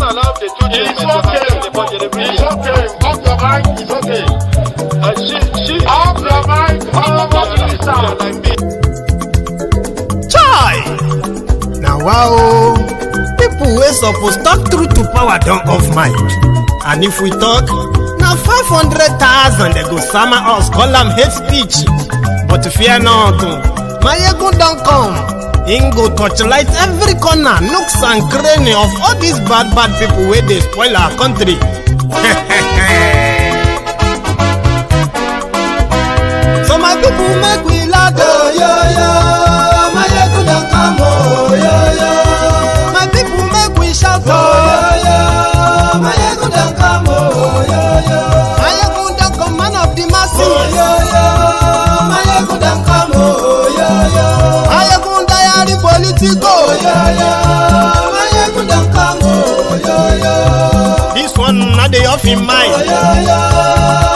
It's okay. It's okay. Off your mic. It's okay. Off your mic. Chai! Now wow, people wey suppose talk truth to power don't off mic. And if we talk, now 500,000 they go summer us, call them hate speech. But fear not, Maiyegun don't come. Him go torchlight every corner, nooks and cranny of all these bad people where they spoil our country. So my people make we laugh, oh, yo. Maiyegun don't come, oh, yo. My people make we shout, oh, yo. Maiyegun don't come, oh, yo. Maiyegun don't come, man of the masses, oh, yo. Maiyegun don't come, oh, yo. Maiyegun Diary Politico, Maiyegun don't come, oh, this one not the off in mind.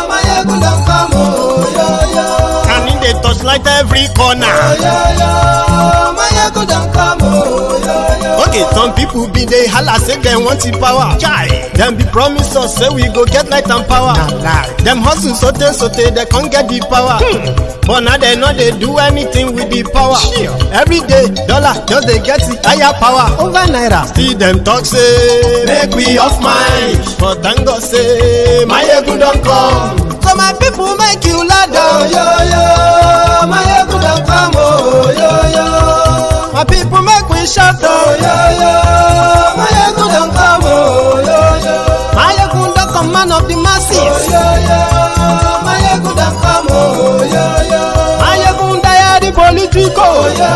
Maiyegun don't come, oh, and in the touchlight every corner. Maiyegun don't come, oh, okay, some people be they holla say they want the power. Chai, them be promise us say we go get light and power. Nah. Them hustle sote they can't get the power. But now they know they do anything with the power. Sure. Every day, dollar just they get the higher power over Naira. See them talk say make we off mind, but thank God say Maiyegun don't come. So my people make you laugh, oh, yo. Maiyegun don't come, oh, yo. My people make we shout, oh, yo. Maiyegun don't come, oh, yo. Maiyegun don't come, man of the masses, oh, yo. Maiyegun don't come, oh, yo. Maiyegun Diary Politico, oh, yo.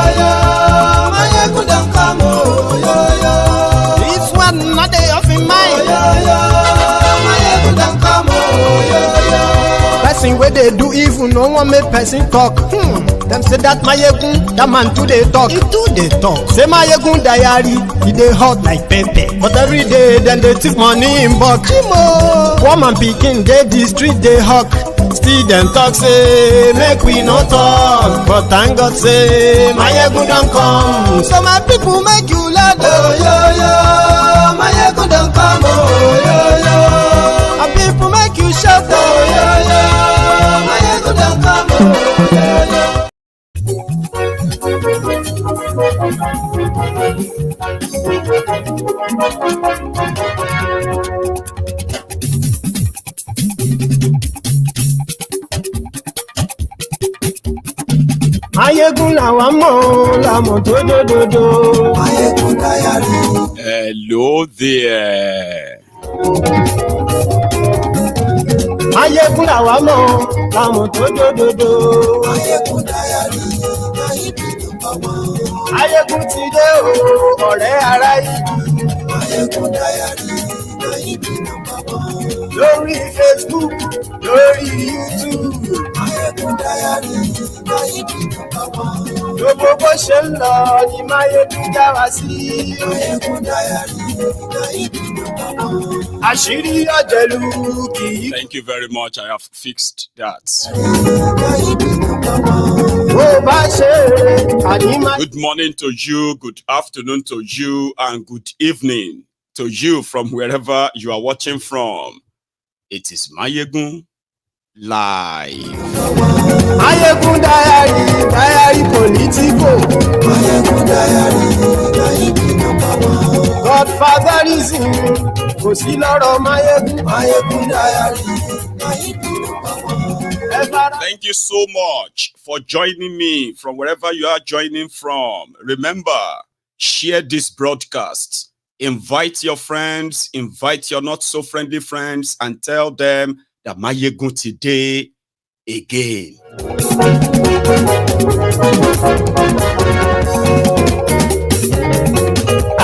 Maiyegun don't come, oh, yo. This one not they off in mind, oh, yo. Maiyegun don't come, oh, yo. Person where they do evil, no one make person talk. Them say that Maiyegun, that man too they talk. He too they talk. Say Maiyegun Diary, he they hot like pepper. But every day then they take money in bulk. Woman picking, they the street they hawk. Still them talk say make we no talk. But thank God say Maiyegun don't come. So my people make you laugh, oh, yo. Maiyegun don't come, oh, yo. My people make you shout, oh, yo. Maiyegun don't come, oh, yo. Maiyegun làwa mọ̀ làmọ̀ tó dòdòdò. Maiyegun Diary. Hello there. Maiyegun làwa mọ̀ làmọ̀ tó dòdòdò. Maiyegun Diary. Maiyegun ti dé o, ọ̀rẹ́ ará yìí. Maiyegun Diary. Lórí Facebook, lórí YouTube. Maiyegun Diary. Gbogbo bó ṣe ń lọ ni Maiyegun já wa sí. Maiyegun Diary. Àṣírí ọ̀jẹ̀lú kì í. Thank you very much. I have fixed that. Bó bá ṣe àní. Good morning to you, good afternoon to you, and good evening to you from wherever you are watching from. It is Maiyegun live. Maiyegun Diary, Diary Politico. Maiyegun Diary. Godfatherism, kò sí lọ́rọ̀ Maiyegun. Maiyegun Diary. Thank you so much for joining me from wherever you are joining from. Remember, share this broadcast. Invite your friends, invite your not so friendly friends, and tell them that Maiyegun today again.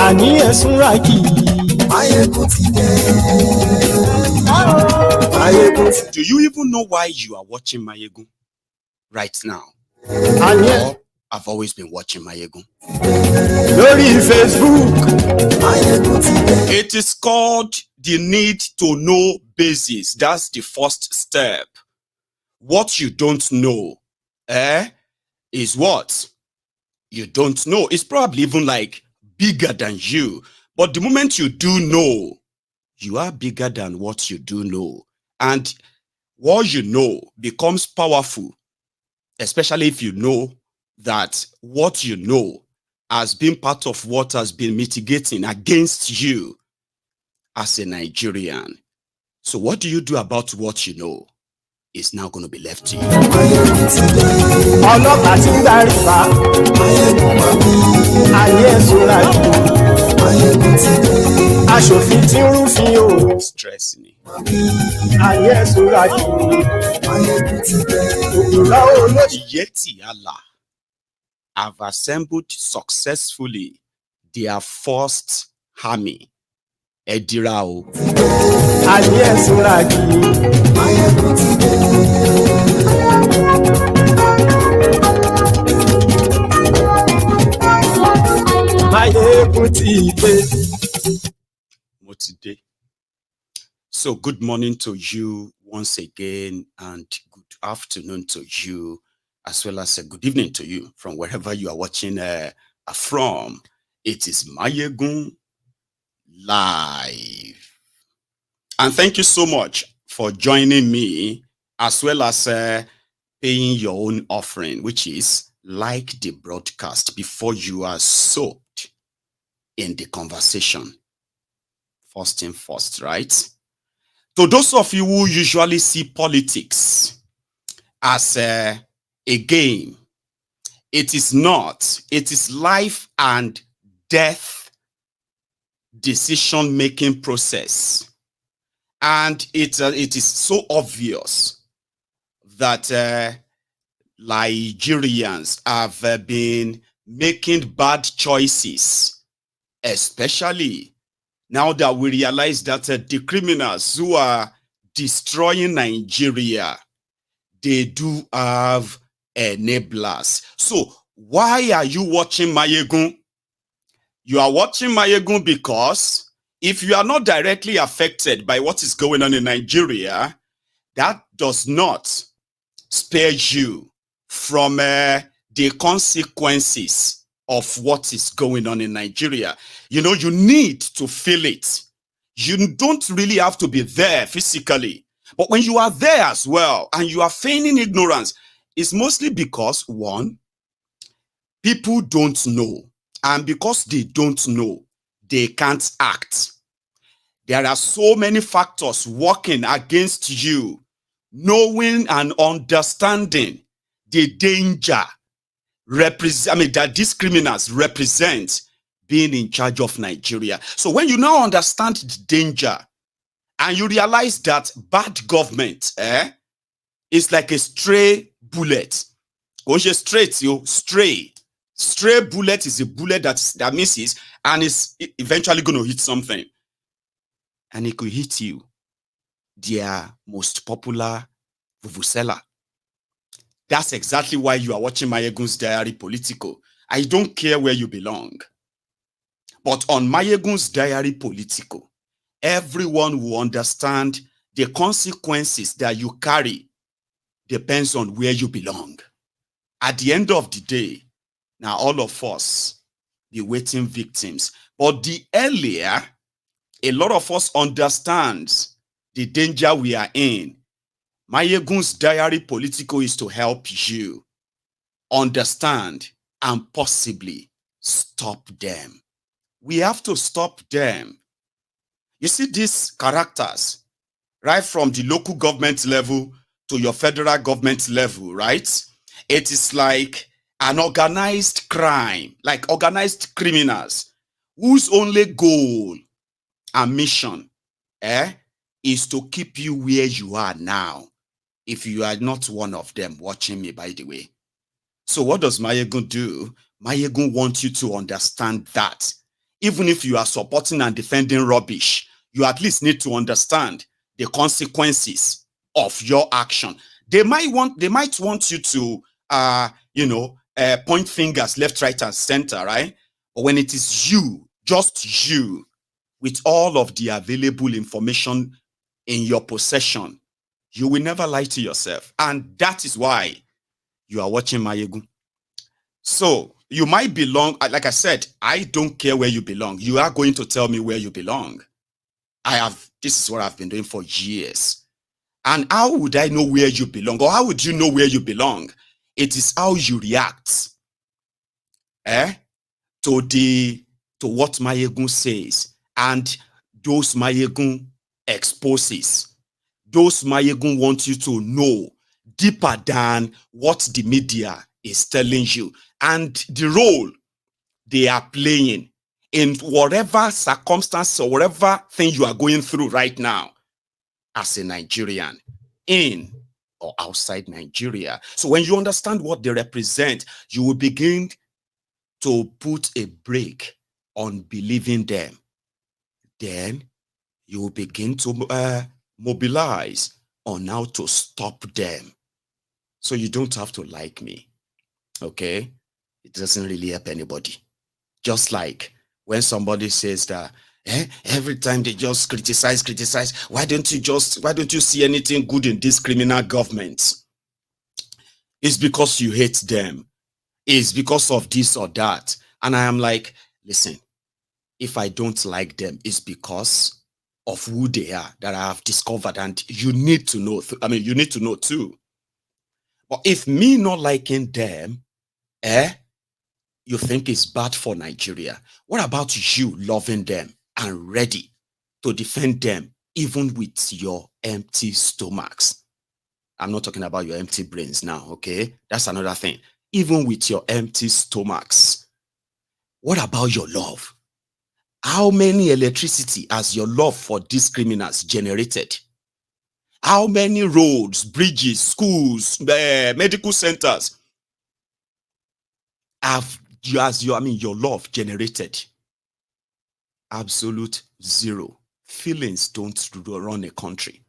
Àní ẹ̀sùn rákì. Maiyegun today. Maiyegun. Do you even know why you are watching Maiyegun right now? Àní. I've always been watching Maiyegun. Lórí Facebook. Maiyegun today. It is called the need to know basis. That's the first step. What you don't know, is what you don't know. It's probably even like bigger than you. But the moment you do know, you are bigger than what you do know. And what you know becomes powerful, especially if you know that what you know has been part of what has been mitigating against you as a Nigerian. So what do you do about what you know is now going to be left to you. Ọlọ́pàá tí ń darí bá ayé ẹ̀sùn lájú. Aṣòfin tí ń rúfin o. Stress ni. Ayé ẹ̀sùn lájú. Òkúra olóṣèlú. Miyetti Allah have assembled successfully their first army. Ẹ̀dìrà o. Ayé ẹ̀sùn lájú. Maiyegun ti dé. Mo ti dé. So good morning to you once again, and good afternoon to you, as well as a good evening to you from wherever you are watching from. It is Maiyegun Live. And thank you so much for joining me, as well as paying your own offering, which is like the broadcast before you are soaked in the conversation. First thing first, right? To those of you who usually see politics as a game, it is not. It is life and death decision-making process. And it is so obvious that Nigerians have been making bad choices, especially now that we realize that the criminals who are destroying Nigeria, they do have enablers. So why are you watching Maiyegun? You are watching Maiyegun because if you are not directly affected by what is going on in Nigeria, that does not spare you from the consequences of what is going on in Nigeria. You know, you need to feel it. You don't really have to be there physically. But when you are there as well and you are feigning ignorance, it's mostly because, one, people don't know. And because they don't know, they can't act. There are so many factors working against you, knowing and understanding the danger that these criminals represent being in charge of Nigeria. So when you now understand the danger and you realize that bad government is like a stray bullet. Stray bullet is a bullet that misses and is eventually going to hit something. And it could hit you, their most popular vuvuzela. That's exactly why you are watching MaiyegunsDiary Politico. I don't care where you belong. But on MaiyegunsDiary Politico, everyone will understand the consequences that you carry depends on where you belong. At the end of the day, now all of us be waiting victims. But the earlier a lot of us understands the danger we are in, MaiyegunsDiary Politico is to help you understand and possibly stop them. We have to stop them. You see these characters, right from the local government level to your federal government level, right? It is like an organized crime, like organized criminals whose only goal and mission is to keep you where you are now, if you are not one of them watching me, by the way. So what does Maiyegun do? Maiyegun wants you to understand that even if you are supporting and defending rubbish, you at least need to understand the consequences of your action. They might want you to point fingers left, right, and center, right? But when it is you, just you, with all of the available information in your possession, you will never lie to yourself. And that is why you are watching Maiyegun. So, You might belong, like I said, I don't care where you belong. You are going to tell me where you belong. This is what I've been doing for years. And how would I know where you belong? Or how would you know where you belong? It is how you react to what Maiyegun says, and those Maiyegun exposes. Those Maiyegun want you to know deeper than what the media is telling you, and the role they are playing in whatever circumstance or whatever thing you are going through right now as a Nigerian, in or outside Nigeria. So when you understand what they represent, you will begin to put a break on believing them. Then you will begin to mobilize on how to stop them. So you don't have to like me, okay? It doesn't really help anybody. Just like when somebody says that every time they just criticize, why don't you see anything good in this criminal government? It's because you hate them. It's because of this or that. And I am like, listen, if I don't like them, it's because of who they are that I have discovered, and you need to know. You need to know too. But if me not liking them, you think it's bad for Nigeria. What about you loving them and ready to defend them even with your empty stomachs? I'm not talking about your empty brains now, okay? That's another thing. Even with your empty stomachs, what about your love? How many electricity has your love for these criminals generated? How many roads, bridges, schools, medical centers have your love generated? Absolute zero. Feelings don't run a country.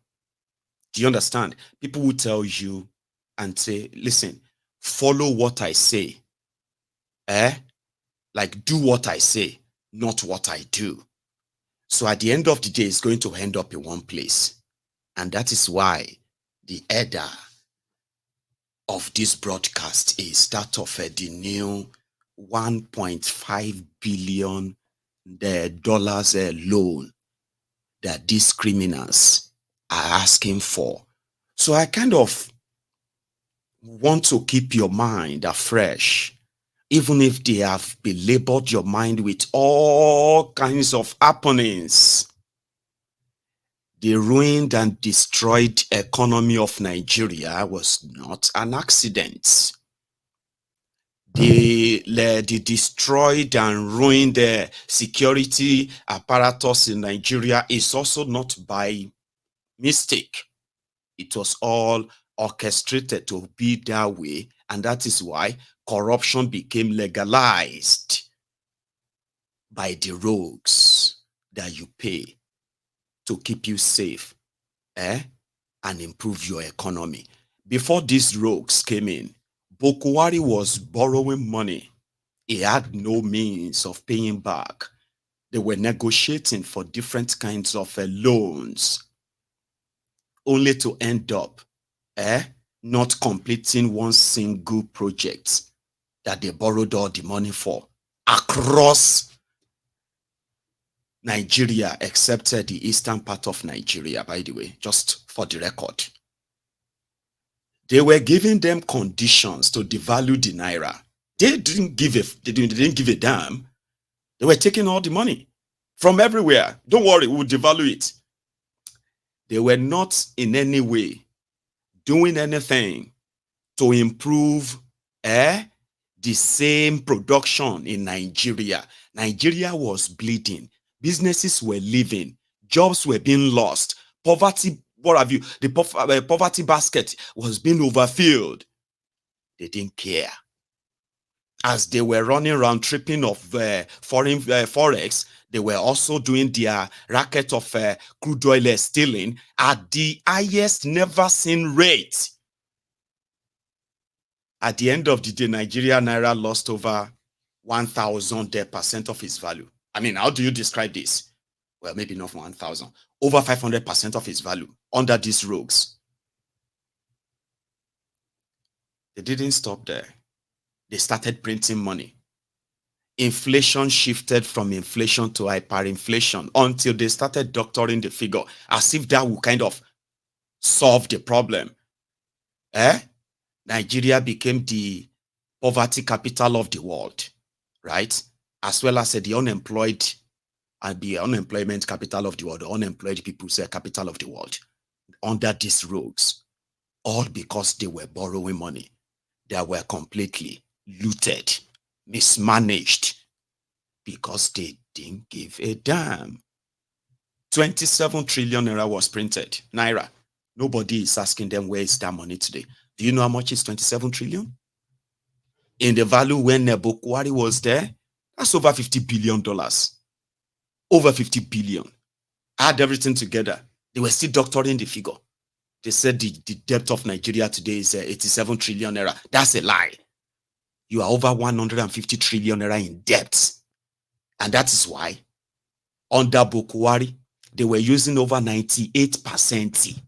Do you understand? People will tell you and say, listen, follow what I say. Like, do what I say, not what I do. So at the end of the day, it's going to end up in one place. And that is why the header of this broadcast is that of the new $1.5 billion loan that these criminals are asking for. So I kind of want to keep your mind afresh, even if they have belabored your mind with all kinds of happenings. The ruined and destroyed economy of Nigeria was not an accident. The destroyed and ruined security apparatus in Nigeria is also not by mistake. It was all orchestrated to be that way, and that is why corruption became legalized by the rogues that you pay to keep you safe and improve your economy. Before these rogues came in, Bokwari was borrowing money. He had no means of paying back. They were negotiating for different kinds of loans, only to end up not completing one single project that they borrowed all the money for across Nigeria, except the eastern part of Nigeria, by the way, just for the record. They were giving them conditions to devalue the Naira. They didn't give a damn. They were taking all the money from everywhere. Don't worry, we'll devalue it. They were not in any way doing anything to improve the same production in Nigeria. Nigeria was bleeding. Businesses were leaving. Jobs were being lost. Poverty, the poverty basket was being overfilled. They didn't care. As they were running around tripping of foreign forex, they were also doing their racket of crude oil stealing at the highest never seen rate. At the end of the day, Nigeria Naira lost over 1,000% of its value. I mean, how do you describe this? Well, maybe not 1,000. Over 500% of its value under these rogues. They didn't stop there. They started printing money. inflation shifted from inflation to hyperinflation until they started doctoring the figure as if that would kind of solve the problem. Nigeria became the poverty capital of the world, right? As well as the unemployed and the unemployment capital of the world, the unemployed people's capital of the world under these rogues, all because they were borrowing money. They were completely looted, mismanaged, because they didn't give a damn. 27 trillion naira was printed. Naira. Nobody is asking them where is that money today. Do you know how much is 27 trillion? In the value when Bukwari was there, that's over $50 billion. Over 50 billion. Add everything together. They were still doctoring the figure. They said the debt of Nigeria today is 87 trillion naira. That's a lie. You are over 150 trillion naira in debt. And that is why, under Bukwari, they were using over 98%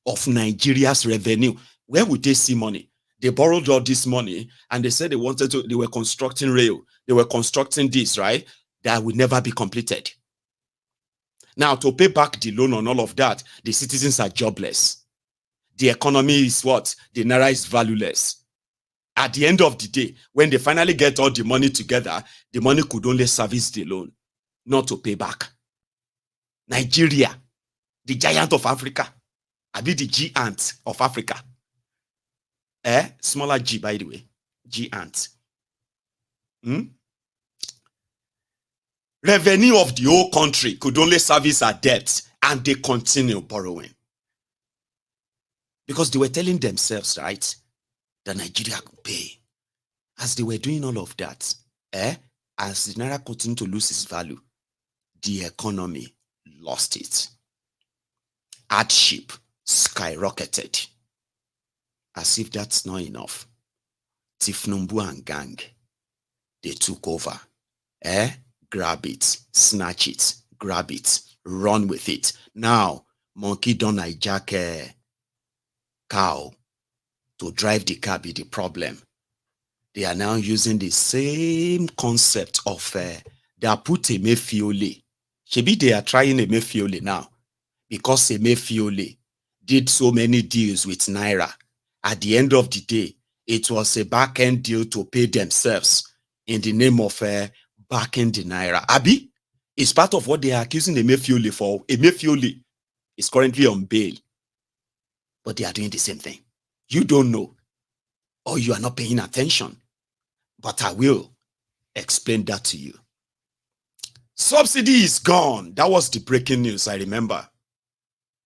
of Nigeria's revenue. Where would they see money? They borrowed all this money and they said they were constructing rail. They were constructing this, right? That would never be completed. Now, to pay back the loan on all of that, the citizens are jobless. The economy is what? The Naira is valueless. At the end of the day, when they finally get all the money together, the money could only service the loan, not to pay back. Nigeria, the giant of Africa, I be the G-ant of Africa. Smaller G, by the way. G-ant. Revenue of the whole country could only service our debt, and they continue borrowing. Because they were telling themselves, right, that Nigeria could pay. As they were doing all of that, as the Naira continued to lose its value, the economy lost it. Hardship skyrocketed. As if that's not enough, Tinubu and gang, they took over. Grab it, snatch it, grab it, run with it. Now, monkey don't hijack cow to drive the car be the problem. They are now using the same concept of they are put Emefiole. Maybe they are trying Emefiole now because Emefiole did so many deals with Naira. At the end of the day, it was a back-end deal to pay themselves in the name of backing the Naira. Abi, it's part of what they are accusing Emefiole for. Emefiole is currently on bail. But they are doing the same thing. You don't know, or you are not paying attention. But I will explain that to you. Subsidy is gone. That was the breaking news, I remember.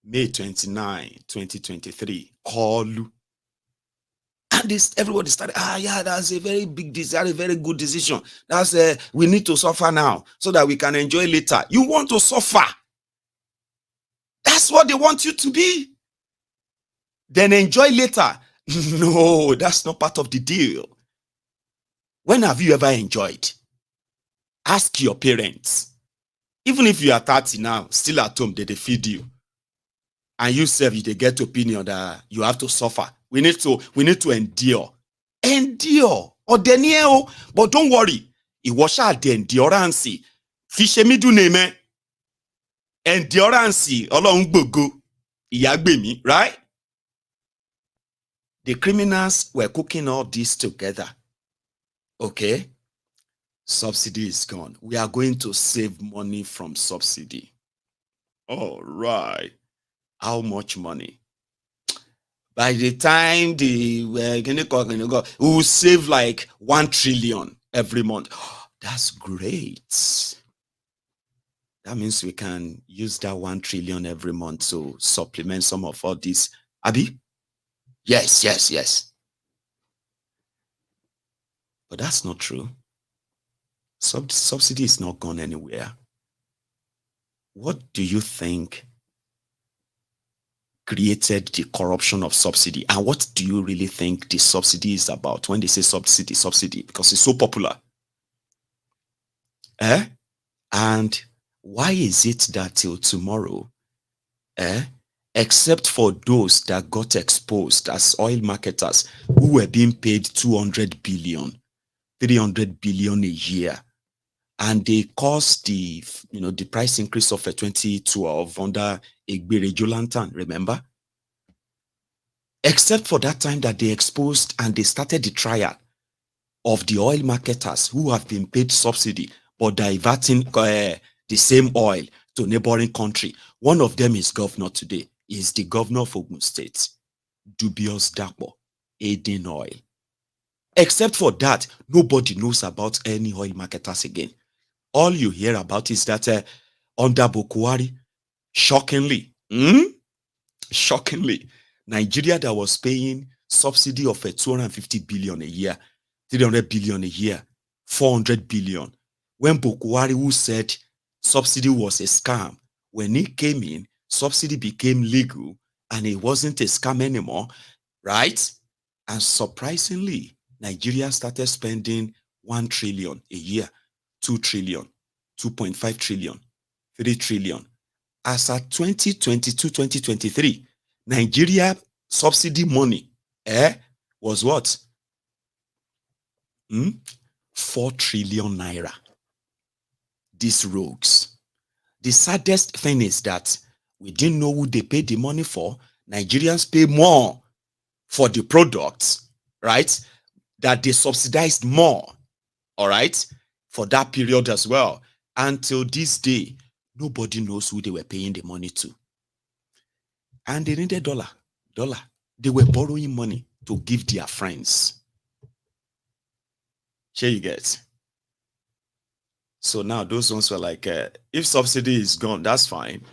May 29, 2023. Call. And this, everybody started, yeah, that's a very big decision, a very good decision. That's we need to suffer now so that we can enjoy later. You want to suffer. That's what they want you to be. Then enjoy later. No, that's not part of the deal. When have you ever enjoyed? Ask your parents. Even if you are 30 now, still at home, they feed you. And you serve, they get opinion that you have to suffer. We need to endure. Endure. Or denial. But don't worry. It was the endurance. Fishe mi do name. Endurance. Olorun gbogbo. Iyagbe mi, right? The criminals were cooking all this together. Okay? Subsidy is gone. We are going to save money from subsidy. All right. How much money? By the time we will save like 1 trillion every month. That's great. That means we can use that 1 trillion every month to supplement some of all this. Abi? Yes. But that's not true. Subsidy is not gone anywhere. What do you think created the corruption of subsidy? And what do you really think the subsidy is about when they say subsidy? Because it's so popular. And why is it that till tomorrow, except for those that got exposed as oil marketers who were being paid 200 billion, 300 billion a year and they caused the the price increase of 2012 under Vigilantes, remember? Except for that time that they exposed and they started the trial of the oil marketers who have been paid subsidy but diverting the same oil to neighboring country. One of them is governor today, is the governor of Ogun State, dubious Dapo, aiding oil. Except for that, nobody knows about any oil marketers again. All you hear about is that under Bokwari, shockingly, Nigeria that was paying subsidy of 250 billion a year, 300 billion a year, 400 billion. When Bokwari, who said subsidy was a scam, when he came in, subsidy became legal and it wasn't a scam anymore, right? And surprisingly, Nigeria started spending 1 trillion a year, 2 trillion, 2.5 trillion, 3 trillion. As at 2022-2023, Nigeria subsidy money was what? 4 trillion naira. These rogues. The saddest thing is that we didn't know who they paid the money for. Nigerians pay more for the products, right? That they subsidized more, all right, for that period as well. Until this day, nobody knows who they were paying the money to. And they needed dollar. They were borrowing money to give their friends. Here you get. So now those ones were like, if subsidy is gone, that's fine.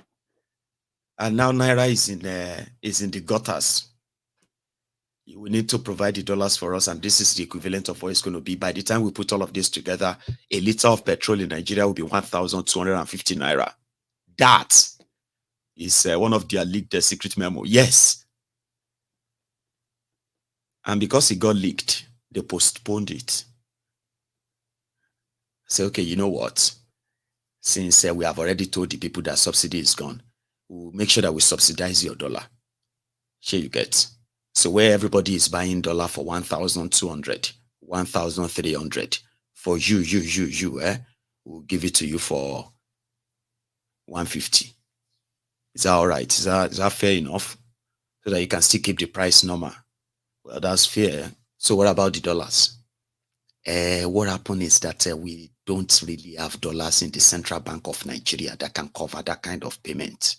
And now Naira is in the gutters. We need to provide the dollars for us, and this is the equivalent of what it's going to be. By the time we put all of this together, a liter of petrol in Nigeria will be 1,250 naira. That is one of their leaked secret memo. Yes. And because it got leaked, they postponed it. Say, okay, you know what? Since we have already told the people that subsidy is gone, we'll make sure that we subsidize your dollar. Here you get. So where everybody is buying dollar for 1,200, 1,300, for you, we'll give it to you for 150. Is that all right? Is that fair enough? So that you can still keep the price normal. Well, that's fair. So what about the dollars? What happened is that we don't really have dollars in the Central Bank of Nigeria that can cover that kind of payment.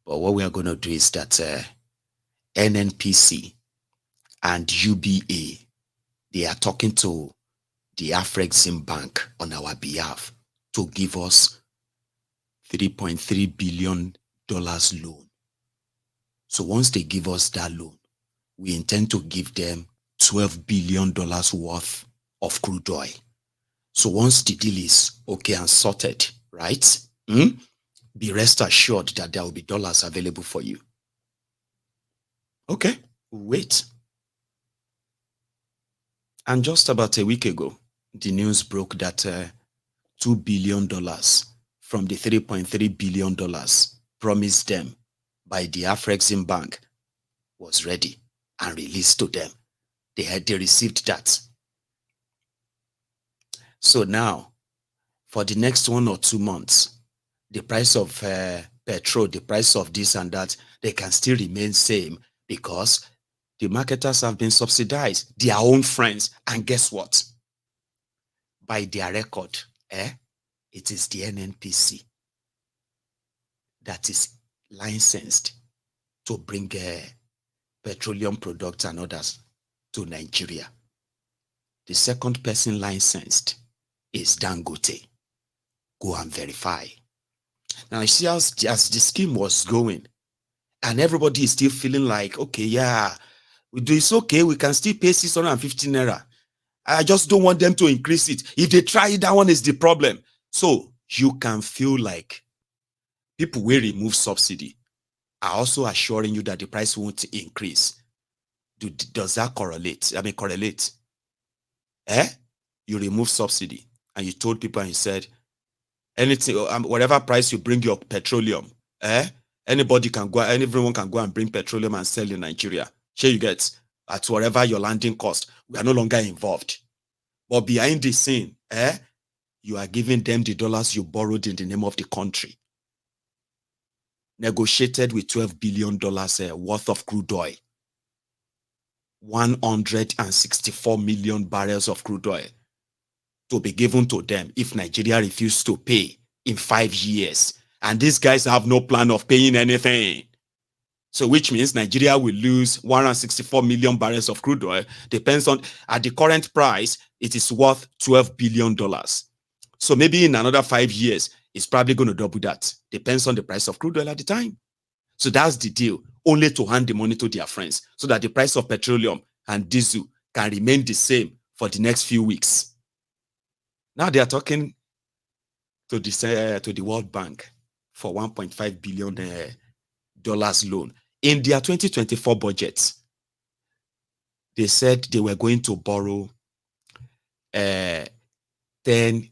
But what we are going to do is that NNPC and UBA, they are talking to the Afrexim Bank on our behalf to give us $3.3 billion loan. So once they give us that loan, we intend to give them $12 billion worth of crude oil. So once the deal is okay and sorted, right? Be rest assured that there will be dollars available for you. Okay, wait. And just about a week ago, the news broke that $2 billion from the $3.3 billion promised them by the Afrexim Bank was ready and released to them. They received that. So now, for the next 1 or 2 months, the price of petrol, the price of this and that, they can still remain same because the marketers have been subsidized, their own friends. And guess what? By their record, it is the NNPC that is licensed to bring petroleum products and others to Nigeria. The second person licensed is Dangote. Go and verify. Now, you see, as the scheme was going, and everybody is still feeling like, okay, yeah, it's okay, we can still pay 650 naira. I just don't want them to increase it. If they try it, that one is the problem. So you can feel like people will remove subsidy are also assuring you that the price won't increase. Does that correlate? I mean, correlate. You remove subsidy and you told people and you said, anything, whatever price you bring your petroleum, anybody can go, everyone can go and bring petroleum and sell in Nigeria. Here you get at whatever your landing cost. We are no longer involved. But behind the scene, you are giving them the dollars you borrowed in the name of the country. Negotiated with $12 billion worth of crude oil. 164 million barrels of crude oil to be given to them if Nigeria refused to pay in 5 years. And these guys have no plan of paying anything. So which means Nigeria will lose 164 million barrels of crude oil. Depends on, at the current price, it is worth $12 billion. So maybe in another 5 years, it's probably going to double that. Depends on the price of crude oil at the time. So that's the deal, only to hand the money to their friends so that the price of petroleum and diesel can remain the same for the next few weeks. Now they are talking to the World Bank for $1.5 billion loan. In their 2024 budget, they said they were going to borrow 10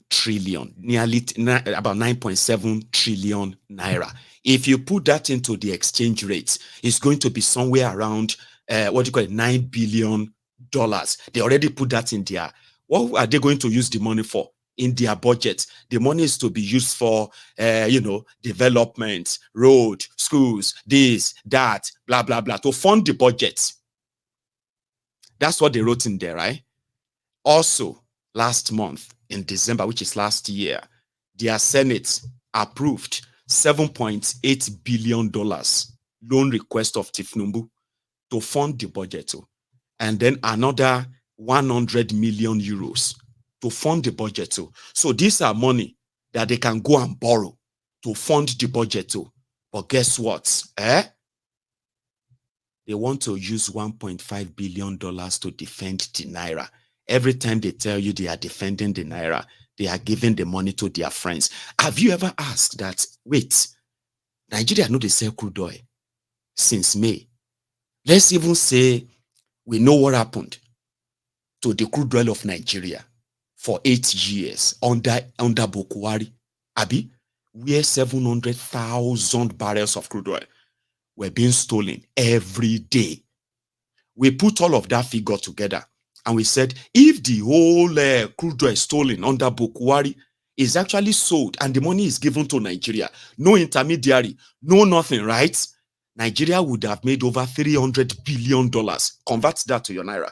trillion, nearly about 9.7 trillion naira. If you put that into the exchange rates, it's going to be somewhere around $9 billion. They already put that in there. What are they going to use the money for? In their budget, the money is to be used for, development, road, schools, this, that, blah, blah, blah, to fund the budget. That's what they wrote in there, right? Also, last month, in December, which is last year, their Senate approved $7.8 billion loan request of Tinubu to fund the budget. And then another 100 million euros to fund the budget. So these are money that they can go and borrow to fund the budget. But guess what? They want to use $1.5 billion to defend the Naira. Every time they tell you they are defending the Naira, they are giving the money to their friends. Have you ever asked that, wait, Nigeria know they sell crude oil since May. Let's even say we know what happened to the crude oil of Nigeria for 8 years under Bukwari, Abi, where 700,000 barrels of crude oil were being stolen every day. We put all of that figure together and we said, if the whole crude oil stolen under Bukwari is actually sold and the money is given to Nigeria, no intermediary, no nothing, right? Nigeria would have made over $300 billion. Convert that to your Naira.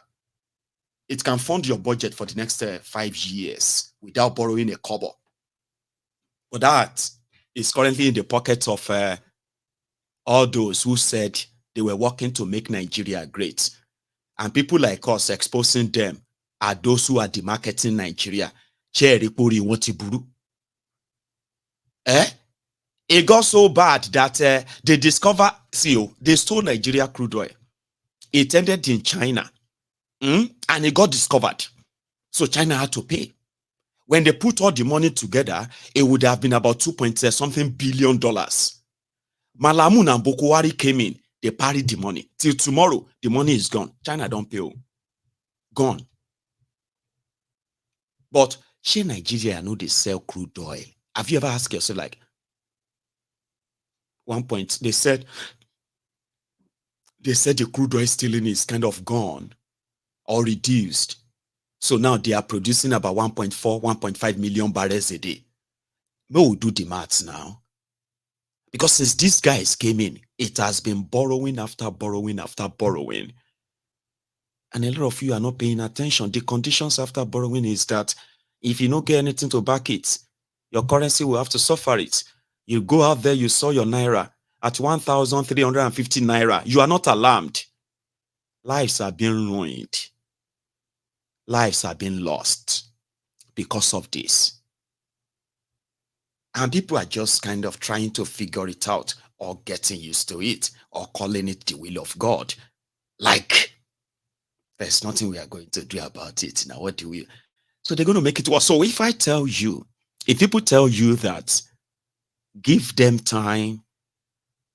It can fund your budget for the next 5 years without borrowing a kobo. But that is currently in the pockets of all those who said they were working to make Nigeria great. And people like us exposing them are those who are demarketing Nigeria. It got so bad that they discovered, they stole Nigeria crude oil. It ended in China. And it got discovered. So China had to pay. When they put all the money together, it would have been about $2.something billion. Malamun and Bukwari came in. They parried the money. Till tomorrow, the money is gone. China don't pay. Gone. But she Nigeria know they sell crude oil. Have you ever asked yourself, like, one point, they said the crude oil stealing is kind of gone or reduced. So now they are producing about 1.4, 1.5 million barrels a day. We'll do the maths now. Because since these guys came in, it has been borrowing after borrowing after borrowing. And a lot of you are not paying attention. The conditions after borrowing is that if you don't get anything to back it, your currency will have to suffer it. You go out there, you saw your Naira at 1,350 Naira. You are not alarmed. Lives are being ruined. Lives are being lost because of this. And people are just kind of trying to figure it out or getting used to it or calling it the will of God. Like, there's nothing we are going to do about it. Now, what do we? So they're going to make it worse. So if I tell you, if people tell you that, give them time,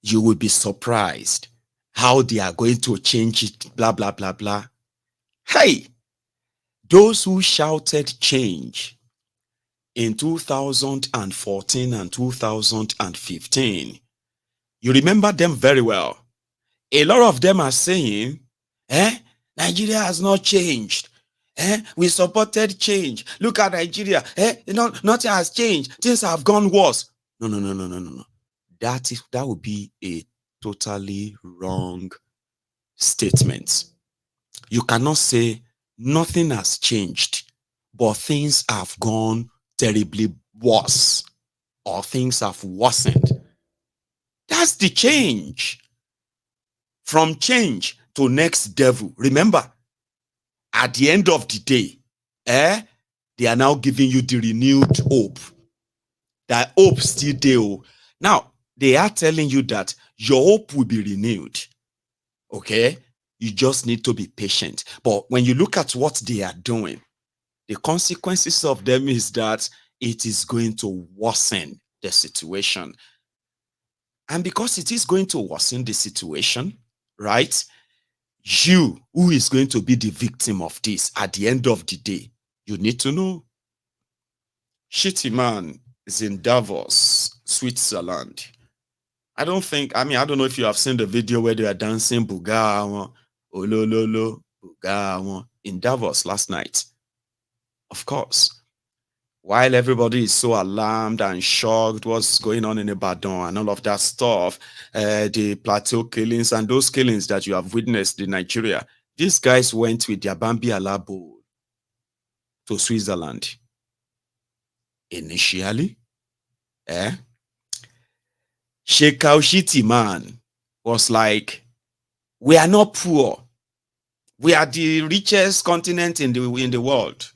you will be surprised how they are going to change it, blah, blah, blah, blah. Hey, those who shouted change in 2014 and 2015, you remember them very well. A lot of them are saying, Nigeria has not changed. We supported change. Look at Nigeria. Nothing has changed. Things have gone worse. No. That would be a totally wrong statement. You cannot say nothing has changed, but things have gone terribly worse or things have worsened. That's the change. From change to next devil. Remember, at the end of the day, they are now giving you the renewed hope. That hope still there. Now, they are telling you that your hope will be renewed. Okay? You just need to be patient. But when you look at what they are doing, the consequences of them is that it is going to worsen the situation. And because it is going to worsen the situation, right? You, who is going to be the victim of this at the end of the day, you need to know. Shitty man is in Davos, Switzerland. I don't know if you have seen the video where they are dancing Buga, Olololo, Buga, in Davos last night. Of course. While everybody is so alarmed and shocked what's going on in Ibadan and all of that stuff, the plateau killings and those killings that you have witnessed in Nigeria, these guys went with their Bambi Alabo to Switzerland. Initially, Sheikh Shitty man was like, we are not poor. We are the richest continent in the world.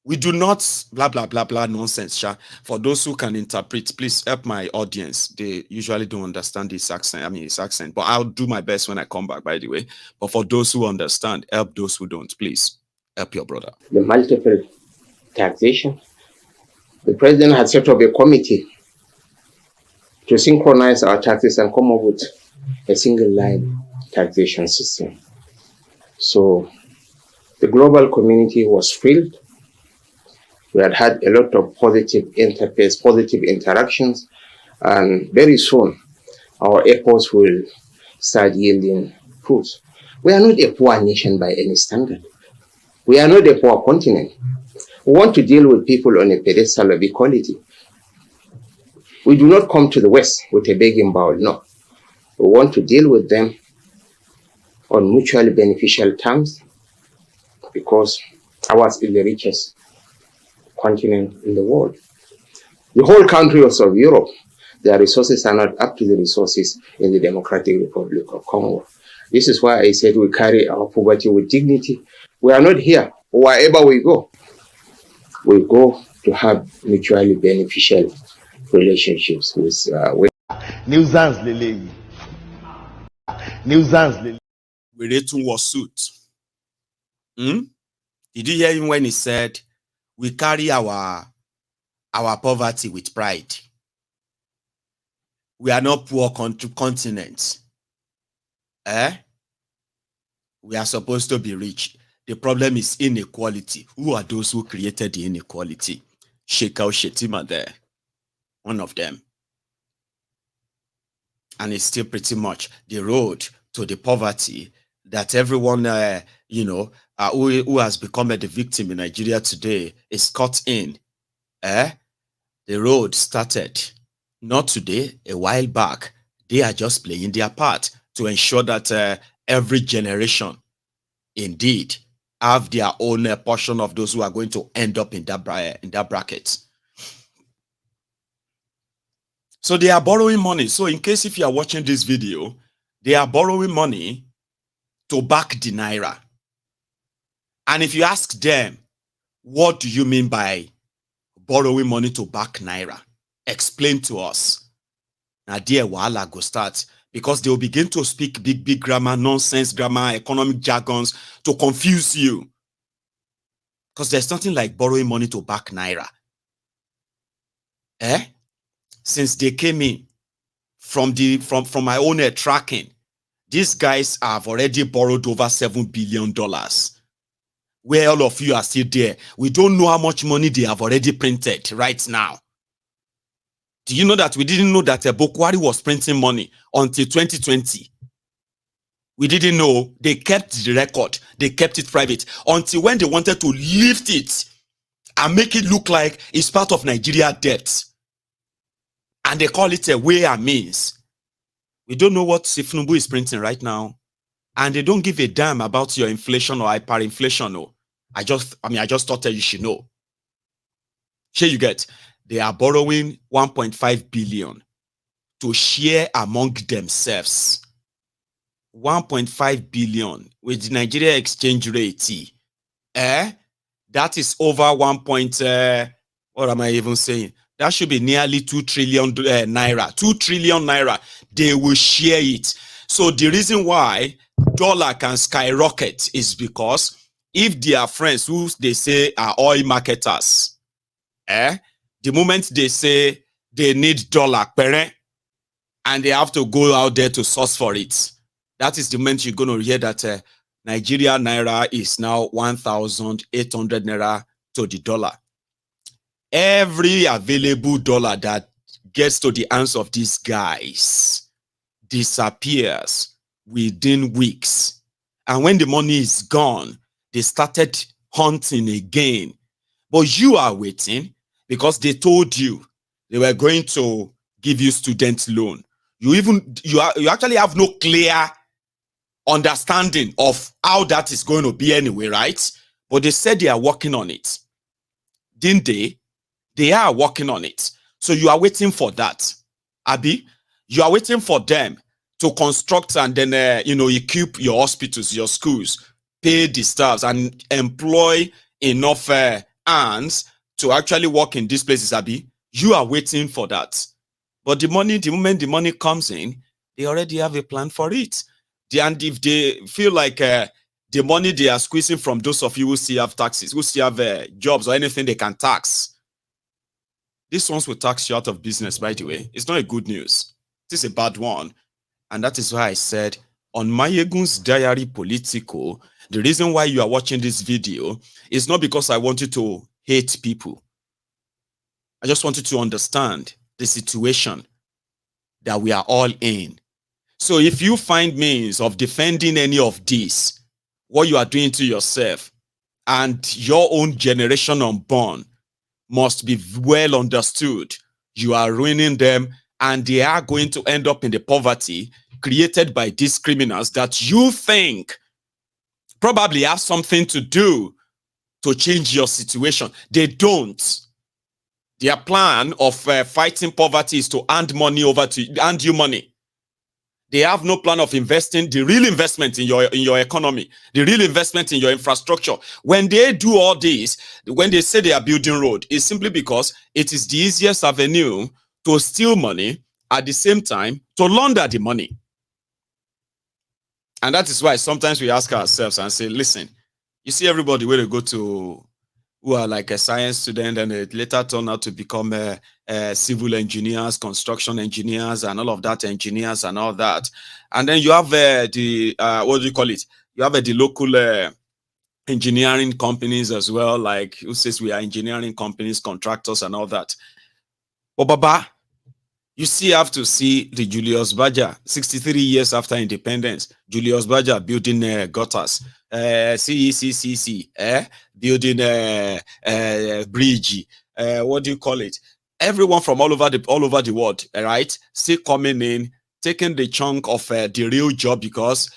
We do not blah, blah, blah, blah nonsense. Sha. For those who can interpret, please help my audience. They usually don't understand his accent. But I'll do my best when I come back, by the way. But for those who understand, help those who don't. Please help your brother. The multiple taxation. The president had set up a committee to synchronize our taxes and come up with a single line taxation system. So the global community was thrilled. We had a lot of positive interface, positive interactions, and very soon our efforts will start yielding fruits. We are not a poor nation by any standard. We are not a poor continent. We want to deal with people on a pedestal of equality. We do not come to the West with a begging bowl, no. We want to deal with them on mutually beneficial terms because ours is the richest continent in the world. The whole country of Europe, their resources are not up to the resources in the Democratic Republic of Congo. This is why I said we carry our poverty with dignity. We are not here. Wherever we go to have mutually beneficial relationships with nuisance lele. We return was suit. Did you hear him when he said we carry our poverty with pride? We are not poor continents. We are supposed to be rich. The problem is inequality. Who are those who created the inequality? Sheikh Shetima there, one of them. And it's still pretty much the road to the poverty that everyone, who has become the victim in Nigeria today is caught in. The road started not today, a while back. They are just playing their part to ensure that every generation indeed have their own portion of those who are going to end up in that bracket. So they are borrowing money. So in case if you are watching this video, they are borrowing money to back the Naira. And if you ask them, what do you mean by borrowing money to back Naira? Explain to us. Now, dear Wahala go start because they will begin to speak big grammar, nonsense grammar, economic jargons to confuse you. Because there's nothing like borrowing money to back Naira. Since they came in from my own tracking, these guys have already borrowed over $7 billion. Where all of you are still there. We don't know how much money they have already printed right now. Do you know that we didn't know that Bokwari was printing money until 2020? We didn't know. They kept the record. They kept it private until when they wanted to lift it and make it look like it's part of Nigeria debt. And they call it a way and means. We don't know what Tinubu is printing right now. And they don't give a damn about your inflation or hyperinflation. No. I just thought that you should know. Here you get. They are borrowing 1.5 billion to share among themselves. 1.5 billion with the Nigeria exchange rate. That is over 1. What am I even saying? That should be nearly 2 trillion naira. 2 trillion naira. They will share it. So the reason why dollar can skyrocket is because if they are friends who they say are oil marketers, the moment they say they need dollar, and they have to go out there to source for it, that is the moment you're going to hear that Nigeria Naira is now 1,800 Naira to the dollar. Every available dollar that gets to the hands of these guys disappears within weeks. And when the money is gone, they started hunting again. But you are waiting because they told you they were going to give you student loan. You actually have no clear understanding of how that is going to be anyway, right? But they said they are working on it. Didn't they? They are working on it. So you are waiting for that. Abi, you are waiting for them to construct and then, equip your hospitals, your schools, pay the staffs and employ enough hands to actually work in these places, Abi. You are waiting for that. But the moment the money comes in, they already have a plan for it. And if they feel like the money they are squeezing from those of you who still have taxes, who still have jobs or anything they can tax, these ones will tax you out of business, by the way. It's not a good news. It is a bad one. And that is why I said on MaiyegunsDiary Politico, the reason why you are watching this video is not because I want you to hate people. I just want you to understand the situation that we are all in. So if you find means of defending any of this, what you are doing to yourself and your own generation unborn must be well understood. You are ruining them and they are going to end up in the poverty created by these criminals that you think probably have something to do to change your situation. They don't. Their plan of fighting poverty is to hand money over to hand you money. They have no plan of investing, the real investment in your economy, the real investment in your infrastructure. When they do all this, when they say they are building road, it's simply because it is the easiest avenue to steal money at the same time to launder the money. And that is why sometimes we ask ourselves and say, listen, you see everybody where they go to who are like a science student and they later turn out to become civil engineers, construction engineers, and all of that, engineers and all that. And then you have what do you call it? You have the local engineering companies as well, like who says we are engineering companies, contractors and all that. But Baba, you still have to see the Julius Berger, 63 years after independence, Julius Berger building gutters, CECCC, building bridge, what do you call it? Everyone from all over the world, right? Still coming in, taking the chunk of the real job because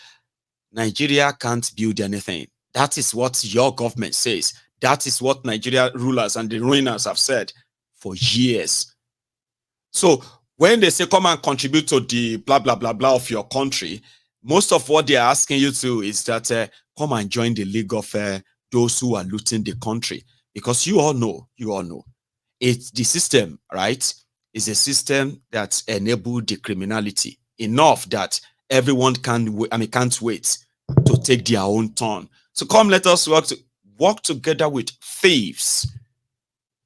Nigeria can't build anything. That is what your government says. That is what Nigeria rulers and the ruiners have said for years. So when they say come and contribute to the blah, blah, blah, blah of your country, most of what they're asking you to is that come and join the league of those who are looting the country. Because you all know, it's the system, right? Is a system that enabled the criminality enough that everyone can't wait to take their own turn. So come, let us work together with thieves,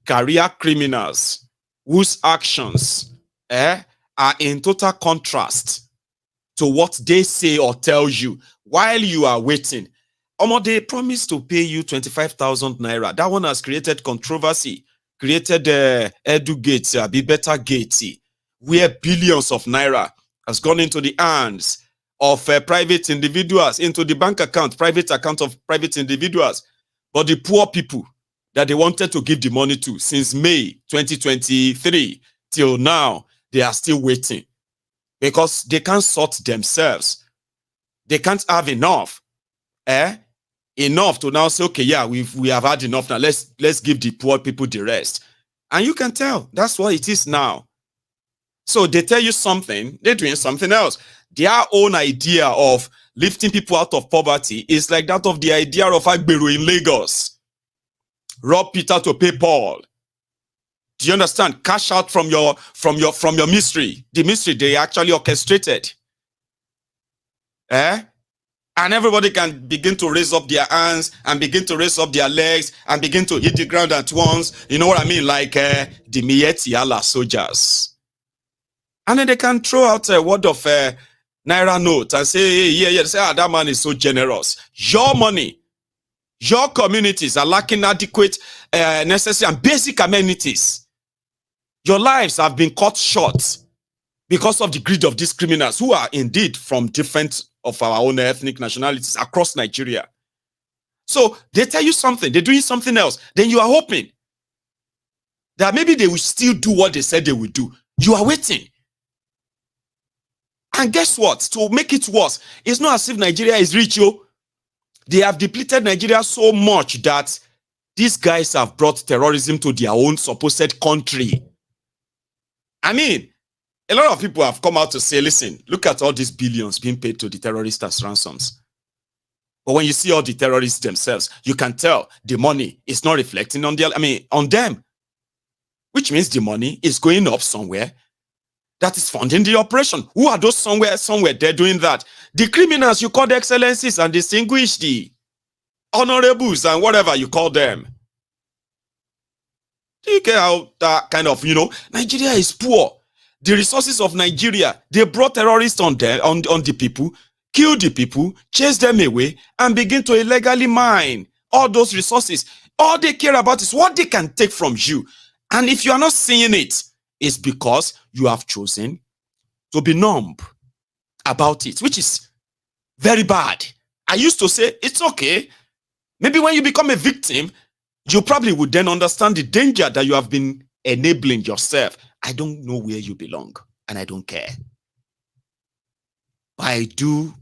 career criminals, whose actions are in total contrast to what they say or tell you while you are waiting. They promise to pay you 25,000 naira. That one has created controversy, created Edu Gates, Be Better Gates, where billions of naira has gone into the hands of private individuals into the bank account, private account of private individuals. But the poor people that they wanted to give the money to since May 2023 till now, they are still waiting because they can't sort themselves. They can't have enough. Enough to now say, okay, yeah, we have had enough now. Let's give the poor people the rest. And you can tell that's what it is now. So they tell you something, they're doing something else. Their own idea of lifting people out of poverty is like that of the idea of Agberu in Lagos. Rob Peter to pay Paul. Do you understand? Cash out from your mystery. The mystery they actually orchestrated. And everybody can begin to raise up their hands and begin to raise up their legs and begin to hit the ground at once. You know what I mean? Like the Miyetti ala soldiers. And then they can throw out a word of Naira note and say, hey, yeah, say, that man is so generous. Your money, your communities are lacking adequate, necessary and basic amenities. Your lives have been cut short because of the greed of these criminals who are indeed from different of our own ethnic nationalities across Nigeria. So they tell you something, they're doing something else. Then you are hoping that maybe they will still do what they said they will do. You are waiting. And guess what? To make it worse, it's not as if Nigeria is rich, yo. They have depleted Nigeria so much that these guys have brought terrorism to their own supposed country. I mean, a lot of people have come out to say, listen, look at all these billions being paid to the terrorists as ransoms. But when you see all the terrorists themselves, you can tell the money is not reflecting on on them. Which means the money is going up somewhere that is funding the operation. Who are those somewhere they're doing that? The criminals you call the excellencies and distinguished, the honorables and whatever you call them. Do you get how that kind of, Nigeria is poor. The resources of Nigeria, they brought terrorists on the people, kill the people, chase them away, and begin to illegally mine all those resources. All they care about is what they can take from you. And if you are not seeing it, it's because you have chosen to be numb about it, which is very bad. I used to say, it's okay. Maybe when you become a victim, you probably would then understand the danger that you have been enabling yourself. I don't know where you belong, and I don't care. But I do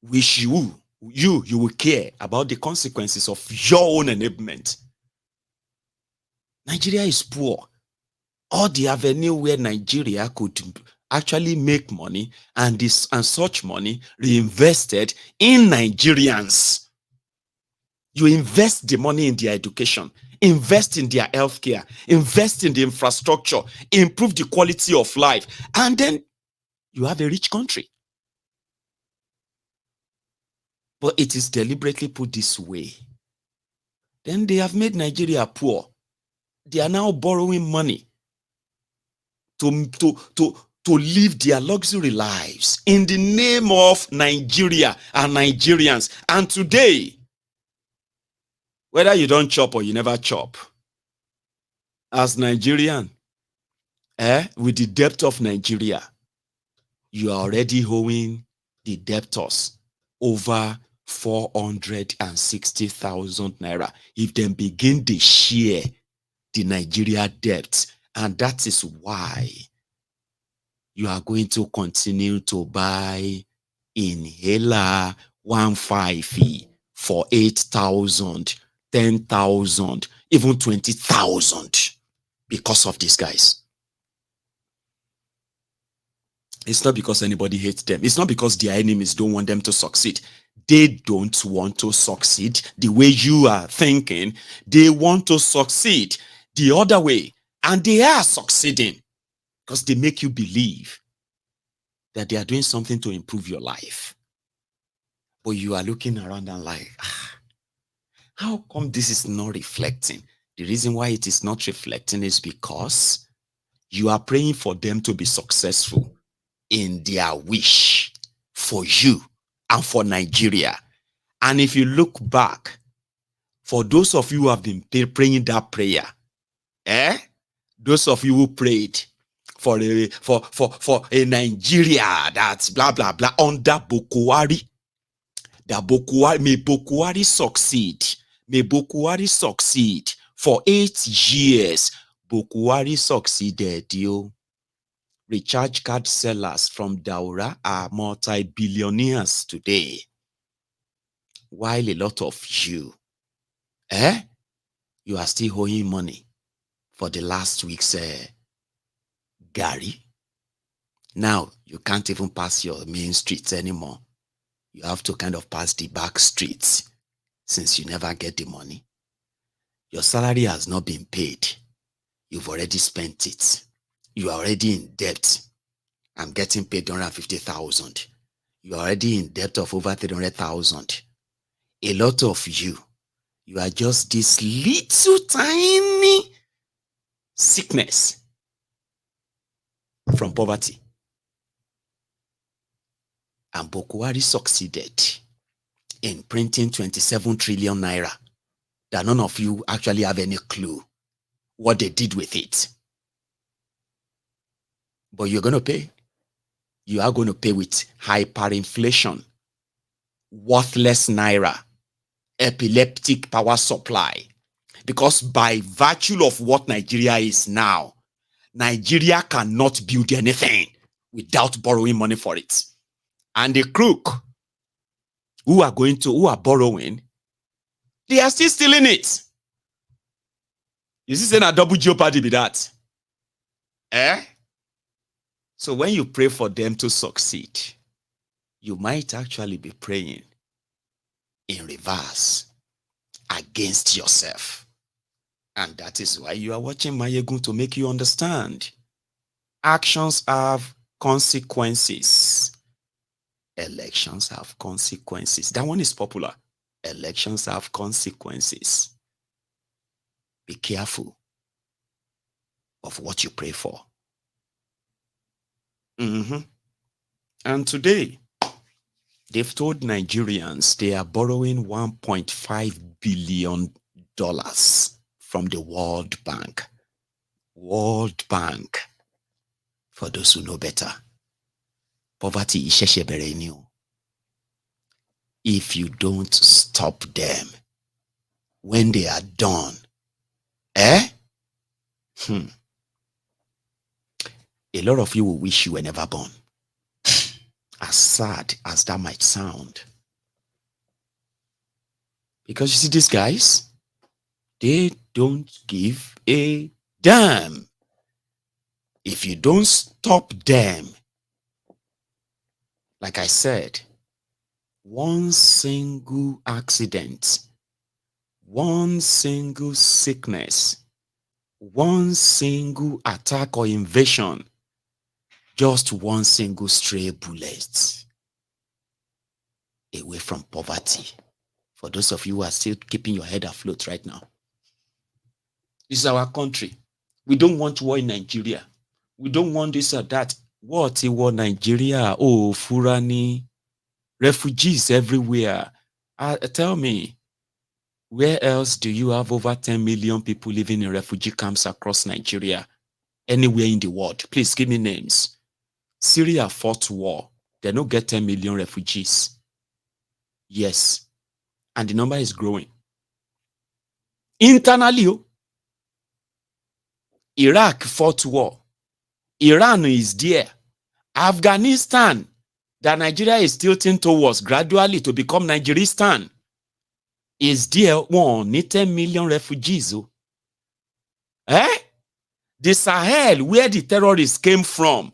wish you will care about the consequences of your own enablement. Nigeria is poor. All the avenue where Nigeria could actually make money and such money reinvested in Nigerians. You invest the money in their education, invest in their healthcare, invest in the infrastructure, improve the quality of life, and then you have a rich country. But it is deliberately put this way. Then they have made Nigeria poor. They are now borrowing money to live their luxury lives in the name of Nigeria and Nigerians. And today, whether you don't chop or you never chop, as Nigerian, with the debt of Nigeria, you are already owing the debtors over 460,000 naira. If they begin to share the Nigeria debt, and that is why you are going to continue to buy inhaler 150 for 8,000, 10,000, even 20,000 because of these guys. It's not because anybody hates them. It's not because their enemies don't want them to succeed. They don't want to succeed the way you are thinking. They want to succeed the other way. And they are succeeding because they make you believe that they are doing something to improve your life. But you are looking around and like, how come this is not reflecting? The reason why it is not reflecting is because you are praying for them to be successful in their wish for you and for Nigeria. And if you look back, for those of you who have been praying that prayer, those of you who prayed for a Nigeria that's blah blah blah under Bokuwari. That may Bokuwari succeed. May Bokuwari succeed. For 8 years, Bokuwari succeeded, yo. Recharge card sellers from Daura are multi-billionaires today. While a lot of you, you are still owing money for the last week's Gary. Now, you can't even pass your main streets anymore. You have to kind of pass the back streets since you never get the money. Your salary has not been paid. You've already spent it. You are already in debt. I'm getting paid 150,000. You are already in debt of over 300,000. A lot of you are just this little tiny sickness from poverty. And Bokuwari succeeded in printing 27 trillion naira that none of you actually have any clue what they did with it. But you're going to pay. You are going to pay with hyperinflation, worthless naira, epileptic power supply. Because by virtue of what Nigeria is now, Nigeria cannot build anything without borrowing money for it. And the crook who are borrowing, they are still stealing it. You see, saying a double jeopardy be that. So when you pray for them to succeed, you might actually be praying in reverse against yourself. And that is why you are watching Maiyegun, to make you understand. Actions have consequences. Elections have consequences. That one is popular. Elections have consequences. Be careful of what you pray for. And today, they've told Nigerians they are borrowing $1.5 billion from the World Bank. World Bank. For those who know better. Poverty is sheshebereni. If you don't stop them when they are done, a lot of you will wish you were never born. As sad as that might sound. Because you see, these guys, they don't give a damn. If you don't stop them, like I said, one single accident, one single sickness, one single attack or invasion, just one single stray bullet away from poverty. For those of you who are still keeping your head afloat right now. This is our country. We don't want war in Nigeria. We don't want this or that. What a war Nigeria? Oh, Furani. Refugees everywhere. Tell me, where else do you have over 10 million people living in refugee camps across Nigeria? Anywhere in the world? Please give me names. Syria fought war. They don't get 10 million refugees. Yes. And the number is growing. Internally, Iraq fought war. Iran is there. Afghanistan, that Nigeria is tilting towards gradually to become Nigeristan, is there. 10 million refugees. The Sahel, where the terrorists came from,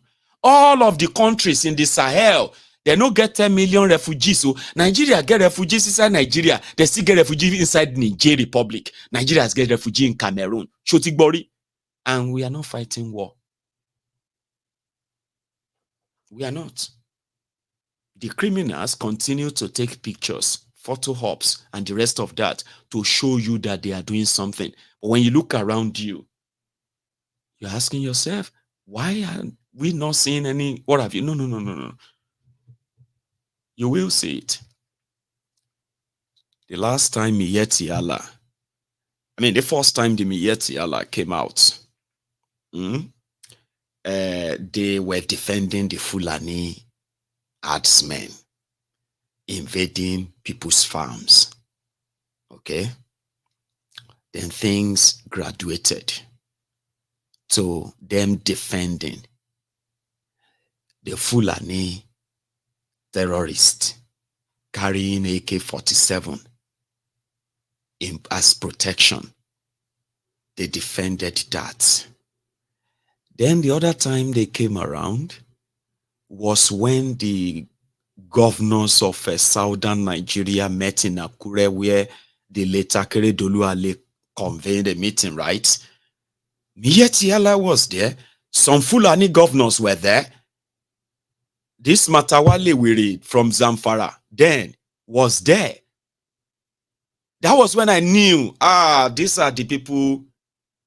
all of the countries in the Sahel, they don't get 10 million refugees. So Nigeria get refugees inside Nigeria. They still get refugees inside Niger Republic. Nigeria get refugees in Cameroon. Shotigbori. And we are not fighting war. We are not. The criminals continue to take pictures, photo ops, and the rest of that to show you that they are doing something. But when you look around you, you're asking yourself, why are we not seeing any? What have you? No. You will see it. The last time Miyetti Allah, the first time the Miyetti Allah came out, they were defending the Fulani herdsmen invading people's farms. Okay. Then things graduated to them defending the Fulani terrorist carrying AK-47 as protection. They defended that. Then the other time they came around was when the governors of southern Nigeria met in Akure, where the later Keredoluale convened a meeting, right? Miyetti was there. Some Fulani governors were there. This Matawale Wiri from Zamfara then was there. That was when I knew, these are the people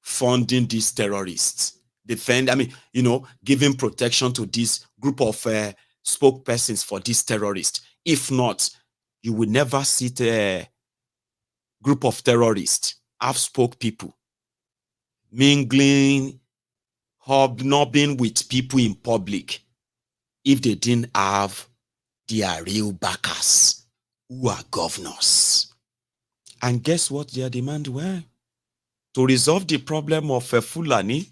funding these terrorists. Giving protection to this group of spokespersons for these terrorists. If not, you will never see a group of terrorists have spokespeople mingling, hobnobbing with people in public if they didn't have their real backers who are governors. And guess what their demand were? To resolve the problem of Fulani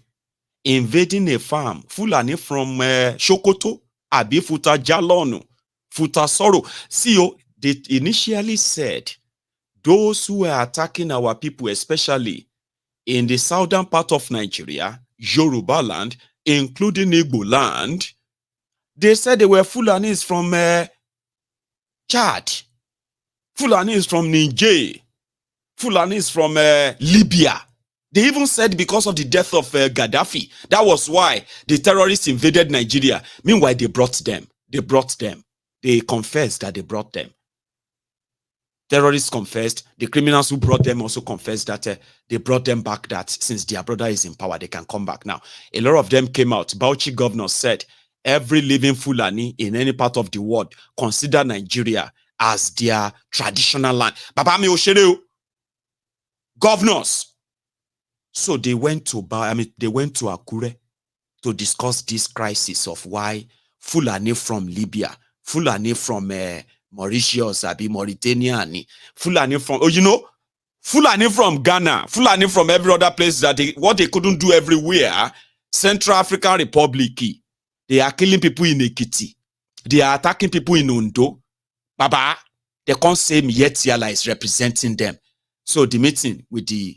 invading a farm. Fulani from Sokoto, Abi Futa Jalonu, Futa Soro. See, they initially said those who were attacking our people, especially in the southern part of Nigeria, Yoruba land, including Igbo land, they said they were Fulanis from Chad, Fulanis from Niger, Fulanis from Libya. They even said because of the death of Gaddafi, that was why the terrorists invaded Nigeria. Meanwhile, they brought them. They confessed that they brought them. Terrorists confessed. The criminals who brought them also confessed that they brought them back, that since their brother is in power, they can come back now. A lot of them came out. Bauchi governor said, every living Fulani in any part of the world consider Nigeria as their traditional land. Governors. So they went to Akure to discuss this crisis of why Fulani from Libya, Fulani from Mauritius, Mauritania, Fulani from, Fulani from Ghana, Fulani from every other place, that what they couldn't do everywhere, Central African Republic, they are killing people in Ekiti, they are attacking people in Ondo. Baba, they can't say Miyetti is representing them. So the meeting with the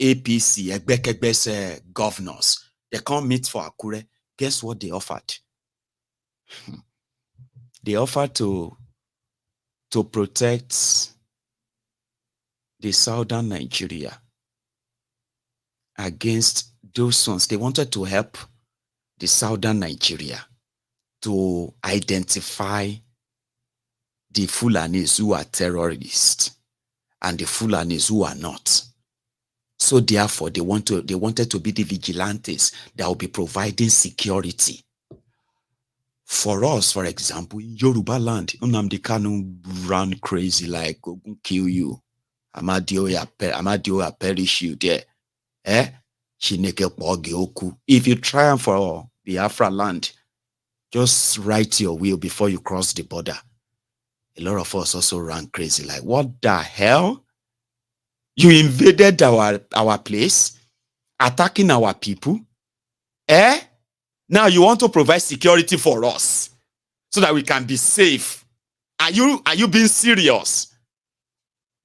APC, Egbekegbe's governors, they can't meet for Akure. Guess what they offered? They offered to protect the southern Nigeria against those ones. They wanted to help the southern Nigeria to identify the Fulanis who are terrorists and the Fulanis who are not. So therefore, they wanted to be the vigilantes that will be providing security. For us, for example, in Yoruba land, Nnamdi Kanu ran crazy like, kill you. Amadioya perish you there. If you triumph for Biafra land, just write your will before you cross the border. A lot of us also ran crazy like, what the hell? You invaded our place, attacking our people. Now you want to provide security for us so that we can be safe. Are you being serious?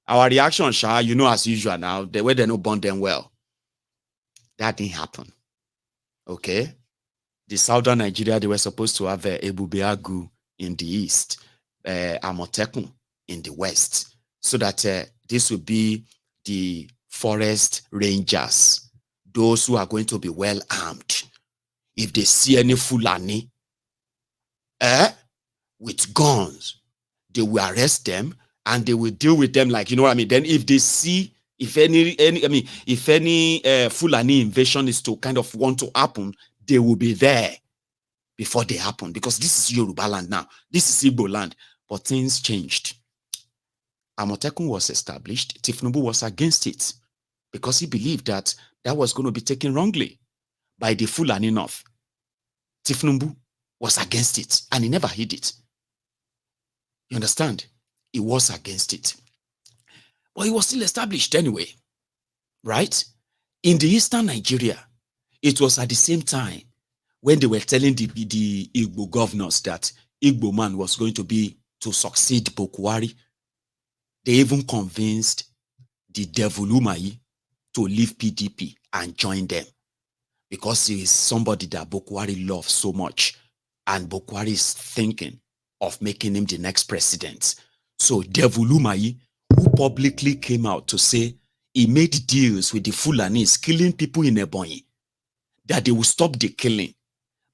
Our reaction, Sha, as usual now, the way they don't bond them well. That didn't happen. Okay? The southern Nigeria, they were supposed to have Ebubeagu in the east, Amotekun in the west, so that this would be the forest rangers, those who are going to be well armed. If they see any Fulani with guns, they will arrest them and they will deal with them like, Then if they see, if any Fulani invasion is to kind of want to happen, they will be there before they happen, because this is Yoruba land now. This is Igbo land. But things changed. Amotekun was established. Tinubu was against it because he believed that was going to be taken wrongly by the Fulani North. Tinubu was against it, and he never hid it. You understand? He was against it. But he was still established anyway, right? In the eastern Nigeria, it was at the same time when they were telling the Igbo governors that Igbo man was going to succeed Bokwari. They even convinced the Devalues to leave PDP and join them, because he is somebody that Bokwari loves so much, and Bokwari is thinking of making him the next president. So Devalues, who publicly came out to say he made deals with the Fulanis killing people in Ebonyi, that they will stop the killing,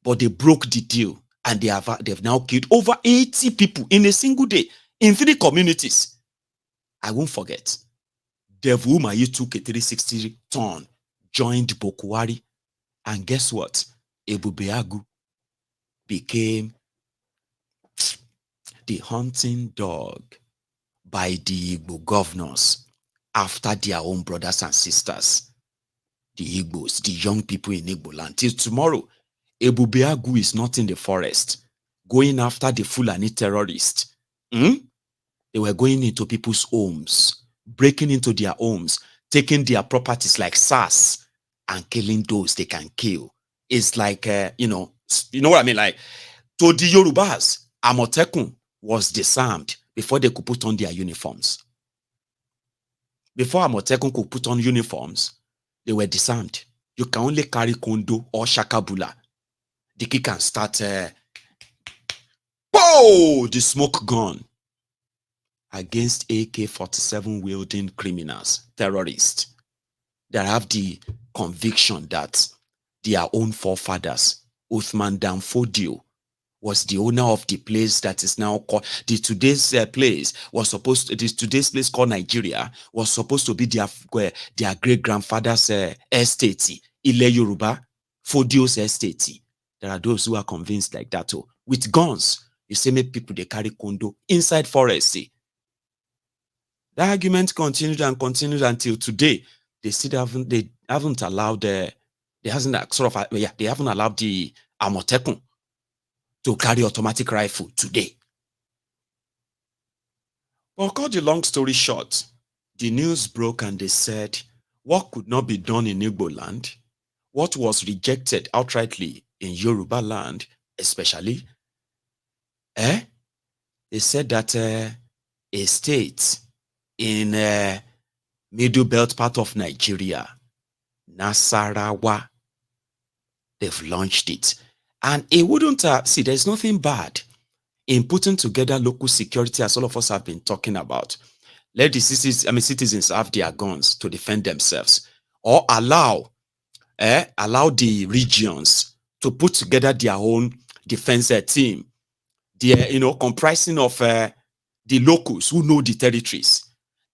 but they broke the deal, and they've now killed over 80 people in a single day in 3 communities. I won't forget. Devalues took a 360 turn, joined Bokwari, and guess what? Ebubeagu became the hunting dog by the Igbo governors after their own brothers and sisters, the Igbos, the young people in Igbo land. Till tomorrow, Ebubeagu is not in the forest going after the Fulani terrorists. They were going into people's homes, breaking into their homes, taking their properties like SARS and killing those they can kill. It's like, you know what I mean? Like, to the Yorubas, Amotekun was disarmed before they could put on their uniforms. Before Amotekun could put on uniforms, they were disarmed. You can only carry kondo or shakabula. The kid can start, the smoke gun against AK-47 wielding criminals, terrorists, that have the conviction that their own forefathers, Uthman Dan Fodio, was the owner of the place that is now called today's place called Nigeria, was supposed to be their great grandfather's estate, Ile Yoruba, Fodio's estate. There are those who are convinced like that too. With guns, you see many people they carry kondo inside forest. The argument continued and continued until today. They still haven't allowed the Amotekun to carry automatic rifle today. Well, cut the long story short, the news broke and they said what could not be done in Igbo land, what was rejected outrightly in Yoruba land, especially, they said that a state in middle belt part of Nigeria, Nassarawa, they've launched it. And it wouldn't, there's nothing bad in putting together local security, as all of us have been talking about. Let the citizens have their guns to defend themselves, or allow the regions to put together their own defense team. Comprising of the locals who know the territories.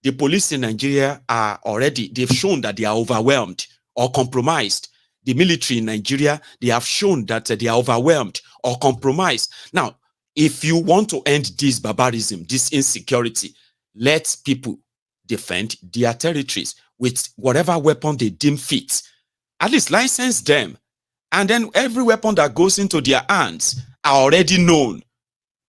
The police in Nigeria they've shown that they are overwhelmed or compromised. The military in Nigeria, they have shown that they are overwhelmed or compromised. Now, if you want to end this barbarism, this insecurity, let people defend their territories with whatever weapon they deem fit. At least license them. And then every weapon that goes into their hands are already known.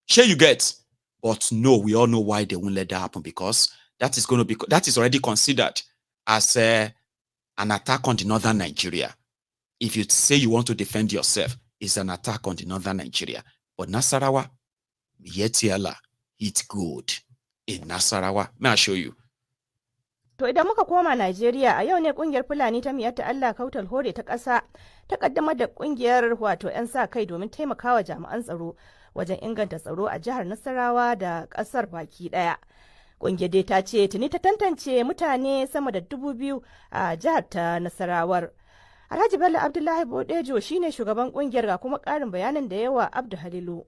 Sure you get. But no, we all know why they won't let that happen, because that is already considered as an attack on the northern Nigeria. If you say you want to defend yourself, it's an attack on the northern Nigeria. But Nassarawa, Miyetti hit good in Nassarawa. May I show you? To idan muka koma Najeriya, a yau ne kungiyar Fulani ta Miyetti Allah Kautal Hore ta ƙasa ta kaddamar da kungiyar wato 'yan sa kai domin taimakawa jami'an tsaro wajen inganta tsaro a jihar Nassarawa da ƙasar baki ɗaya. Kungiyar dai ta ce tuni ta tantance mutane sama da 2,000 a jihar ta Nassarawar. Alhaji Bello Abdullahi Bodejo shine shugaban kungiyar, ga kuma ƙarin bayanin da yawa Abdu Halilu.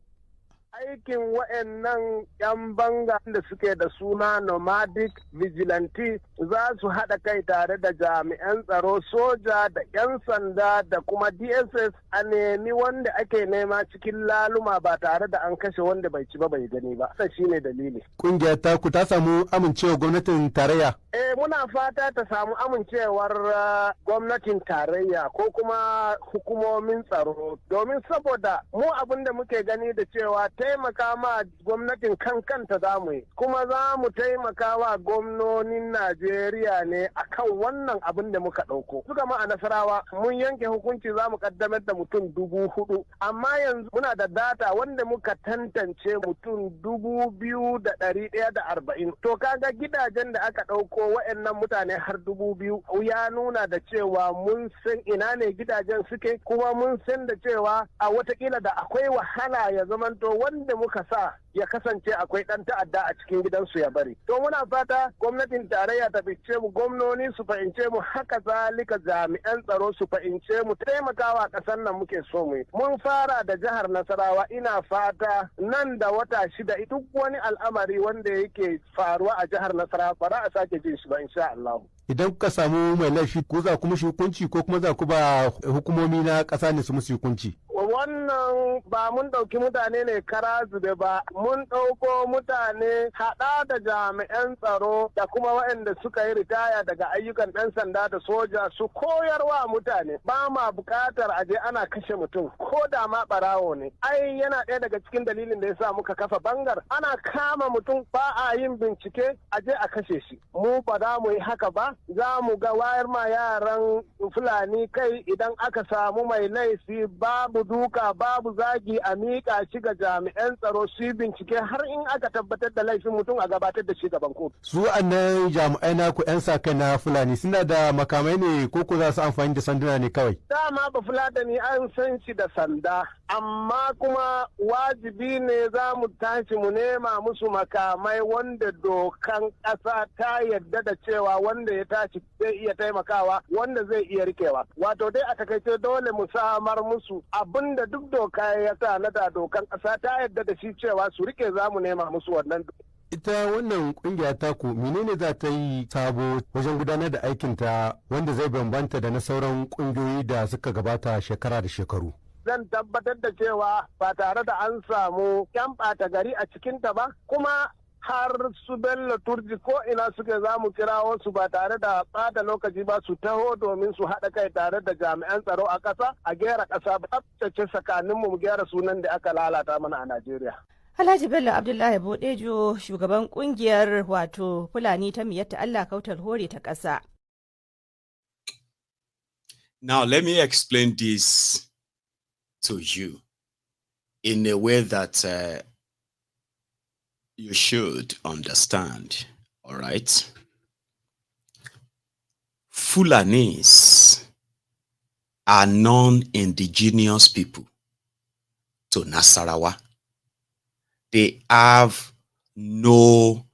aikin wa'annan 'yan banga da suke da suna nomadic vigilante za su haɗa kai tare da jami'an tsaro soja da 'yan sanda da kuma DSS a nemi wanda ake nema cikin laluma ba tare da an kashe wanda bai ci ba bai gani ba. Wannan shine dalili. Kungiyar taku ta samu amincewa gwamnatin tarayya? Muna fata ta samu amincewar gwamnatin tarayya ko kuma hukumomin tsaro domin saboda mu abin da muke gani da cewa taimaka ma gwamnatin kanta za mu yi kuma za mu taimaka wa gwamnonin Najeriya ne akan wannan abin da muka ɗauko. Suka ma a Nassarawa mun yanke hukunci za mu kaddamar da mutum 4,000 amma yanzu muna da data wanda muka tantance mutum 2,140. To kaga gidajen da aka ɗauko wa'annan mutane har 2,000 ya nuna da cewa mun san ina ne gidajen suke kuma mun san da cewa a watakila da akwai wahala ya zamanto wanda muka sa ya kasance akwai ɗan ta'adda a cikin gidansu ya bari. To muna fata gwamnatin tarayya ta fice mu, gwamnoni su fahimce mu, haka zalika jami'an tsaro su fahimce mu, taimakawa ƙasar nan muke so mu yi. Mun fara da jihar Nassarawa, ina fata nan da wata 6 duk wani al'amari wanda yake faruwa a jihar Nassarawa ba za a sake jin shi ba insha Allah. Idan kuka samu mai laifi ko za ku mushi hukunci ko kuma za ku ba hukumomi na ƙasa ne su musu hukunci? Wannan ba mun ɗauki mutane ne kara zube ba, mun ɗauko mutane haɗa da jami'an tsaro da kuma waɗanda suka yi ritaya daga ayyukan ɗan sanda da soja su koyarwa mutane. Ba ma buƙatar aje ana kashe mutum ko da ma ɓarawo ne. Ai yana ɗaya daga cikin dalilin da ya sa muka kafa bangar. Ana kama mutum ba a yin bincike aje a kashe shi. Mu ba za mu yi haka ba, za mu ga wayar ma yaran Fulani kai idan aka samu mai laifi babu duka babu zagi a miƙa shi ga jami'an tsaro su yi bincike har in aka tabbatar da laifin mutum a gabatar da shi gaban kotu. Su annan jami'ai naku 'yan sa kai na Fulani suna da makamai ne ko ku za su amfani da sanduna ne kawai? Dama ba Fulatani an san shi da sanda amma kuma wajibi ne za mu tashi mu nema musu makamai wanda dokan ƙasa ta yadda da cewa wanda ya tashi zai iya taimakawa wanda zai iya rikewa. Wato dai a takaice dole mu samar musu abinda duk doka ya tanada dokan ƙasa ta yadda da shi cewa su rike za mu nema musu wannan. Ita wannan kungiya taku menene za ta yi sabo wajen gudanar da aikinta wanda zai bambanta da na sauran kungiyoyi da suka gabata shekara da shekaru? Zan tabbatar da cewa ba tare da an samu 'yan ɓata gari a cikinta ba kuma har su Bello Turji ko ina suke za mu kira wasu ba tare da ɓata lokaci ba su taho domin su haɗa kai tare da jami'an tsaro a ƙasa a gera ƙasa ba tsaftace tsakaninmu mu gyara sunan da aka lalata mana a Najeriya. Alhaji Bello Abdullahi Bodejo shugaban kungiyar wato Fulani ta Miyetti Allah kautal hore ta ƙasa. Now let me explain this to you in a way that you should understand, all right? Fulanis are non-indigenous people to Nassarawa. They have no,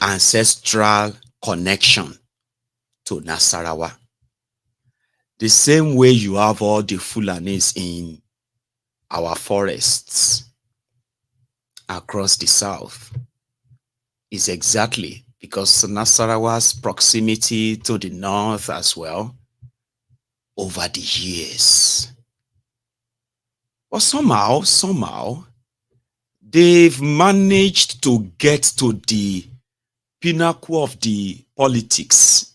ancestral connection to Nassarawa. The same way you have all the Fulanis in our forests across the south is exactly because Nassarawa's proximity to the north as well over the years. But somehow, they've managed to get to the pinnacle of the politics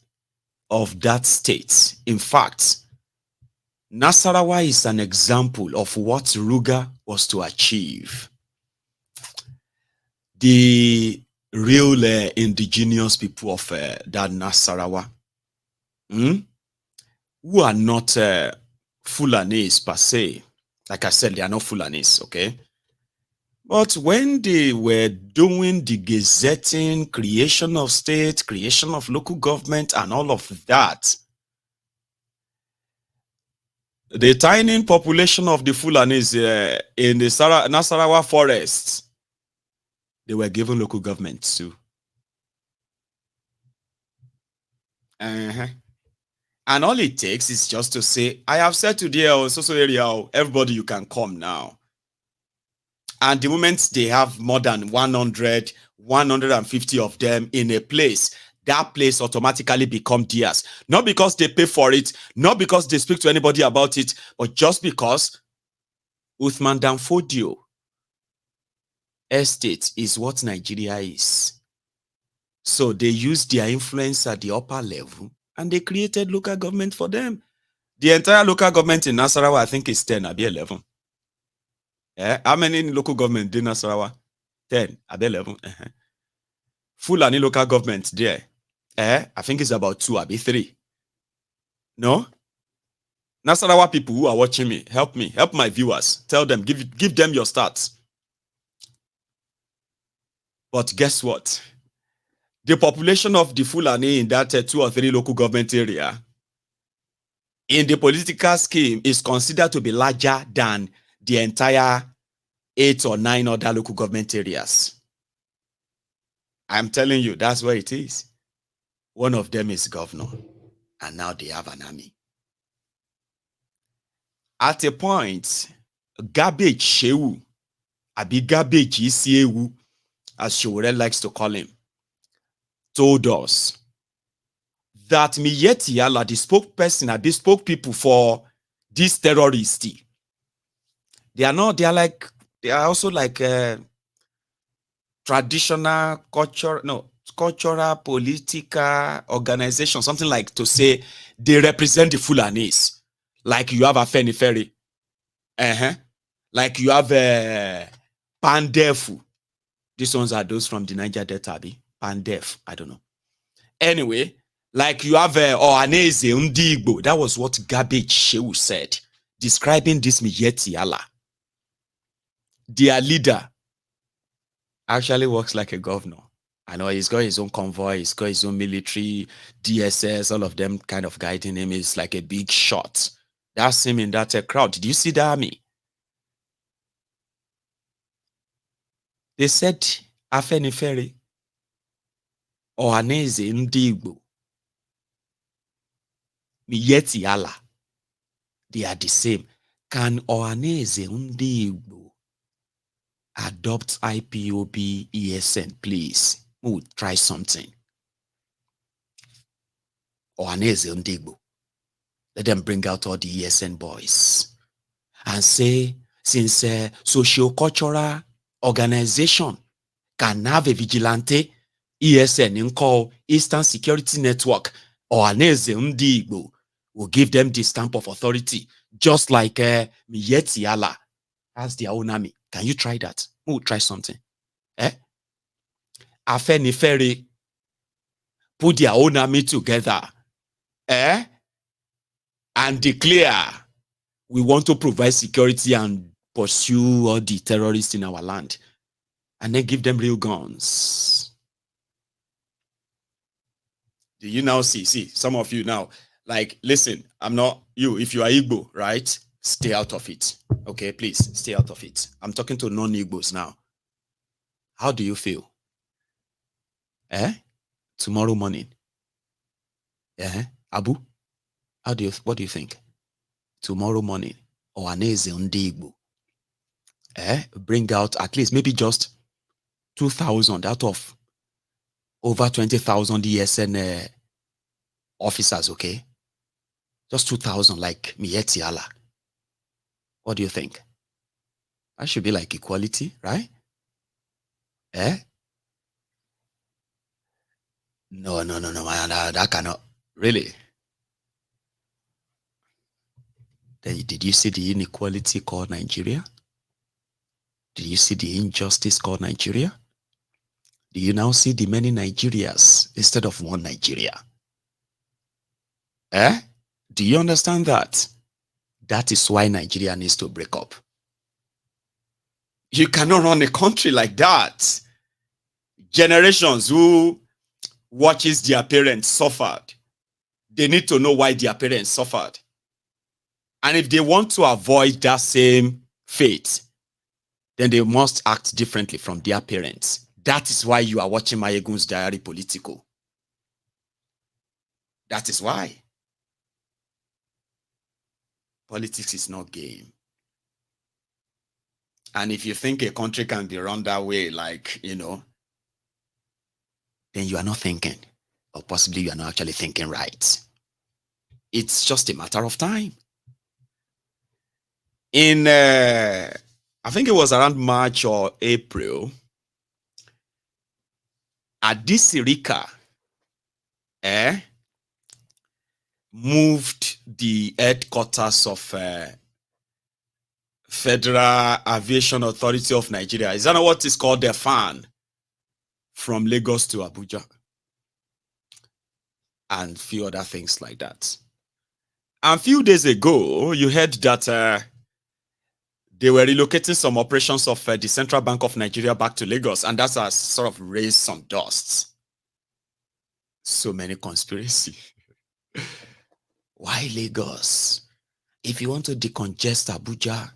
of that state. In fact, Nassarawa is an example of what Ruga was to achieve. The real indigenous people of that Nassarawa, who are not Fulanis per se. Like I said, they are not Fulanis, okay? But when they were doing the gazetting, creation of state, creation of local government, and all of that, the tiny population of the Fulanis in the Nassarawa forests, they were given local governments too. And all it takes is just to say, I have said to the so area, everybody, you can come now. And the moment they have more than 100, 150 of them in a place, that place automatically become theirs. Not because they pay for it, not because they speak to anybody about it, but just because Uthman Danfodio estate is what Nigeria is. So they use their influence at the upper level and they created local government for them. The entire local government in Nassarawa, I think, is 10, Abi 11. How many local government in Nassarawa? 10, Abi 11. Fulani local government there. I think it's about 2, Abi 3. No? Nassarawa people who are watching me, help my viewers. Tell them, give them your stats. But guess what? The population of the Fulani in that 2 or 3 local government area in the political scheme is considered to be larger than the entire 8 or 9 other local government areas. I'm telling you, that's where it is. One of them is governor, and now they have an army. At a point, garbage shewu, abi garbage isiewu, as Showore likes to call him, told us that Miyetti, the spokesperson, the spokespeople for this terrorists, they are also like traditional cultural political organization, something like to say they represent the Fulanis. Like you have a Afenifere, like you have a Pandefu. These ones are those from the Niger Delta, Pandef, I don't know. Anyway, like you have Ohaneze Ndigbo. That was what Garbage Shehu said, describing this Miyetti Allah. Their leader actually works like a governor. I know he's got his own convoy, he's got his own military, DSS, all of them kind of guiding him. He's like a big shot. That's him in that crowd. Did you see the army? They said Afenifere, Ohaneze Ndigbo, Miyetti Allah. They are the same. Can Ohaneze Ndigbo adopt IPOB ESN, please? We'll try something. Ohaneze Ndigbo. Let them bring out all the ESN boys and say, since socio-cultural organization can have a vigilante ESN in call Eastern Security Network, Ohaneze Ndigbo will give them the stamp of authority, just like Miyetti Allah has their own army. Can you try that? We'll try something. Afenifere put their own army together, and declare we want to provide security and pursue all the terrorists in our land, and then give them real guns. Do you now see some of you now, like, listen, I'm not you. If you are Igbo, right? Stay out of it. Okay, please stay out of it. I'm talking to non-Igbos now. How do you feel? Tomorrow morning. Abu, what do you think? Tomorrow morning, Ohaneze Ndigbo, bring out at least maybe just 2,000 out of over 20,000 ESN officers, okay? Just 2,000, like Miyetti Allah. What do you think? That should be like equality, right? No, that cannot. Really? Did you see the inequality called Nigeria? Did you see the injustice called Nigeria? Do you now see the many Nigerias instead of one Nigeria? Do you understand that? That is why Nigeria needs to break up. You cannot run a country like that. Generations who watches their parents suffered, they need to know why their parents suffered. And if they want to avoid that same fate, then they must act differently from their parents. That is why you are watching MaiyegunsDiary Politico. That is why. Politics is not game. And if you think a country can be run that way, like, then you are not thinking, or possibly you are not actually thinking right. It's just a matter of time. In, I think it was around March or April, Adisirika moved the headquarters of Federal Aviation Authority of Nigeria. Is that not what is called the FAN? From Lagos to Abuja. And few other things like that. And a few days ago, you heard that they were relocating some operations of the Central Bank of Nigeria back to Lagos, and that has sort of raised some dust. So many conspiracy. Why Lagos? If you want to decongest Abuja,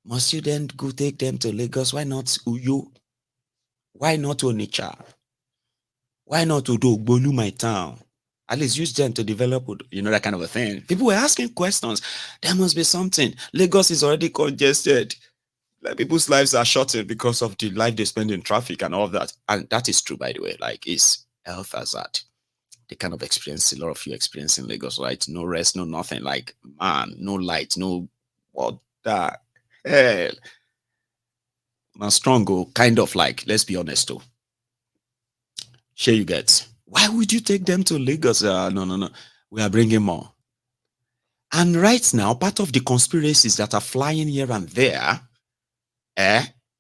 must you then go take them to Lagos? Why not Uyo? Why not Onitsha? Why not Udogbolu, my town? At least use them to develop, that kind of a thing. People were asking questions. There must be something. Lagos is already congested. Like, people's lives are shortened because of the life they spend in traffic and all of that. And that is true, by the way. Like, it's health hazard. They kind of experience, a lot of you experience in Lagos, right? No rest, no nothing. Like, man, no light, no, what the hell? Now, strong, kind of like, let's be honest, though. Sure you get. Why would you take them to Lagos? No. We are bringing more. And right now, part of the conspiracies that are flying here and there,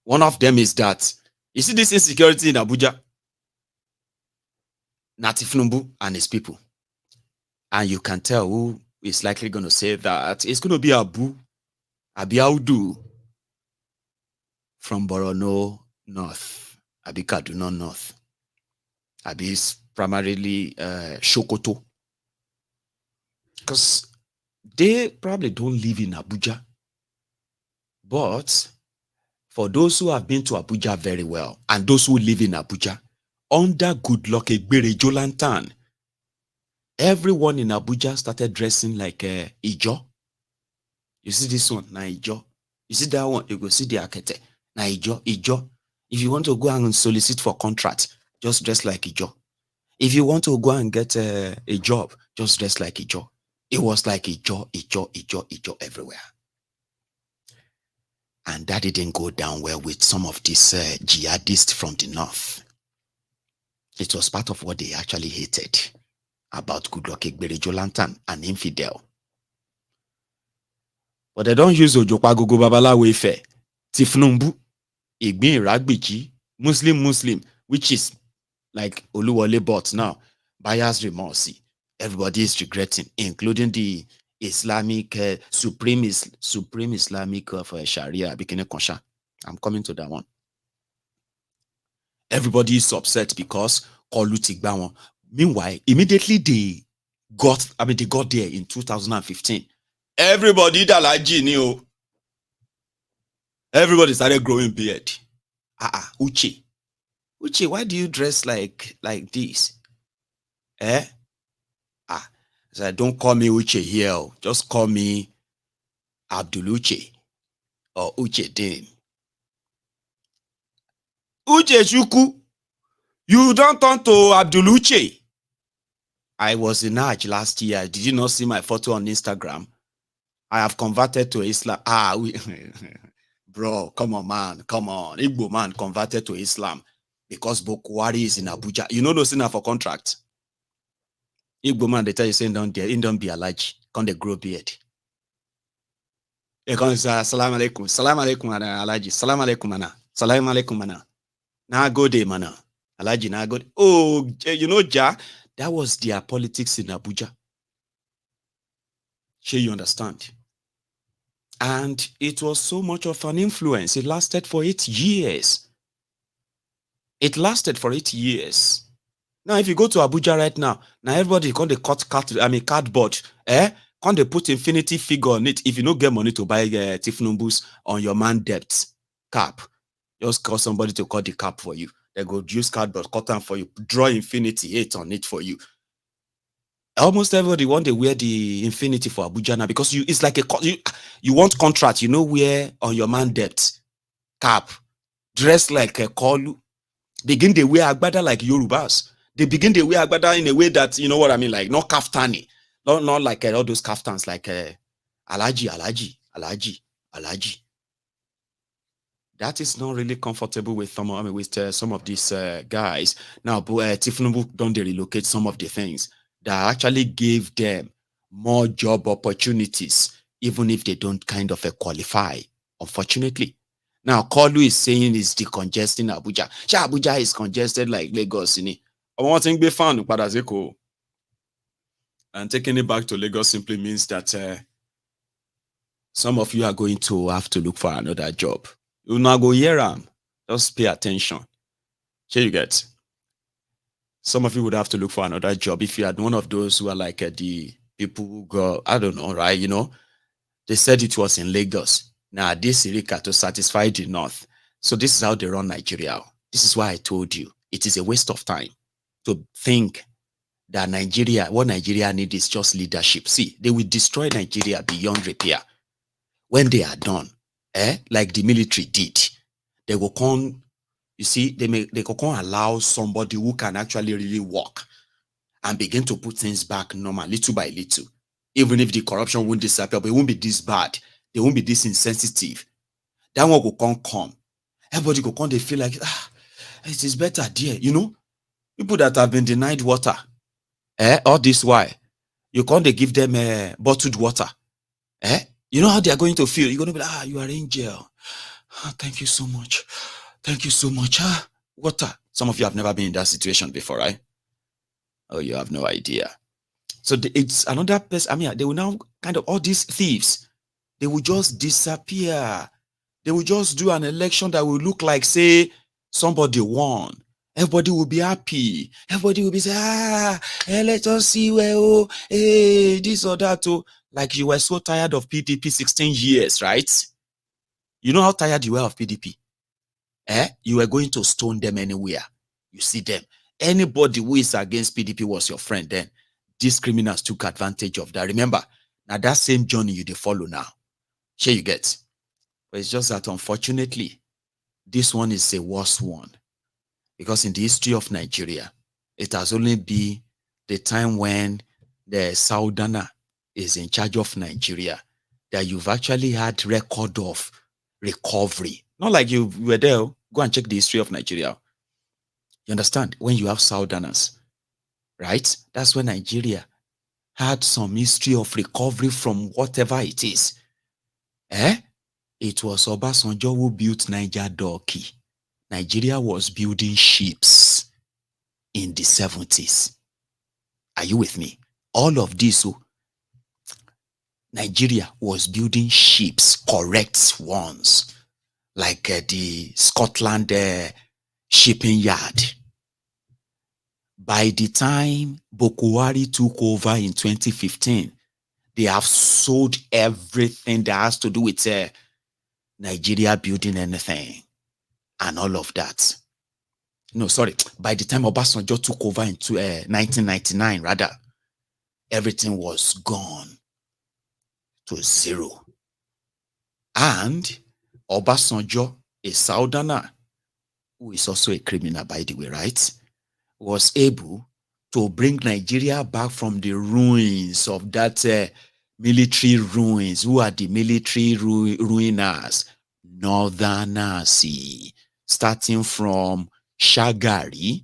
one of them is that, you see this insecurity in Abuja? Tinubu and his people. And you can tell who is likely going to say that. It's going to be Abiaudu from Borno North, Abi Kaduna North. Abi is primarily Sokoto. Because they probably don't live in Abuja. But for those who have been to Abuja very well, and those who live in Abuja, under good luck, Egbere Jolantan, everyone in Abuja started dressing like Ijo. You see this one, na Ijo. You see that one, you go see the Akete. Na Ijo. If you want to go and solicit for contract, just dress like Ijo. If you want to go and get a job, just dress like Ijo. It was like Ijo everywhere. And that didn't go down well with some of these jihadists from the north. It was part of what they actually hated about Goodluck Egbere Jolantan, an infidel. But they don't use Ojokwa Gogo Babalawo Ife, Tifnumbu, Igbin Ragbiji, Muslim, which is like Oluwole bought now, buyer's remorse. Everybody is regretting, including the Islamic, Supreme Islamic of Sharia, Bikini Konsha. I'm coming to that one. Everybody is upset because Kolutigbawan. Meanwhile, immediately they got there in 2015. Everybody knew. Everybody started growing beard. Uche, why do you dress like this? So don't call me Uche here. Just call me Abdul Uche or Uche Din. Uche Shuku, you don't turn to Abdul Uche. I was in Hajj last year. Did you not see my photo on Instagram? I have converted to Islam. Bro, come on, man. Come on. Igbo man converted to Islam because Bokwari is in Abuja. You know those things for contract. Igbo man, they tell you saying down there, don't be alleged. Can't they grow beard? They can say, Salam alaikum. Salam alaikum, Alaji. Salam alaikum, mana. Salam alaikum, mana. Now go day, mana. Alaji, now go. Oh, you know, that was their politics in Abuja. Sure, you understand? And it was so much of an influence. It lasted for 8 years. Now, if you go to Abuja right now everybody can they cut cardboard, can they put infinity figure on it? If you don't get money to buy Tifnumbu's on your man debt cap, just call somebody to cut the cap for you. They go use cardboard, cut them for you, draw infinity 8 on it for you. Almost everybody want to wear the infinity for Abuja now because it's like you want contract, wear on your man debt. cap, dress like a kolu, begin the wear agbada like Yorubas. They begin the wear agbada in a way that, you know what I mean, like not kaftani, not like all those kaftans like alaji. That is not really comfortable with some of these guys. Now, Tinubu don't they relocate some of the things that actually gave them more job opportunities, even if they don't kind of qualify, unfortunately. Now, Kolu is saying is decongesting Abuja. Abuja is congested like Lagos. I want to be found and taking it back to Lagos simply means that some of you are going to have to look for another job. You now go here, just pay attention. Here you get. Some of you would have to look for another job if you are one of those who are like the people who go, I don't know, right? They said it was in Lagos. Now, this Irika to satisfy the North. So this is how they run Nigeria. This is why I told you it is a waste of time to think that what Nigeria needs is just leadership. See, they will destroy Nigeria beyond repair. When they are done, like the military did, they will come, you see, they can allow somebody who can actually really work and begin to put things back normal, little by little. Even if the corruption won't disappear, but it won't be this bad. They won't be this insensitive. That one will come. Everybody will come, they feel like, it is better there. People that have been denied water, all this why, you can't they give them bottled water. You know how they are going to feel. You're going to be like, you are angel. Thank you so much. Thank you so much. Water. Some of you have never been in that situation before, right? Oh, you have no idea. So it's another person. They will now kind of, all these thieves, they will just disappear. They will just do an election that will look like, say, somebody won. Everybody will be happy. Everybody will be saying, let us see where, this or that. Like you were so tired of PDP 16 years, right? You know how tired you were of PDP? You were going to stone them anywhere. You see them. Anybody who is against PDP was your friend then. These criminals took advantage of that. Remember, now that same journey you follow now. Here you get. But it's just that unfortunately, this one is a worse one. Because in the history of Nigeria, it has only been the time when the Southerner is in charge of Nigeria that you've actually had record of recovery. Not like you were there. Go and check the history of Nigeria. You understand? When you have Southerners, right? That's when Nigeria had some history of recovery from whatever it is. It was Obasanjo who built Niger Doki. Nigeria was building ships in the 70s. Are you with me? All of this, Nigeria was building ships, correct ones, like the Scotland shipping yard. By the time Bokwari took over in 2015, they have sold everything that has to do with Nigeria building anything and all of that. No, sorry. By the time Obasanjo took over in 1999, rather, everything was gone to zero. And Obasanjo, a Southerner, who is also a criminal, by the way, right, was able to bring Nigeria back from the ruins of that military ruins. Who are the military ruiners? Northerners, starting from Shagari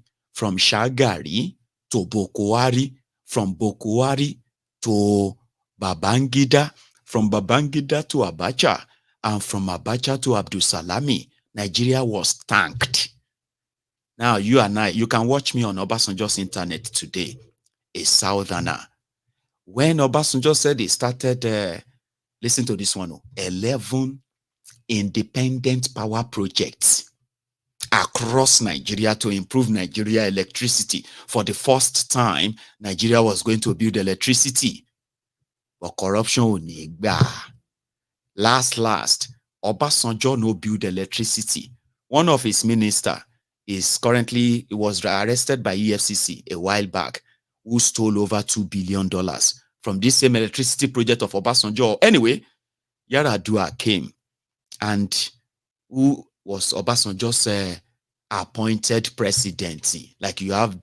to Bokwari, from Bokwari to Babangida, from Babangida to Abacha, and from Abacha to Abdul Salami. Nigeria was tanked. Now, you and I, you can watch me on Obasanjo's internet today, a Southerner. When Obasanjo said he started, listen to this one, 11 independent power projects across Nigeria to improve Nigeria electricity. For the first time, Nigeria was going to build electricity. But corruption, last, Obasanjo no build electricity. One of his ministers he was arrested by EFCC a while back, who stole over $2 billion from this same electricity project of Obasanjo. Anyway, Yaradua came and who was Obasanjo's appointed presidency. Like you have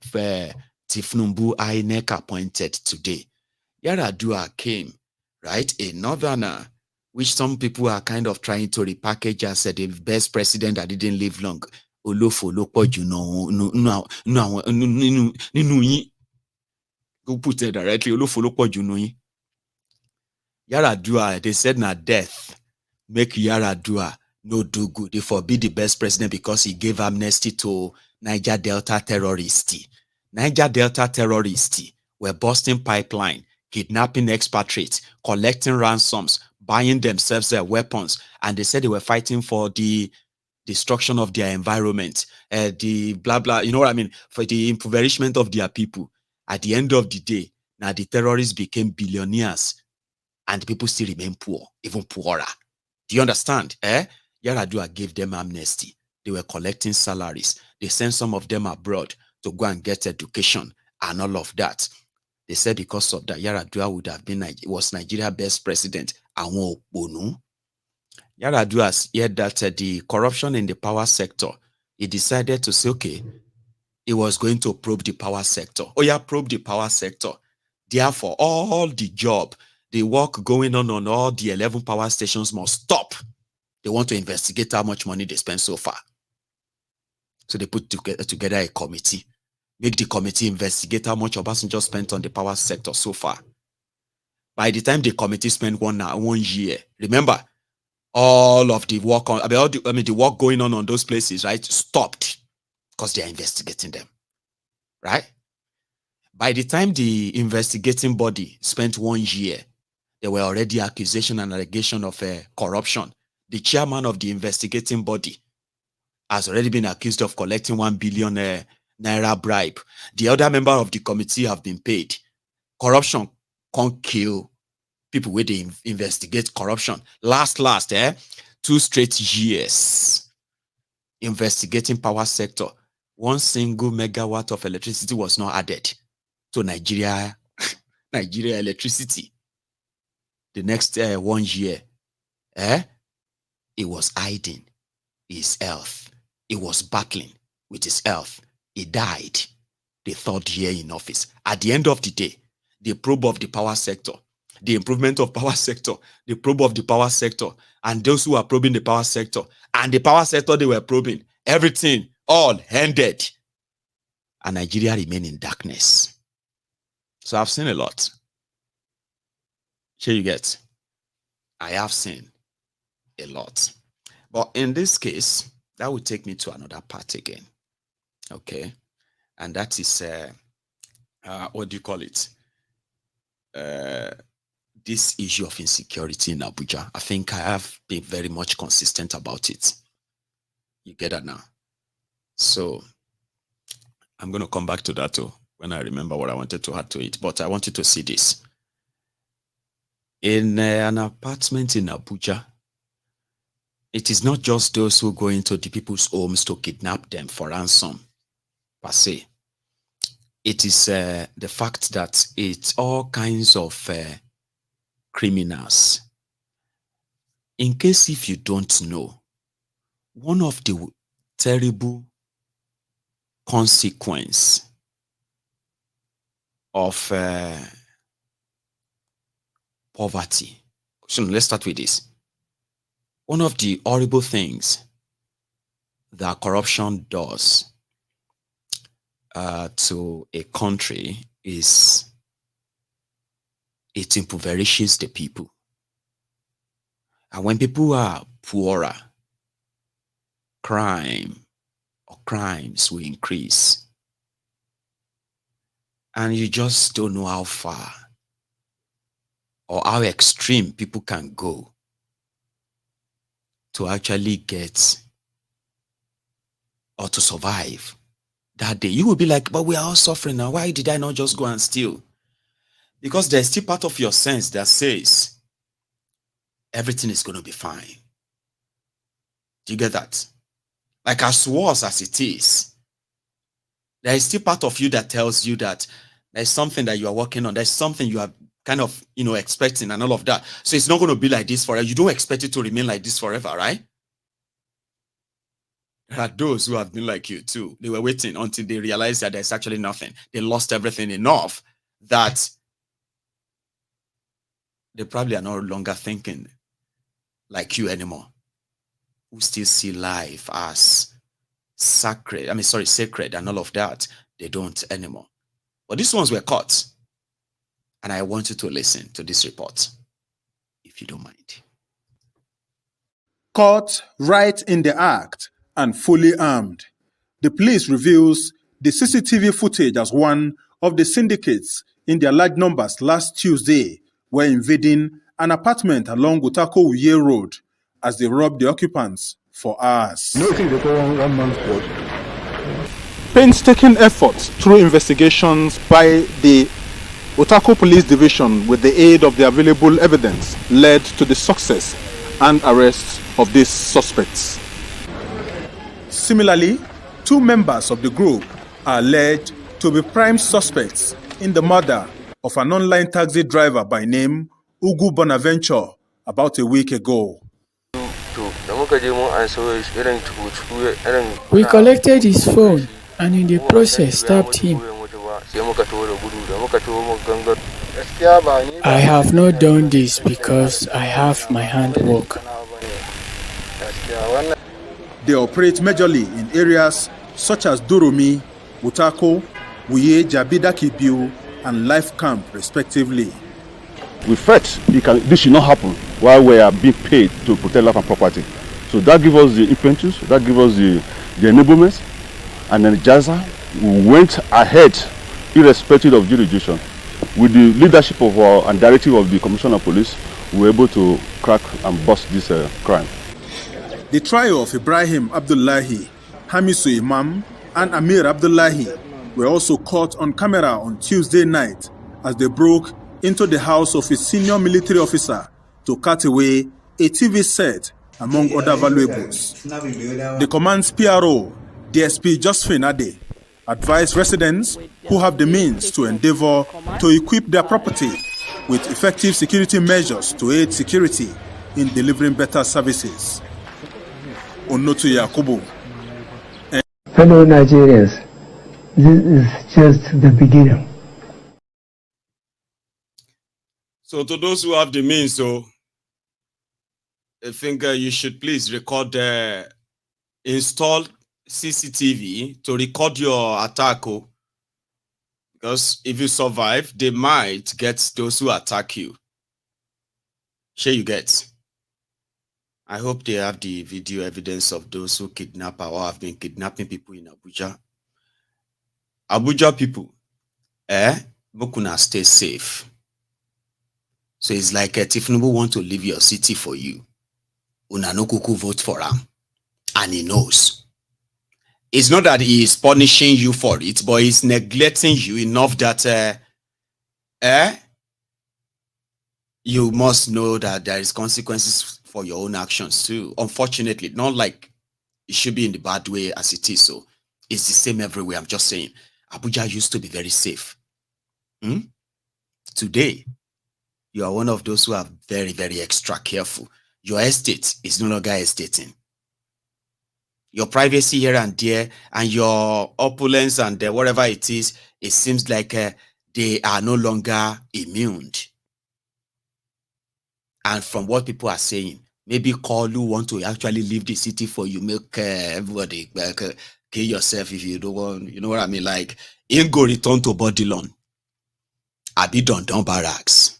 Tinubu INEC appointed today. Yar'Adua came, right? A northerner, which some people are kind of trying to repackage as the best president that didn't live long. Olofo lopo you know, go put it directly. Olofo lopo you know. Yar'Adua, they said na death make Yar'Adua no do good. They forbid the best president because he gave amnesty to Niger Delta terrorists. Niger Delta terrorists were busting pipeline, kidnapping expatriates, collecting ransoms, buying themselves their weapons, and they said they were fighting for the destruction of their environment, the blah blah, you know what I mean, for the impoverishment of their people. At the end of the day, now the terrorists became billionaires, and people still remain poor, even poorer. Do you understand? Yar'Adua gave them amnesty. They were collecting salaries. They sent some of them abroad to go and get education and all of that. They said because of that, Yar'Adua would have been was Nigeria's best president. Yar'Adua heard that the corruption in the power sector, he decided to say, okay, he was going to probe the power sector. Oh yeah, probe the power sector. Therefore, all the job, the work going on all the 11 power stations must stop. They want to investigate how much money they spent so far. So they put together a committee. Make the committee investigate how much Obasanjo spent on the power sector so far. By the time the committee spent 1 year, remember, all of the work on, the work going on those places, right, stopped because they are investigating them, right? By the time the investigating body spent 1 year, there were already accusation and allegation of corruption. The chairman of the investigating body has already been accused of collecting 1 billion Naira bribe. The other member of the committee have been paid. Corruption can't kill people where they investigate corruption. Last, 2 straight years investigating power sector. 1 single megawatt of electricity was not added to Nigeria electricity. The next 1 year, he was hiding his health. He was battling with his health. He died the 3rd year in office. At the end of the day, the probe of the power sector, the improvement of power sector, the probe of the power sector, and those who are probing the power sector, and the power sector they were probing, everything all ended. And Nigeria remained in darkness. So I've seen a lot. Here you get. I have seen a lot. But in this case, that would take me to another part again. Okay. And that is, what do you call it? This issue of insecurity in Abuja. I think I have been very much consistent about it. You get that now? So I'm going to come back to that too when I remember what I wanted to add to it. But I wanted to see this. In an apartment in Abuja, it is not just those who go into the people's homes to kidnap them for ransom, per se. It is the fact that it's all kinds of criminals. In case if you don't know, one of the terrible consequences of poverty. So let's start with this. One of the horrible things that corruption does to a country is it impoverishes the people. And when people are poorer, crime or crimes will increase. And you just don't know how far or how extreme people can go to actually get or to survive that day. You will be like, but we are all suffering now. Why did I not just go and steal? Because there's still part of your sense that says everything is going to be fine. Do you get that? Like as worse as it is, there is still part of you that tells you that there's something that you are working on. There's something you are kind of, expecting and all of that. So it's not going to be like this forever. You don't expect it to remain like this forever, right? There are those who have been like you too. They were waiting until they realized that there's actually nothing. They lost everything enough that they probably are no longer thinking like you anymore. Who still see life as sacred and all of that. They don't anymore. But these ones were caught. And I want you to listen to this report, if you don't mind. Caught right in the act and fully armed. The police reveals the CCTV footage as one of the syndicates in their large numbers last Tuesday were invading an apartment along Utako-Uye Road as they robbed the occupants for hours. Painstaking efforts through investigations by the Utako Police Division with the aid of the available evidence led to the success and arrest of these suspects. Similarly, 2 members of the group are alleged to be prime suspects in the murder of an online taxi driver by name Ugu Bonaventure about a week ago. We collected his phone and in the process stabbed him. I have not done this because I have my handwork. They operate majorly in areas such as Doromi, Utako, Uye, Jabidakibiu, and Life Camp, respectively. We felt this should not happen while we are being paid to protect life and property. So that gives us the impetus, that gives us the enablement, and then Jaza, we went ahead, irrespective of jurisdiction. With the leadership of and directive of the Commissioner of Police, we were able to crack and bust this crime. The trio of Ibrahim Abdullahi, Hamisu Imam, and Amir Abdullahi were also caught on camera on Tuesday night as they broke into the house of a senior military officer to cut away a TV set, among other valuables. The command's PRO, DSP Josephine Ade, advised residents who have the means to endeavor to equip their property with effective security measures to aid security in delivering better services. Onotu Yakubu. Fellow Nigerians, this is just the beginning. So to those who have the means, I think you should please record, install CCTV to record your attack. Because if you survive, they might get those who attack you. Sure you get. I hope they have the video evidence of those who kidnap or have been kidnapping people in Abuja. Abuja people, Mukuna stay safe. So it's like Tinubu want to leave your city for you. Unanokuku vote for him. And he knows. It's not that he is punishing you for it, but he's neglecting you enough that you must know that there is consequences for your own actions too. Unfortunately, not like it should be in the bad way as it is. So it's the same everywhere. I'm just saying, Abuja used to be very safe. Today, you are one of those who are very, very extra careful. Your estate is no longer estating. Your privacy here and there and your opulence and whatever it is, it seems like they are no longer immune. And from what people are saying, maybe Kalu want to actually leave the city for you, make everybody kill yourself if you don't want, you know what I mean? Like, in go return to Bodilon. Abi Don Barracks.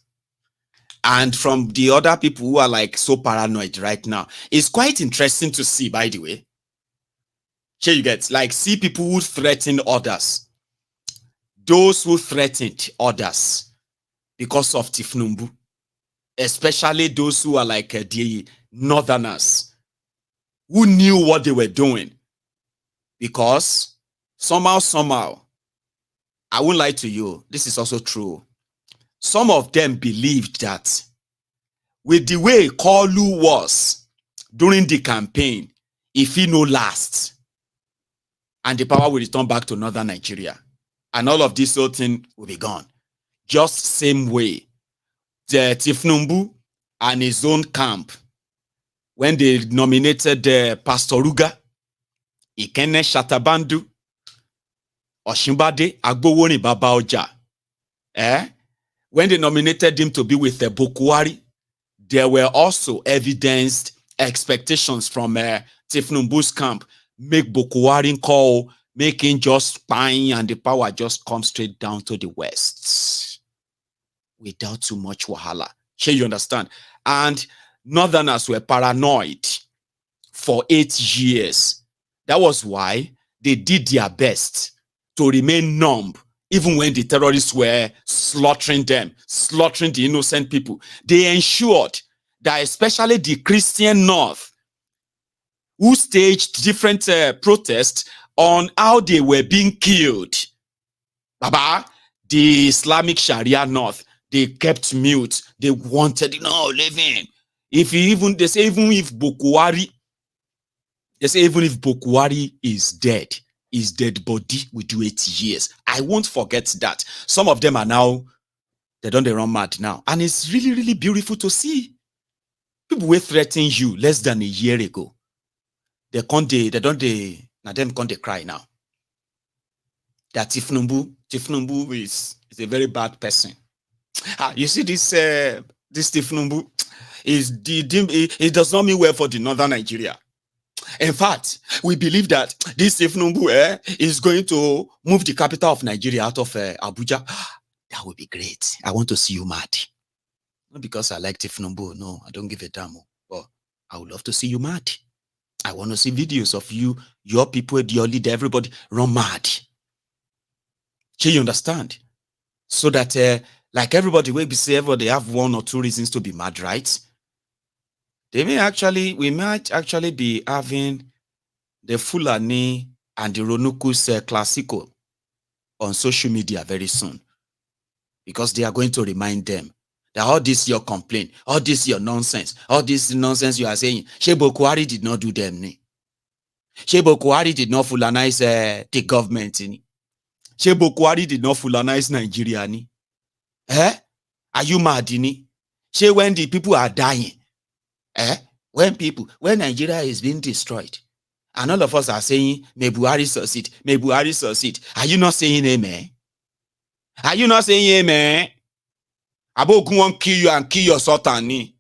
And from the other people who are like so paranoid right now, it's quite interesting to see, by the way. Here you get, like, see people who threaten others. Those who threatened others because of Tinubu. Especially those who are like the northerners. Who knew what they were doing. Because somehow, I won't lie to you, this is also true. Some of them believed that with the way Kalu was during the campaign, if he no last, and the power will return back to northern Nigeria, and all of this whole thing will be gone. Just same way, the Tinubu and his own camp, when they nominated Pastor Ruga Ikene Shatabandu, Oshimbade, Agboworin Baba Oja. When they nominated him to be with the Bokwari, there were also evidenced expectations from Tinubu's camp, make Bokwari call, making just spying and the power just come straight down to the West without too much wahala. Sure, you understand? And Northerners were paranoid for 8 years. That was why they did their best to remain numb, even when the terrorists were slaughtering them, slaughtering the innocent people. They ensured that especially the Christian North, who staged different protests on how they were being killed. Baba, the Islamic Sharia North, they kept mute. They wanted, leave him. They say even if Bokwari is dead, his dead body will do 8 years. I won't forget that. Some of them are now, they run mad now. And it's really, really beautiful to see. People were threatening you less than a year ago. They cry now. That Tinubu is a very bad person. You see this Tinubu, it does not mean well for the northern Nigeria. In fact, we believe that this Tinubu is going to move the capital of Nigeria out of Abuja. That would be great. I want to see you mad. Not because I like Tinubu. No, I don't give a damn. But I would love to see you mad. I want to see videos of you, your people, your leader, everybody run mad. Can you understand? So that, like everybody will be saying, they have 1 or 2 reasons to be mad, right? We might actually be having the Fulani and the Ronukus Classico on social media very soon. Because they are going to remind them that all this your complaint, all this your nonsense, all this nonsense you are saying, Shebo Kuari did not do them. Shebo Kuari did not Fulanize the government. Shebo Kuari did not Fulanize Nigeria. Are you mad? She when the people are dying, when Nigeria is being destroyed, and all of us are saying, may Buhari succeed, may Buhari succeed. Are you not saying amen? Are you not saying amen? Abogun won't kill you and kill your sultan.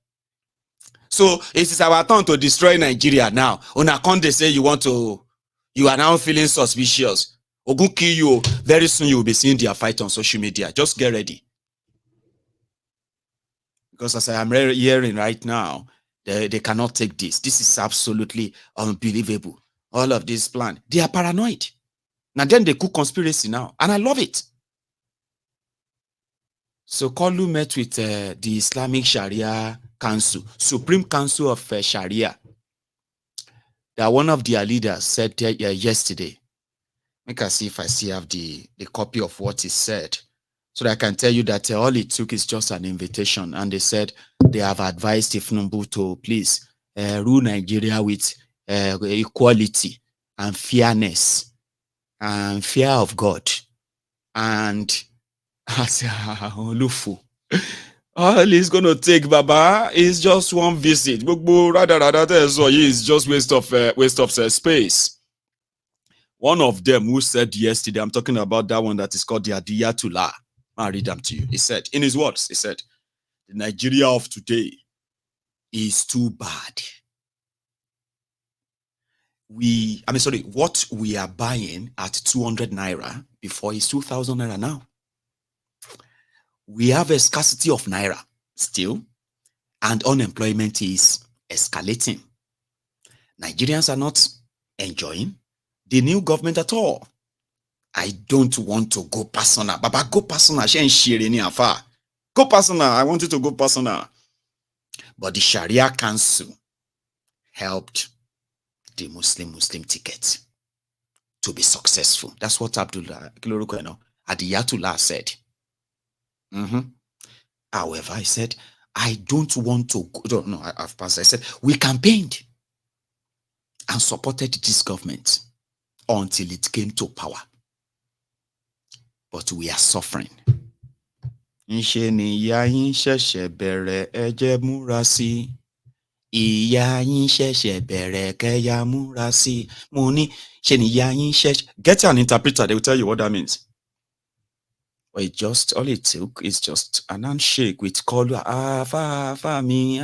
So it is our turn to destroy Nigeria now. On account they say you are now feeling suspicious. Ogun kill you. Very soon you will be seeing their fight on social media. Just get ready. Because as I am hearing right now, they cannot take this. This is absolutely unbelievable. All of this plan. They are paranoid. Now then they cook conspiracy now. And I love it. So Kolu met with the Islamic Sharia Council, Supreme Council of Sharia. That one of their leaders said yesterday. Make us see if I still have the copy of what he said. So that I can tell you that all it took is just an invitation. And they said they have advised Tinubu to please rule Nigeria with equality and fairness and fear of God. And I said, all he's going to take, Baba, is just one visit. It's just waste of space. One of them who said yesterday, I'm talking about that one that is called the Adiyatullah. I'll read them to you. He said, in his words, he said, the Nigeria of today is too bad. What we are buying at 200 Naira before is 2,000 Naira now. We have a scarcity of Naira still, and unemployment is escalating. Nigerians are not enjoying the new government at all. I don't want to go personal. Baba, go personal. Go personal. I want you to go personal. But the Sharia Council helped the Muslim ticket to be successful. That's what Adiyatullah said. However, I said, I don't want to go. No, I've passed. I said, we campaigned and supported this government until it came to power. But we are suffering. Ìyá yín ṣẹ̀ṣẹ̀ bẹ̀rẹ̀ kẹ́yà múra sí mo ní ṣe ni ìyá yín ṣẹ̀ṣẹ̀. Get an interpreter, they will tell you what that means. But it just, all it took is just an handshake with call, me,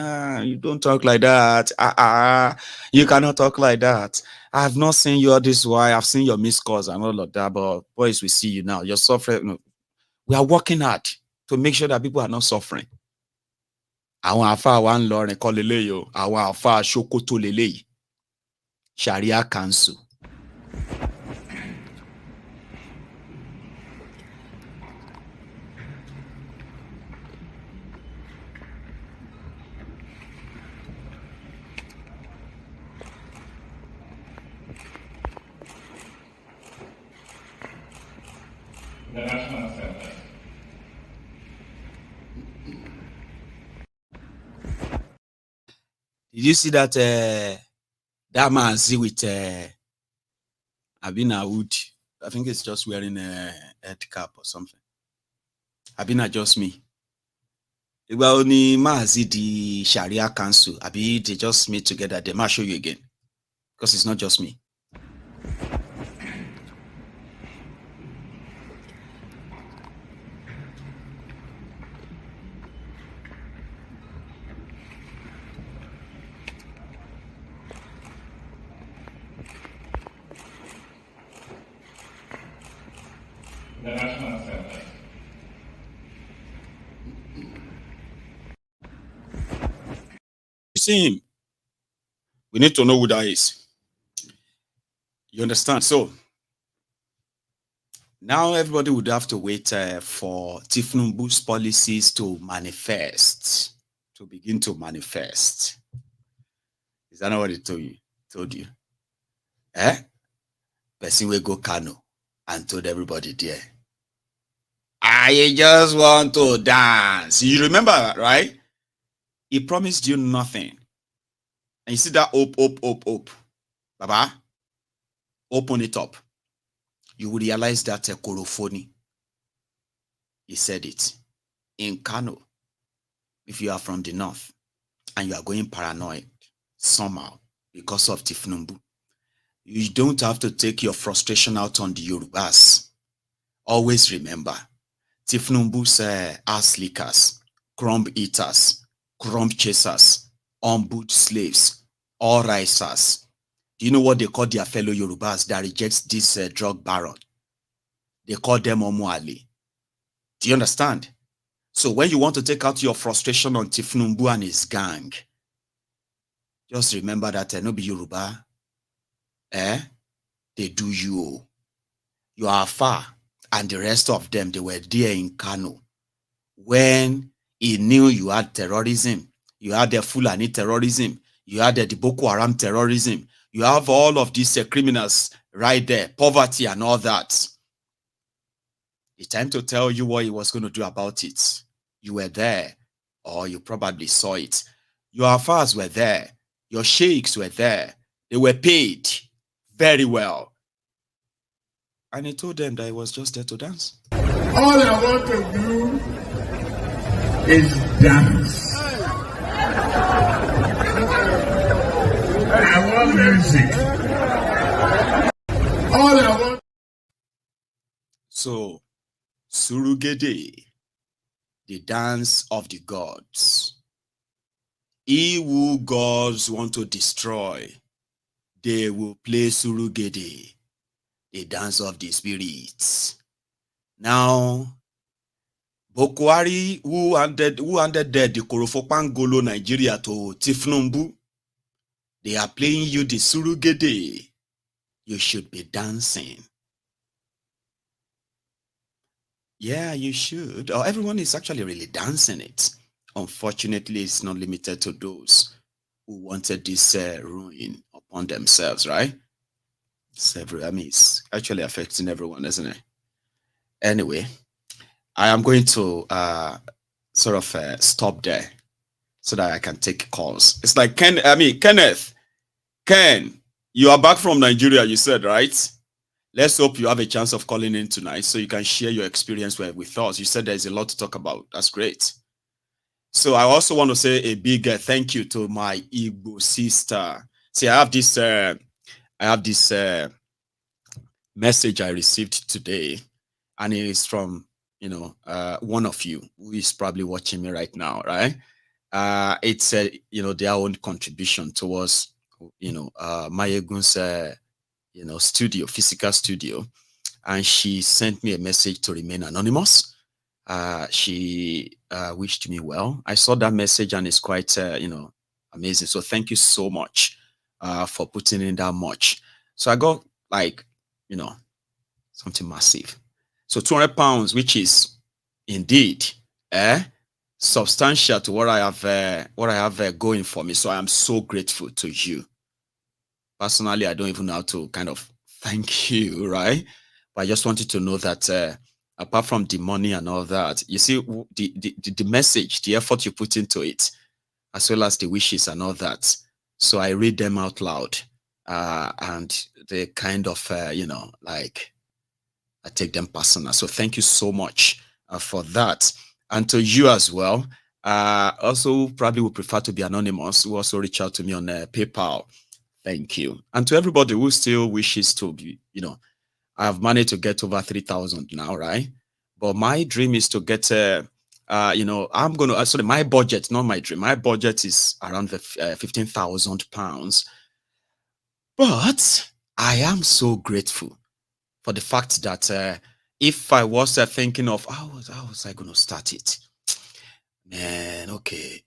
you don't talk like that. You cannot talk like that. I've not seen you all this while. I've seen your missed calls and all of that, but boys, we see you now. You're suffering. No. We are working hard to make sure that people are not suffering. Àwọn àfáà wa ń lọrin kọ́ leléyìí o. Àwọn àfáà Sokoto leléyìí. Sharia Council. The National Assembly. Did you see that that man see with Abina Wood? I think it's just wearing a head cap or something. Abina just me. Well, ni Mazi the Sharia Council. Abi they just meet together. They might show you again. Because it's not just me. The National Assembly. You see him. We need to know who that is. You understand? So now everybody would have to wait for Tinubu's policies to manifest, to begin to manifest. Is that not what he told you? Person will go Kano and told everybody there, I just want to dance. You remember that, right? He promised you nothing. And you see that hope. Baba, open it up. You will realize that Korophoni, he said it. In Kano, if you are from the north and you are going paranoid somehow because of Tinubu, you don't have to take your frustration out on the Yorubas. Always remember, Tinubu's ass lickers, crumb eaters, crumb chasers, on-boot slaves, all risers. Do you know what they call their fellow Yorubas that rejects this drug baron? They call them Omuali. Do you understand? So when you want to take out your frustration on Tinubu and his gang, just remember that no be Yoruba. They do you. You are far, and the rest of them, they were there in Kano. When he knew you had terrorism, you had the Fulani terrorism, you had the Boko Haram terrorism, you have all of these criminals right there, poverty and all that. It's time to tell you what he was going to do about it. You were there, or you probably saw it. Your affairs were there. Your sheikhs were there. They were paid very well. And he told them that he was just there to dance. All I want to do is dance. I want music. All I want. So, Surugede, the dance of the gods. He who gods want to destroy, they will play Surugede, the dance of the spirits. Now, Bokwari, who handed the Korofopangolo Nigeria to Tinubu, they are playing you the Surugede. You should be dancing. Yeah, you should. Or everyone is actually really dancing it. Unfortunately, it's not limited to those who wanted this ruin upon themselves, right? It's actually affecting everyone, isn't it? Anyway, I am going to stop there so that I can take calls. It's like Kenneth. Ken, you are back from Nigeria, you said, right? Let's hope you have a chance of calling in tonight so you can share your experience with us. You said there's a lot to talk about. That's great. So I also want to say a big thank you to my Igbo sister. See, I have this message I received today, and it is from one of you who is probably watching me right now, right? It's their own contribution towards Maiyegun's physical studio, and she sent me a message to remain anonymous. She wished me well. I saw that message, and it's quite amazing. So thank you so much for putting in that much. So I got something massive. So 200 pounds, which is indeed substantial to what I have going for me. So I am so grateful to you. Personally, I don't even know how to kind of thank you, right? But I just wanted to know that apart from the money and all that, you see the message, the effort you put into it, as well as the wishes and all that. So I read them out loud, and they kind of, I take them personal. So thank you so much for that. And to you as well. Also, probably would prefer to be anonymous, who also reach out to me on PayPal. Thank you. And to everybody who still wishes to be, I've managed to get over 3,000 now, right? But my dream is to get, I'm going to, sorry, my budget, not my dream. My budget is around the 15,000 pounds. But I am so grateful for the fact that if I was thinking of how was I going to start it, man, okay,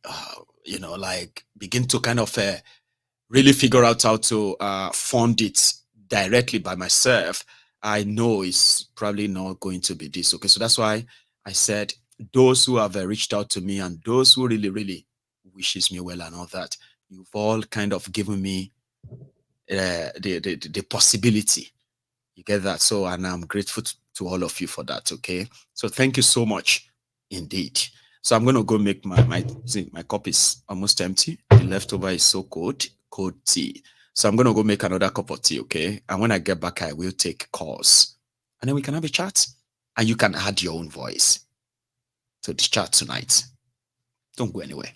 begin to kind of really figure out how to fund it directly by myself, I know it's probably not going to be this. Okay, so that's why I said those who have reached out to me and those who really, really wishes me well and all that, you've all kind of given me the possibility. You get that? So, and I'm grateful to all of you for that. Okay, so thank you so much indeed. So I'm going to go make my cup is almost empty. The leftover is so cold tea. So I'm going to go make another cup of tea, okay? And when I get back, I will take calls. And then we can have a chat. And you can add your own voice to the chat tonight. Don't go anywhere.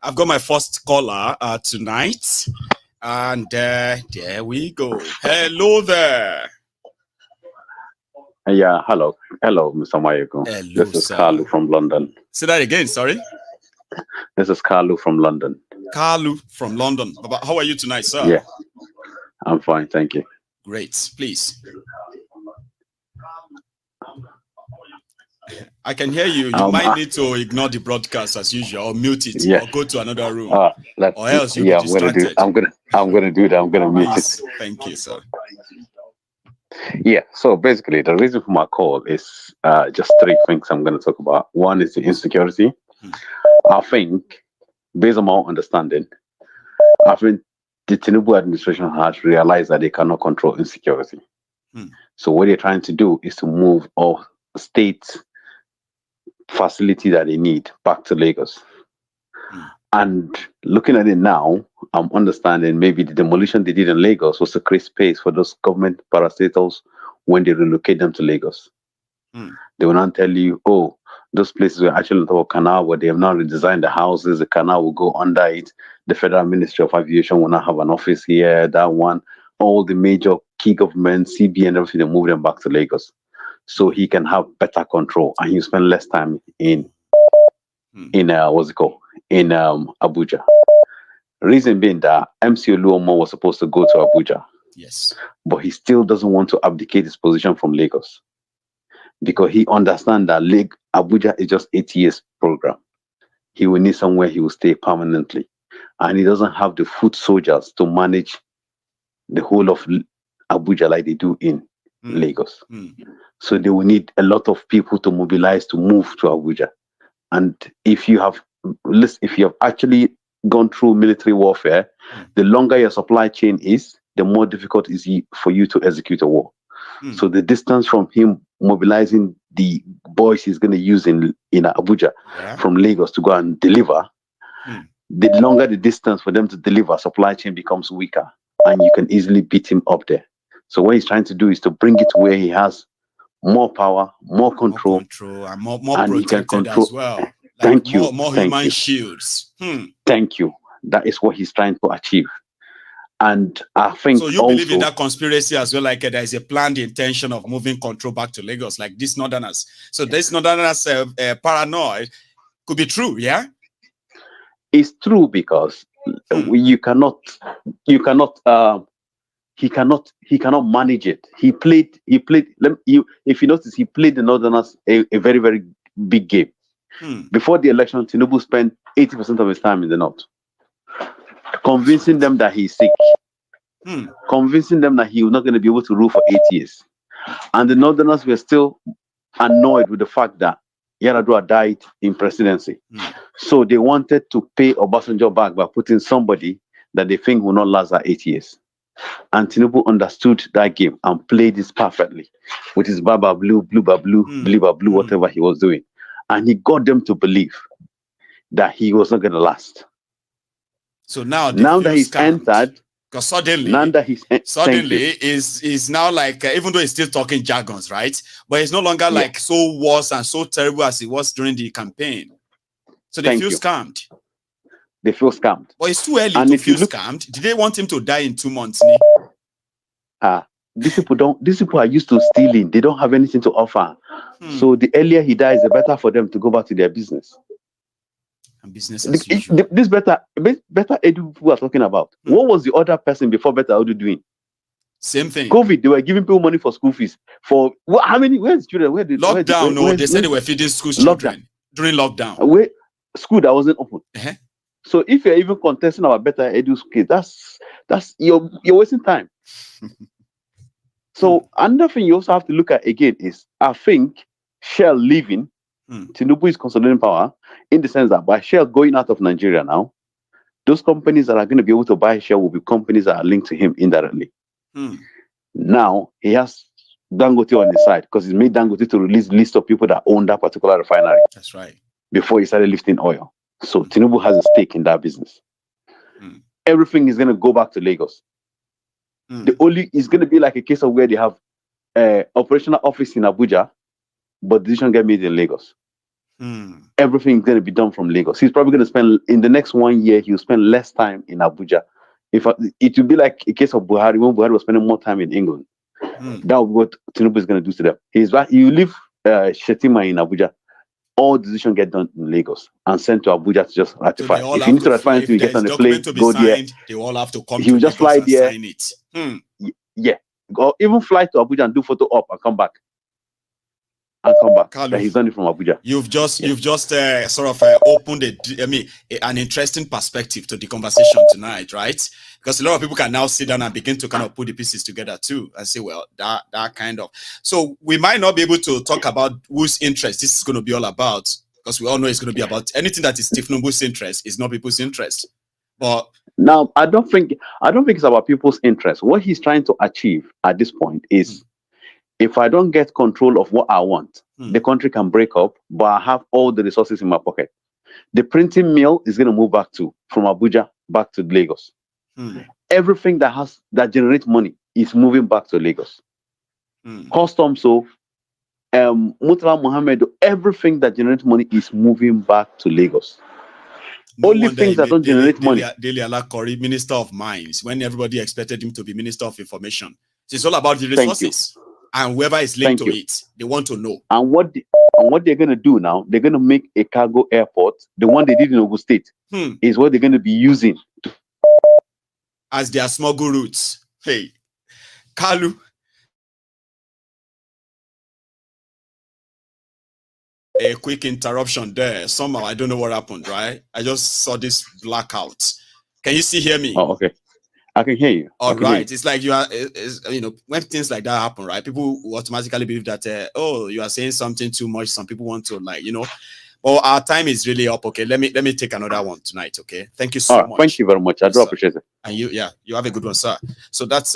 I've got my first caller tonight, and there we go. Hello there. Yeah, hello, Mr. Maiyegun. Hello, this is sir. Carlu from London. Say that again. Sorry. This is Carlu from London. Carlu from London. How are you tonight, sir? Yeah, I'm fine, thank you. Great. Please. I can hear you. You might need to ignore the broadcast as usual, or mute it, or go to another room, or else you'll be distracted. I'm gonna do that. I'm gonna mute it. Thank you, sir. Yeah. So basically, the reason for my call is just three things I'm going to talk about. One is the insecurity. I think, based on my understanding, I think the Tinubu administration has realized that they cannot control insecurity. So what they're trying to do is to move all state facility that they need back to Lagos. And looking at it now, I'm understanding maybe the demolition they did in Lagos was to create space for those government parastatals when they relocate them to Lagos. They will not tell you, oh, those places were actually on top of canal, but they have now redesigned the houses. The canal will go under it. The Federal Ministry of Aviation will not have an office here. That one, all the major key governments, CB and everything, they move them back to Lagos, so he can have better control and you spend less time in Abuja. Reason being that MC Oluomo was supposed to go to Abuja. Yes. But he still doesn't want to abdicate his position from Lagos, because he understands that Abuja is just 8 years program. He will need somewhere he will stay permanently. And he doesn't have the foot soldiers to manage the whole of Abuja like they do in Lagos. So they will need a lot of people to mobilize to move to Abuja. And if you have actually gone through military warfare, the longer your supply chain is, the more difficult it is for you to execute a war. So the distance from him mobilizing the boys he's going to use in Abuja from Lagos to go and deliver, the longer the distance for them to deliver, supply chain becomes weaker and you can easily beat him up there. So what he's trying to do is to bring it to where he has more power, more control, and more protected as well. Like Thank you. More human shields. Thank you. That is what he's trying to achieve. And I think so. You believe in that conspiracy as well? Like there is a planned intention of moving control back to Lagos, like these Northerners. So this Northerners paranoid could be true, yeah? It's true because he cannot manage it. He played. If you notice, he played the Northerners a very, very big game. Before the election, Tinubu spent 80% of his time in the North, convincing them that he's sick, convincing them that he was not going to be able to rule for 8 years. And the Northerners were still annoyed with the fact that Yar'Adua died in presidency. So they wanted to pay Obasanjo back by putting somebody that they think will not last that 8 years. And Tinubu understood that game and played this perfectly with his Baba Blue, Blue Bablu, Blue Bablu, whatever he was doing. And he got them to believe that he was not going to last. So now that he's entered, because suddenly is now like even though he's still talking jargons, right? But it's no longer like so worse and so terrible as it was during the campaign. So they feel scammed. They feel scammed. But it's too early to feel scammed. Did they want him to die in 2 months? These people are used to stealing. They don't have anything to offer. So the earlier he dies, the better for them to go back to their business. And business as usual. This better Edu people are talking about. What was the other person before Better Edu doing? Same thing. COVID, they were giving people money for school fees. For how many? Where's children? Lockdown. They said they were feeding school children during lockdown. School that wasn't open. So if you're even contesting about Better Edu's case, that's you're wasting time. So another thing you also have to look at again is, I think Shell leaving, Tinubu is consolidating power in the sense that by Shell going out of Nigeria now, those companies that are going to be able to buy Shell will be companies that are linked to him indirectly. Now he has Dangote on his side because he's made Dangote to release a list of people that own that particular refinery. That's right. Before he started lifting oil. So Tinubu has a stake in that business. Everything is going to go back to Lagos. It's going to be like a case of where they have operational office in Abuja, but decision get made in Lagos. Everything is going to be done from Lagos. He's probably going to spend, in the next 1 year, he'll spend less time in Abuja. It will be like a case of Buhari, when Buhari was spending more time in England. That will be what Tinubu is going to do to them. You leave Shetima in Abuja, all decisions get done in Lagos and sent to Abuja to just ratify. So if you need to ratify anything, you get on the plane, go there. They all have to come. He will just fly there. Sign it. Yeah, or even fly to Abuja and do photo op and come back. and come back. That he's done it from Abuja. You've just sort of opened an interesting perspective to the conversation tonight, right? Because a lot of people can now sit down and begin to kind of put the pieces together too and say, well, that kind of. So we might not be able to talk about whose interest this is going to be all about, because we all know it's going to be about anything that is Tinubu's interest is not people's interest. But now, I don't think it's about people's interest. What he's trying to achieve at this point is, if I don't get control of what I want, the country can break up, but I have all the resources in my pocket. The printing mill is going to move from Abuja back to Lagos. Everything that generates money is moving back to Lagos. Customs, so Murtala Mohammed, everything that generates money is moving back to Lagos. Only things that don't generate money. Dele Alakori, Minister of Mines, when everybody expected him to be Minister of Information. So it's all about the resources. And whoever is linked to it, they want to know. And what they're going to do now, they're going to make a cargo airport. The one they did in Ogun State is what they're going to be using as their smuggle routes. Hey, Kalu. A quick interruption there. Somehow, I don't know what happened, right? I just saw this blackout. Can you still hear me? Oh, okay. I can hear you. All right. It's like you are, when things like that happen, right? People will automatically believe that, you are saying something too much. Some people want to well, our time is really up. Okay. Let me take another one tonight. Okay. Thank you so much. Thank you very much. I do appreciate it. And you have a good one, sir. So that's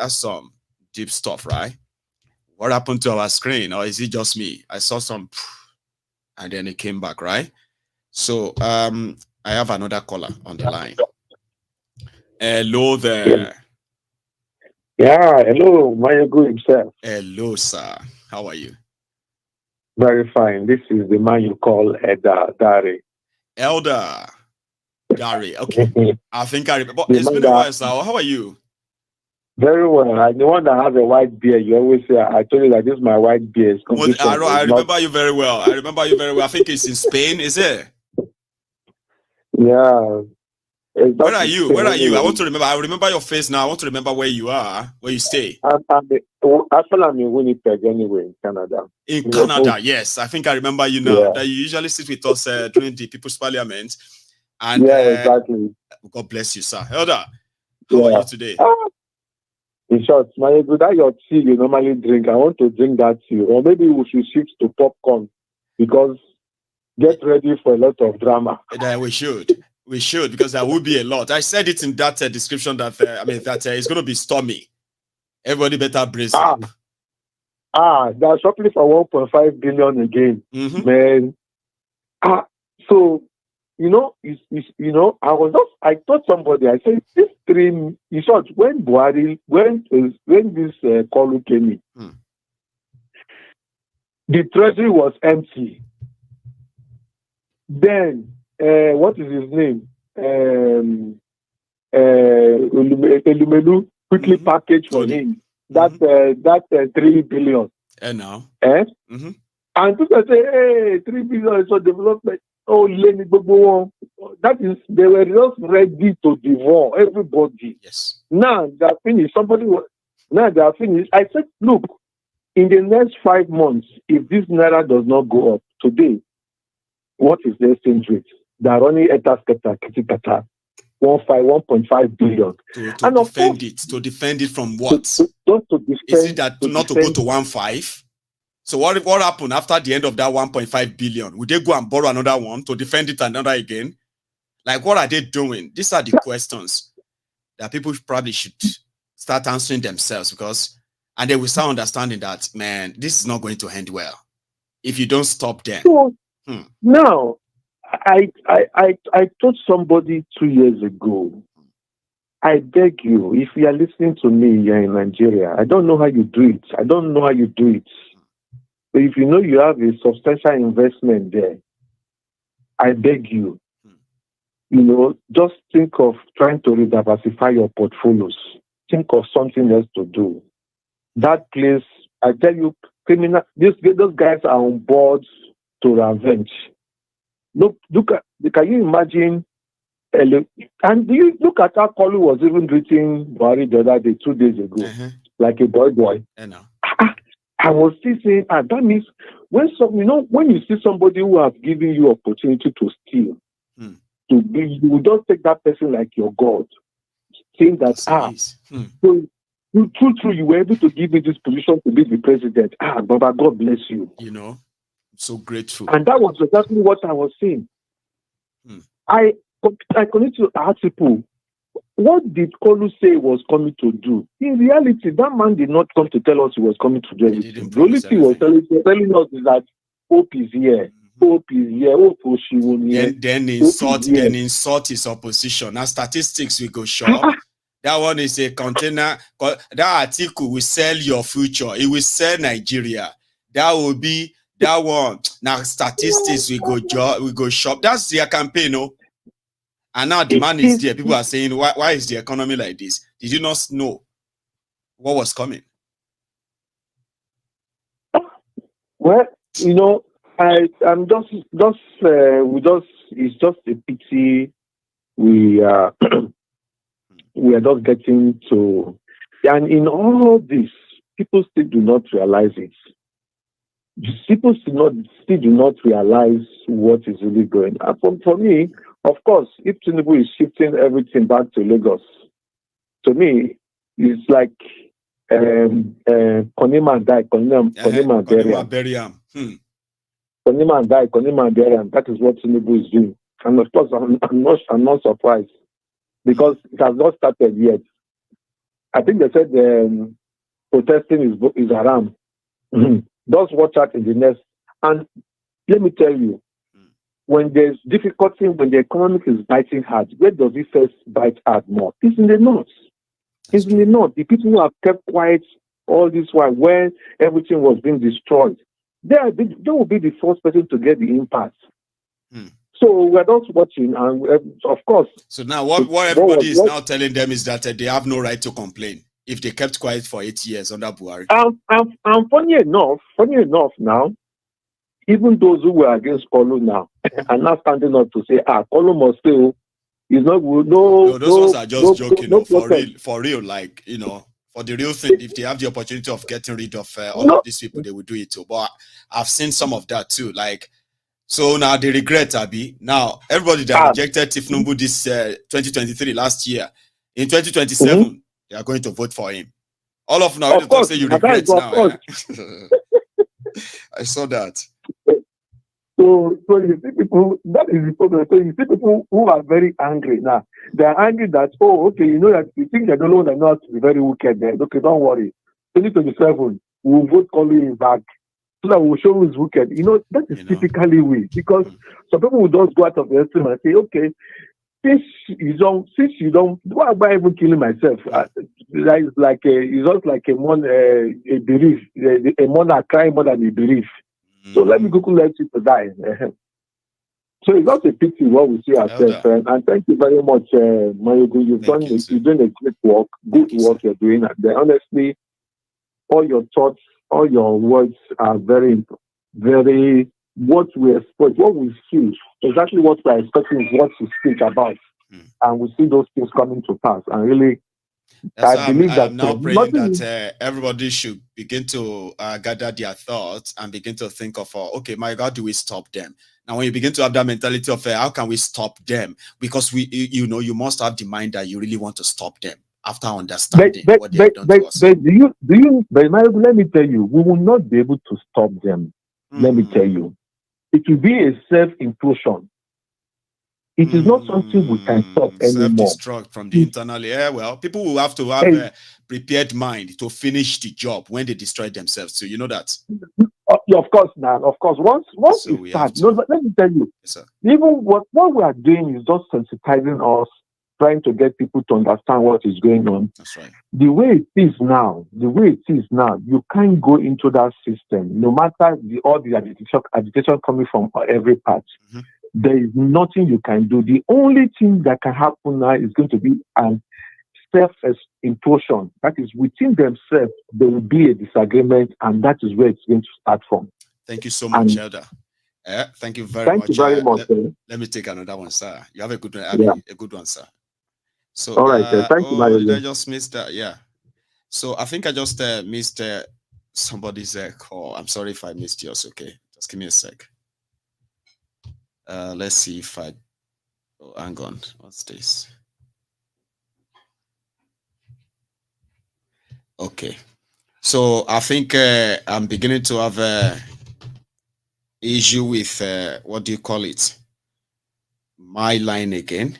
some deep stuff, right? What happened to our screen? Or is it just me? I saw some, and then it came back, right? So I have another caller on the line. Hello there. Yeah, hello, Maiyegun himself. Hello, sir. How are you? Very fine. This is the man you call Elder Dari. Elder Dari. Okay. I think I remember. It's been a while, sir. How are you? Very well. I'm the one that has a white beard. You always say, I told you that this is my white beard. I remember you very well. I think it's in Spain, is it? Yeah. Where are you? I want to remember. I remember your face now. I want to remember where you are, where you stay. I'm in Winnipeg anyway, in Canada. In Canada, yes. I think I remember you now. Yeah. That you usually sit with us during the People's Parliament. And, yeah, exactly. God bless you, sir. Elder, how are you today? In short, Maiyegun, that your tea you normally drink, I want to drink that tea. Or maybe we should shift to popcorn, because get ready for a lot of drama. We should, because there will be a lot. I said it in that description that it's going to be stormy. Everybody better brace up. They're shopping for 1.5 billion again, man. So I told somebody, I said, this dream, in short, when this call came in, the treasury was empty. Then, what is his name? Elumelu quickly packaged for him that 3 billion. And now? And people say, hey, 3 billion is for development. Oh, that is, they were just ready to devour everybody. Yes. Now they are finished. Now they are finished. I said, look, in the next 5 months, if this Naira does not go up today, what is the exchange rate? They are running 1.5 billion. To defend it from what? Is it that not to go to 1.5? So what happened after the end of that 1.5 billion? Would they go and borrow another one to defend it another again? Like, what are they doing? These are the questions that people probably should start answering themselves, and they will start understanding that, man, this is not going to end well if you don't stop them. So, now, I told somebody 2 years ago, I beg you, if you are listening to me here in Nigeria, I don't know how you do it. But if you know you have a substantial investment there, I beg you, just think of trying to diversify your portfolios. Think of something else to do. That place, I tell you, those guys are on board to revenge. Can you imagine? And do you look at how Kolu was even greeting Buhari the other day, 2 days ago, like a boy. I know. I was still saying, that means when you see somebody who has given you opportunity to steal, you will just take that person like your God, saying that so true, you were able to give me this position to be the president. Baba, God bless you. You know, so grateful. And that was exactly what I was saying. I continue to ask people, what did Kolu say he was coming to do? In reality, that man did not come to tell us he was coming to do anything. The only thing he was telling us is that hope is here. Hope is here. Hope she will here. Then insult his opposition. Now statistics will go short. That one is a container. That article will sell your future. It will sell Nigeria. That will be that one. Now statistics will go shop. That's their campaign, no? And now demand is there. People are saying, why is the economy like this? Did you not know what was coming? Well, I'm it's just a pity we are just getting to, and in all this, people still do not realize it. People still do not realize what is really going on. For me, of course, if Tinubu is shifting everything back to Lagos, to me, it's like Konima die, Konima Beriam. Konima die, Konima Beriam. That is what Tinubu is doing. And of course, I'm not surprised because it has not started yet. I think they said protesting is haram. Just watch out in the next. And let me tell you, when there's difficulty, when the economic is biting hard, where does it first bite hard more? It's in the north. It's in the north. The people who have kept quiet all this while when everything was being destroyed, they will be the first person to get the impact. So we're just watching, and of course. So now what everybody is now telling them is that they have no right to complain if they kept quiet for 8 years under Buhari. And funny enough now, even those who were against Kolu now are now standing up to say, Kolu must stay. He's not good. No, those ones are just joking. For real, like, for the real thing, if they have the opportunity of getting rid of all of these people, they will do it too. But I've seen some of that too. Like, so now they regret, Abi. Now, everybody that rejected Tinubu this 2023 last year, in 2027, they are going to vote for him. All of now, you say you regret now. I saw that. So you see people, that is the problem. So you see people who are very angry now. They are angry that, that you think they're the only one that knows to be very wicked there. Okay, don't worry. 2027, we'll vote calling back so that we'll show who's wicked. That is typically we. Because some people will just go out of their stream and say, okay, since you don't, why am I even killing myself? It's just like a belief. A mother crying more than a belief. So let me go let people die. So it's not a pity what we see ourselves. And thank you very much, Maiyegun. You're doing a great work, good work you're doing. And honestly, all your thoughts, all your words are very, very what we expect, what we see. Exactly what we're expecting is what you speak about. And we see those things coming to pass. And really, I believe that I'm now praying that everybody should begin to gather their thoughts and begin to think of, how do we stop them? Now, when you begin to have that mentality of how can we stop them? Because you must have the mind that you really want to stop them after understanding what they have done to us. But let me tell you, we will not be able to stop them. Let me tell you, it will be a self-implosion. It is not something we can stop anymore. Self-destruct from the internal. Yeah, well, people will have to have a prepared mind to finish the job when they destroy themselves. So you know that. Of course, now. Of course, once it starts, let me tell you. Yes, sir. Even what we are doing is just sensitizing us, trying to get people to understand what is going on. That's right. The way it is now, you can't go into that system, no matter all the agitation coming from every part. There is nothing you can do. The only thing that can happen now is going to be an self-implosion. That is, within themselves, there will be a disagreement, and that is where it's going to start from. Thank you so much, Elder. Thank you very much. Let me take another one, sir. You have a good one. A good one, sir. So, all right, thank you, Mario. Did I just miss that? Yeah. So I think I just missed somebody's call. I'm sorry if I missed yours. Okay, just give me a sec. Let's see if I. Oh, hang on. What's this? Okay, so I think I'm beginning to have a issue with what do you call it? My line again.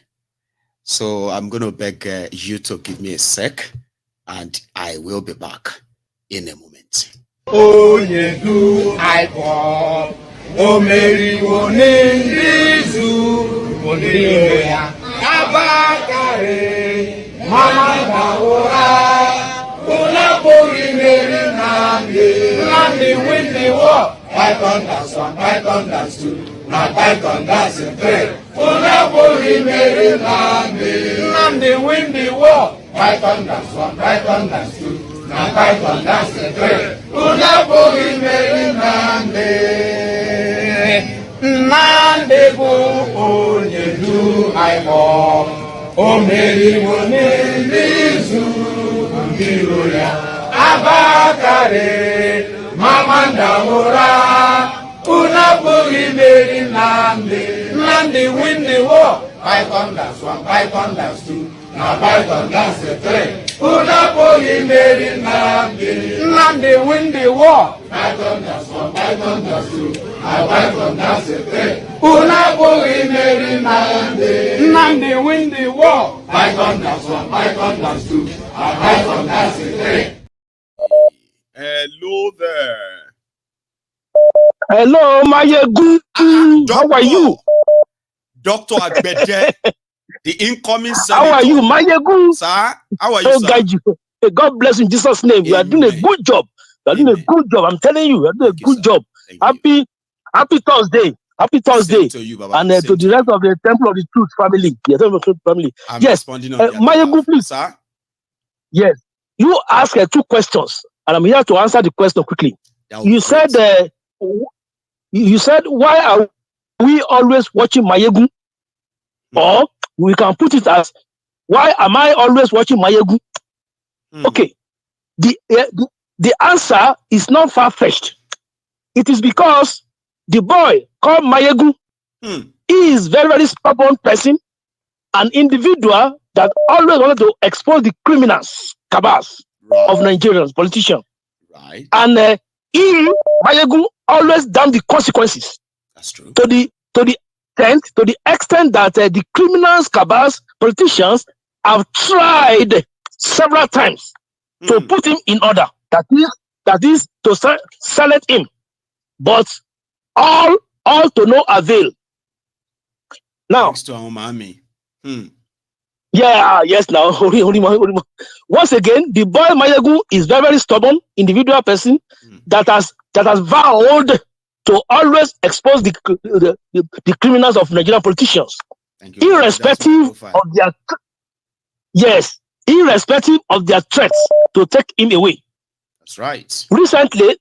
So I'm gonna beg you to give me a sec, and I will be back in a moment. Oh, you do I call. Oh, Mary, Abakare, Mama Daora, Unapuri Mary Nandi, win the war. Python that's one, Python that's two, now Python that's a three. Unapuri Mary Nandi, win the war. Python that's one, Python that's two, now Python that's a three. Unapuri Mary Nandi go onye do I go o meri woni lizu ndiroya abakare mamanda ora una buri meri Nandi win the war. Python that's one, Python that's two, now Python that's a three. Una buri meri Nandi win the war. Python that's one, Python that's two, now Python that's a three. Una buri meri Nandi win the war. Python that's one, Python that's two, now Python that's a three. Hello there. Hello, Maiyegun. How are you? Dr. Agbede, the incoming senator. How are you, Maiyegun? Sir, how are you, oh, sir? God, God bless you in Jesus' name. You are doing a good job. You are doing a good job. I'm telling you, you are doing a good job. Happy Thursday. Happy Thursday. To you, Baba. And to the rest of the Temple of the Truth family. The Temple of the Truth family. I'm yes. responding on Maiyegun, please. Sir? Yes. You asked 2 questions, and I'm here to answer the question quickly. You said, why are we always watching Maiyegun? Or we can put it as, why am I always watching Maiyegun? Okay. The answer is not far-fetched. It is because the boy called Maiyegun is very, very stubborn person, an individual that always wanted to expose the criminals, cabals of Nigerians, politicians. Right. And Maiyegun always damn the consequences. That's true. To the extent that the criminals, cabals, politicians have tried several times to put him in order. That is to silence him, but all to no avail. Now, thanks to our mommy. Yeah, yes. Now, once again, the boy Maiyegun is very, very stubborn individual person that has vowed to always expose the criminals of Nigerian politicians, irrespective of their irrespective of their threats to take him away. That's right. Recently,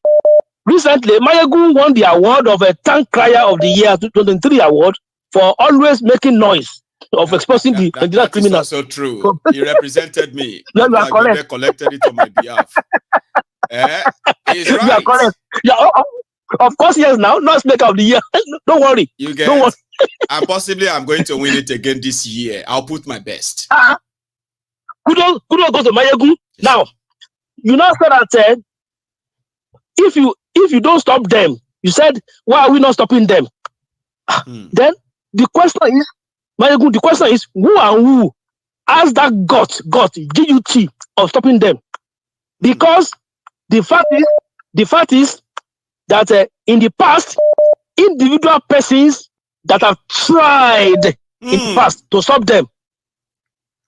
Maiyegun won the award of a Tank Crier of the Year 2023 award for always making noise of exposing the Nigerian criminals. That's so true. He represented me. No, you are correct. Collected it on my behalf. He's right. You are correct. Yeah, of course, yes. Now, not Speaker of the Year. Don't worry. You get. Don't worry. And possibly, I'm going to win it again this year. I'll put my best. Kudos goes to Maiyegun. Now, you know that if you don't stop them, you said, why are we not stopping them? Then the question is, Maiyegun, the question is, who has that gut, GUT of stopping them? Because the fact is that in the past, individual persons that have tried in the past to stop them,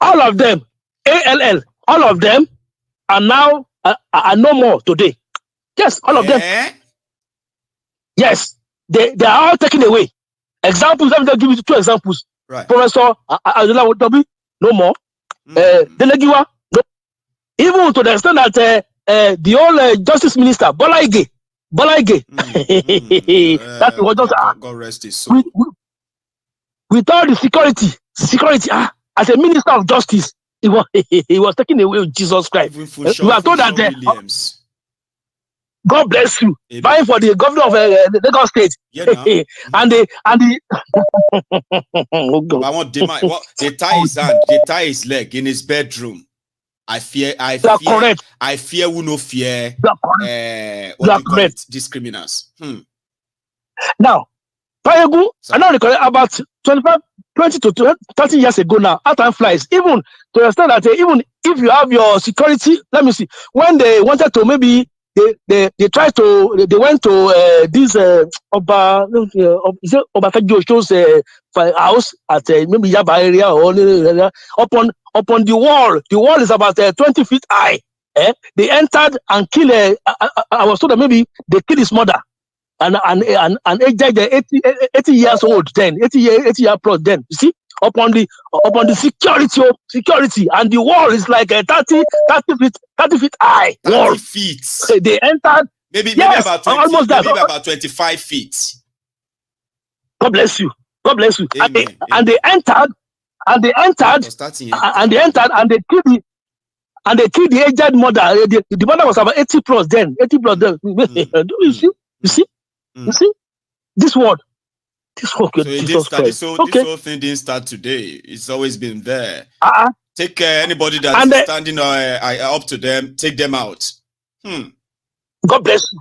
all of them, all of them are now are no more today. Yes, all of them. Yes, they are all taken away. Examples, let me give you 2 examples. Right. Professor Adola Wotobi, no more. Delegiwa, no. Even to the extent that the old Justice Minister, Bola Ige, that was just God rest his soul. With all the security, as a Minister of Justice, he was taken away with Jesus Christ. We are told that God bless you. Amen. Vying for the governor of the Lagos State. Yeah, no. and the oh God. I want they tie his hand, they tie his leg in his bedroom. I fear we no fear these criminals. Now, Maiyegun, I know about 20 to 30 years ago now, how time flies. Even to understand that even if you have your security, let me see, when they wanted to maybe they went to this Obasanjo's house at maybe Yaba area or upon the wall. The wall is about 20 feet high. They entered and killed. I was told that maybe they killed his mother. And aged 80 years old then, 80 year plus then. You see, upon the security, and the wall is like a 30 feet high. 30 wall. feet. They entered. Maybe about 20, almost maybe about 25 feet. God bless you. God bless you. Amen. And they entered. And they killed the aged mother. The mother was about 80 plus then. 80 plus then. You see? You see? This word. This word. So this whole thing didn't start today. It's always been there. Take anybody that's standing up to them, take them out. God bless you.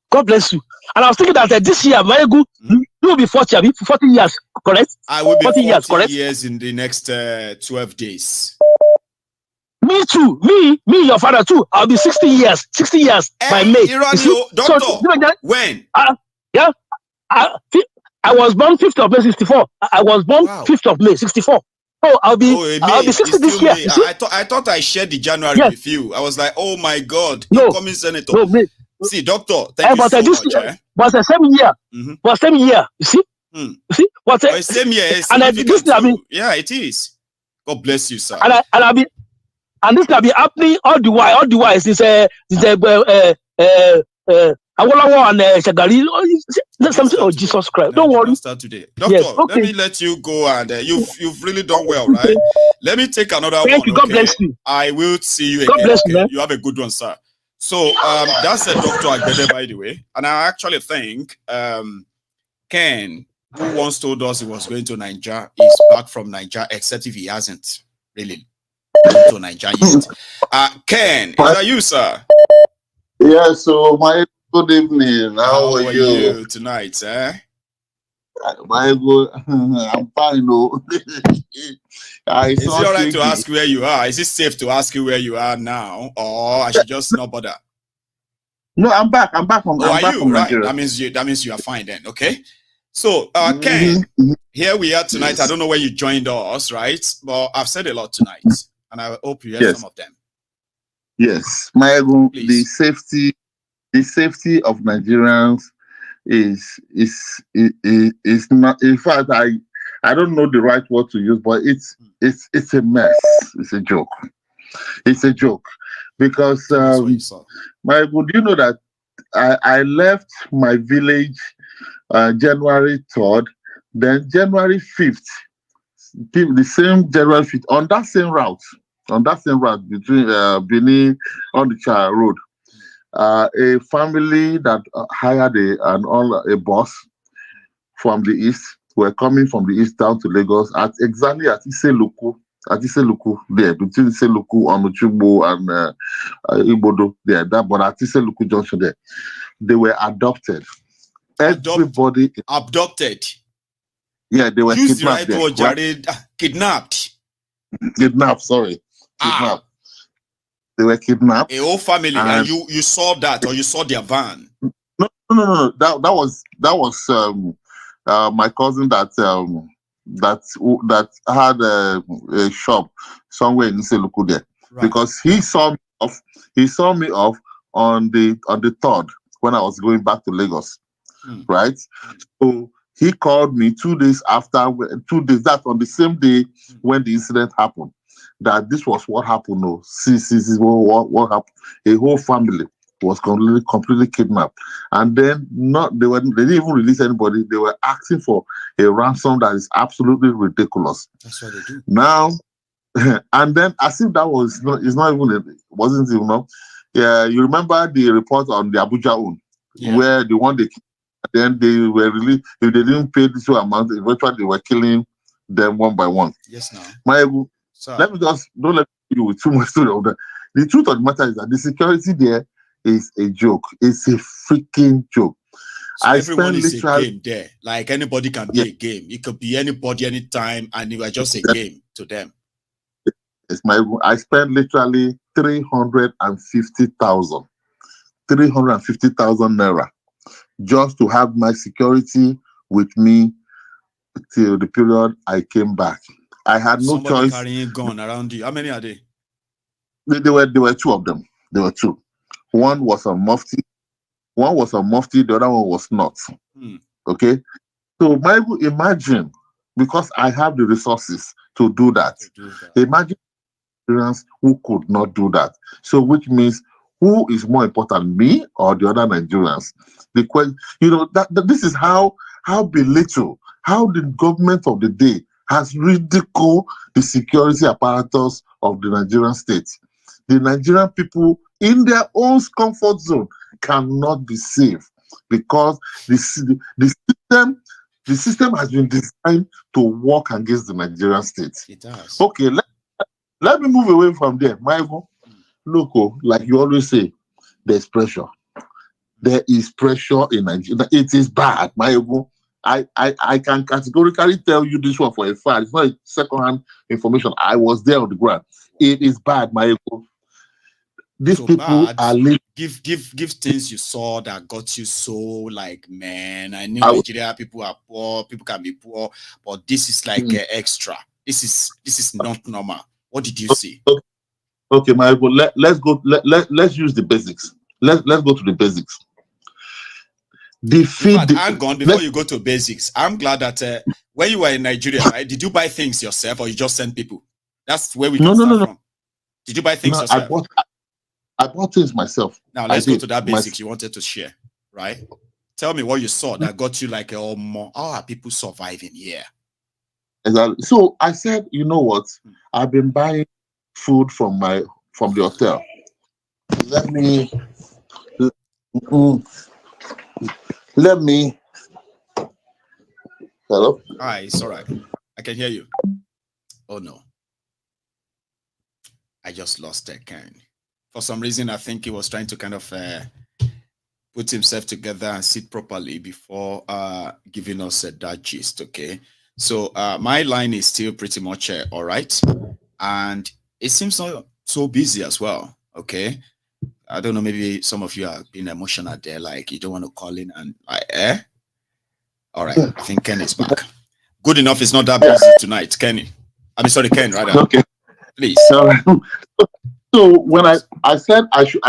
God bless you. And I was thinking that this year, Maiyegun, you will be 40 years, correct? I will be 40 years, correct? years in the next 12 days. Me too. Me, your father too. I'll be 60 years. 60 years by May. Doctor, when? Yeah. I was born 5th of May 64. I was born 5th of May 64. So I'll be 60 this year. I thought I shared the January with you. I was like, oh my God, incoming senator. No, me. See, doctor, thank you so much. But the same year. But same year. You see? You see? But same year. Yeah, it is. God bless you, sir. And this can be happening all the while since Awolowo and Shagari. Something. Oh, Jesus Christ! Don't worry. Start today, doctor. Yes, okay. Let me let you go, and you've really done well, right? Let me take another one. Thank you. God bless you. I will see you again. God bless you, man. You have a good one, sir. So that's Dr. Agbede, by the way, and I actually think Ken, who once told us he was going to Nigeria, is back from Nigeria, except if he hasn't really to Nigeria yet. Ken, how are you, sir? Yes, so good evening. How are you tonight, Maiyegun, I'm fine. Is it all right to ask where you are? Is it safe to ask you where you are now, or I should just not bother? No, I'm back. I'm back from. Are you right? Nigeria. That means you are fine then. Okay. So, Ken, here we are tonight. Yes. I don't know where you joined us, right? But I've said a lot tonight, and I hope you hear some of them. Yes, Maiyegun, the safety of Nigerians is not. In fact, I don't know the right word to use, but it's a mess. It's a joke. It's a joke because Maiyegun, do you know that I left my village January 3rd, then January 5th, the same January 5th on that same route between Benin on the Charade road. A family that hired a bus from the east were coming from the east down to Lagos exactly at Iseluku there, between Iseluku and Ochubo and Ibodo there, but at Iseluku junction there. They were adopted. Everybody abducted. Yeah, they were kidnapped. Kidnapped. Kidnapped, sorry. Kidnapped. They were kidnapped. A whole family, and you saw that, or you saw their van? No. That was my cousin that had a shop somewhere in Iseluku there, right. Because he saw me off on the 3rd when I was going back to Lagos, right? So he called me 2 days after. 2 days, that on the same day when the incident happened. That this was what happened. No, this is what happened. A whole family was completely kidnapped, and then they didn't even release anybody. They were asking for a ransom that is absolutely ridiculous. That's what they do now. And then as if that wasn't even enough, Yeah, you remember the report on the Abuja own, where the one they then they were really, if they didn't pay this amount, eventually they were killing them one by one. Yes, now. Maiyegun, let me just don't let you with too much story of that. The truth of the matter is that the security there is a joke. It's a freaking joke. So everyone is a game there. Like anybody can be a game. It could be anybody, anytime, and it was just a game to them. It's I spent literally 350,000 naira just to have my security with me till the period I came back. I had no choice. Carrying a gun around you. How many are they? There were two of them. There were two. One was a mufti. One was a mufti. The other one was not. Okay. So imagine, because I have the resources to do that. Imagine who could not do that. So which means, who is more important, me or the other Nigerians? The question, that this is how belittle, how the government of the day has ridiculed the security apparatus of the Nigerian state. The Nigerian people in their own comfort zone cannot be safe because the system has been designed to work against the Nigerian state. It does. Okay, let me move away from there. Maiyegun, look, like you always say, there's pressure. There is pressure in Nigeria. It is bad, Maiyegun. I can categorically tell you this one for a fact. It's not second-hand information. I was there on the ground. It is bad, Maiyegun. These so people bad. are living. Give things you saw that got you so like, man, I knew Nigeria people are poor, people can be poor, but this is like extra. This is not normal. What did you see? Okay, Maiyegun, let's use the basics. Let's go to the basics. Hang on, before you go to basics, I'm glad that when you were in Nigeria, right? Did you buy things yourself or you just send people? That's where we can start from. Did you buy things yourself? I bought things myself. Now let's go to that basics you wanted to share, right? Tell me what you saw that got you like, how are people surviving here? Exactly. So I said, you know what? I've been buying food from the hotel. Let me. Hello? Hi, it's all right. I can hear you. Oh no. I just lost that Ken. For some reason, I think he was trying to kind of put himself together and sit properly before giving us that gist, okay? So my line is still pretty much all right. And it seems so busy as well, okay? I don't know, maybe some of you are being emotional there, like you don't want to call in and all right, I think Ken is back. Good enough, it's not that busy tonight, Kenny. Sorry, Ken, rather. Okay. Please. So when I said I did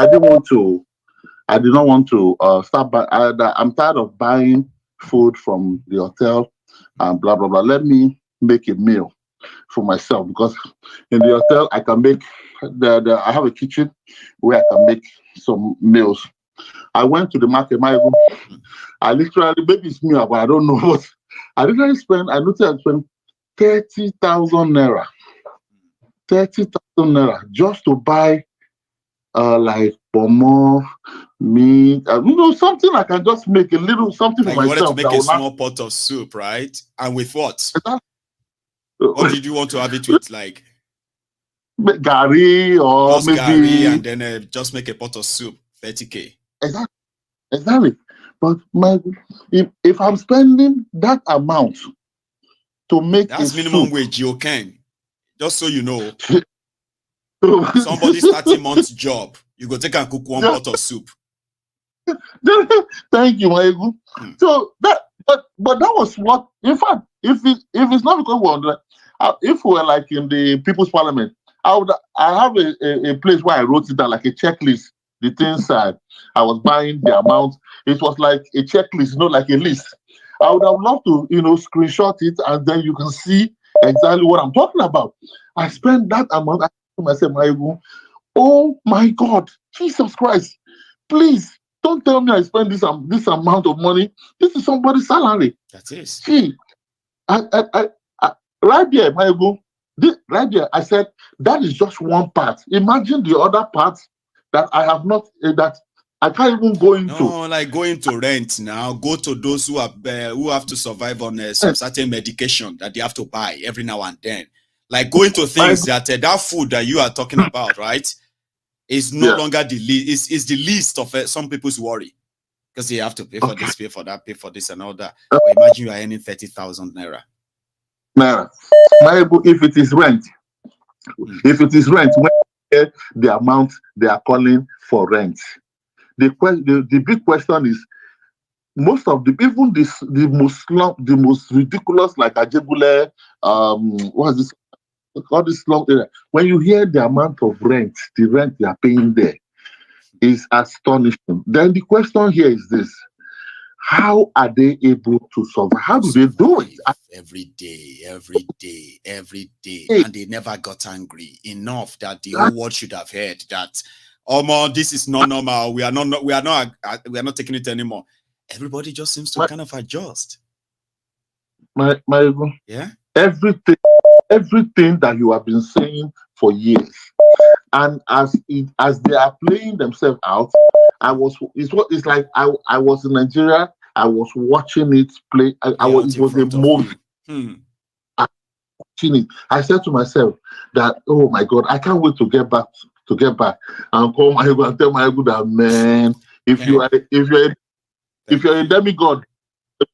not want to start by I'm tired of buying food from the hotel and blah blah blah. Let me make a meal for myself, because in the hotel I can make I have a kitchen where I can make some meals. I went to the market, Maiyegun. I literally, maybe it's me, but I don't know what. I literally spent 30,000 naira. 30,000 naira just to buy like bomo, meat, something I can just make a little something like for myself. You wanted to make a small pot of soup, right? And with what? What did you want to have it with, like? Gari or just maybe gari, and then just make a pot of soup, 30K. Exactly. But if I'm spending that amount to make that's minimum wage, you can. Just so you know. Somebody's 30 months job, you go take and cook one pot of soup. Thank you, Maiyegun. So that, but that was what. In fact, if it's not because if we were like in the People's Parliament, I have a place where I wrote it down like a checklist. The things I was buying, the amount. It was like a checklist, like a list. I would have loved to, screenshot it, and then you can see exactly what I'm talking about. I spent that amount. I told myself, Maiyegun, oh my God, Jesus Christ! Please don't tell me I spent this amount of money. This is somebody's salary. That is. See, I right there, Maiyegun. Right there, I said that is just one part. Imagine the other part that I have not, that I can't even go into. No, like going to rent now. Go to those who have to survive on some certain medication that they have to buy every now and then. Like going to things that that food that you are talking about, right, is no longer the least. Is the least of some people's worry, because they have to pay for this, pay for that, pay for this, and all that. But imagine you are earning 30,000 naira. Naira, if it is rent, when the amount they are calling for rent, the big question is, most of the most ridiculous, like Ajebule, what's this? All this long area. When you hear the amount of rent, the rent they are paying there is astonishing. Then the question here is this: how are they able to survive? How do they do it? Every day, and they never got angry enough that the whole world should have heard that, oh, this is not normal. We are not taking it anymore. Everybody just seems to kind of adjust. Yeah. Everything that you have been saying for years, and as they are playing themselves out, it's like I was in Nigeria. I was watching it play. It was a movie. Watching it, I said to myself that, oh my God, I can't wait to get back and call Maiyegun and tell Maiyegun that, man, if you're a demigod,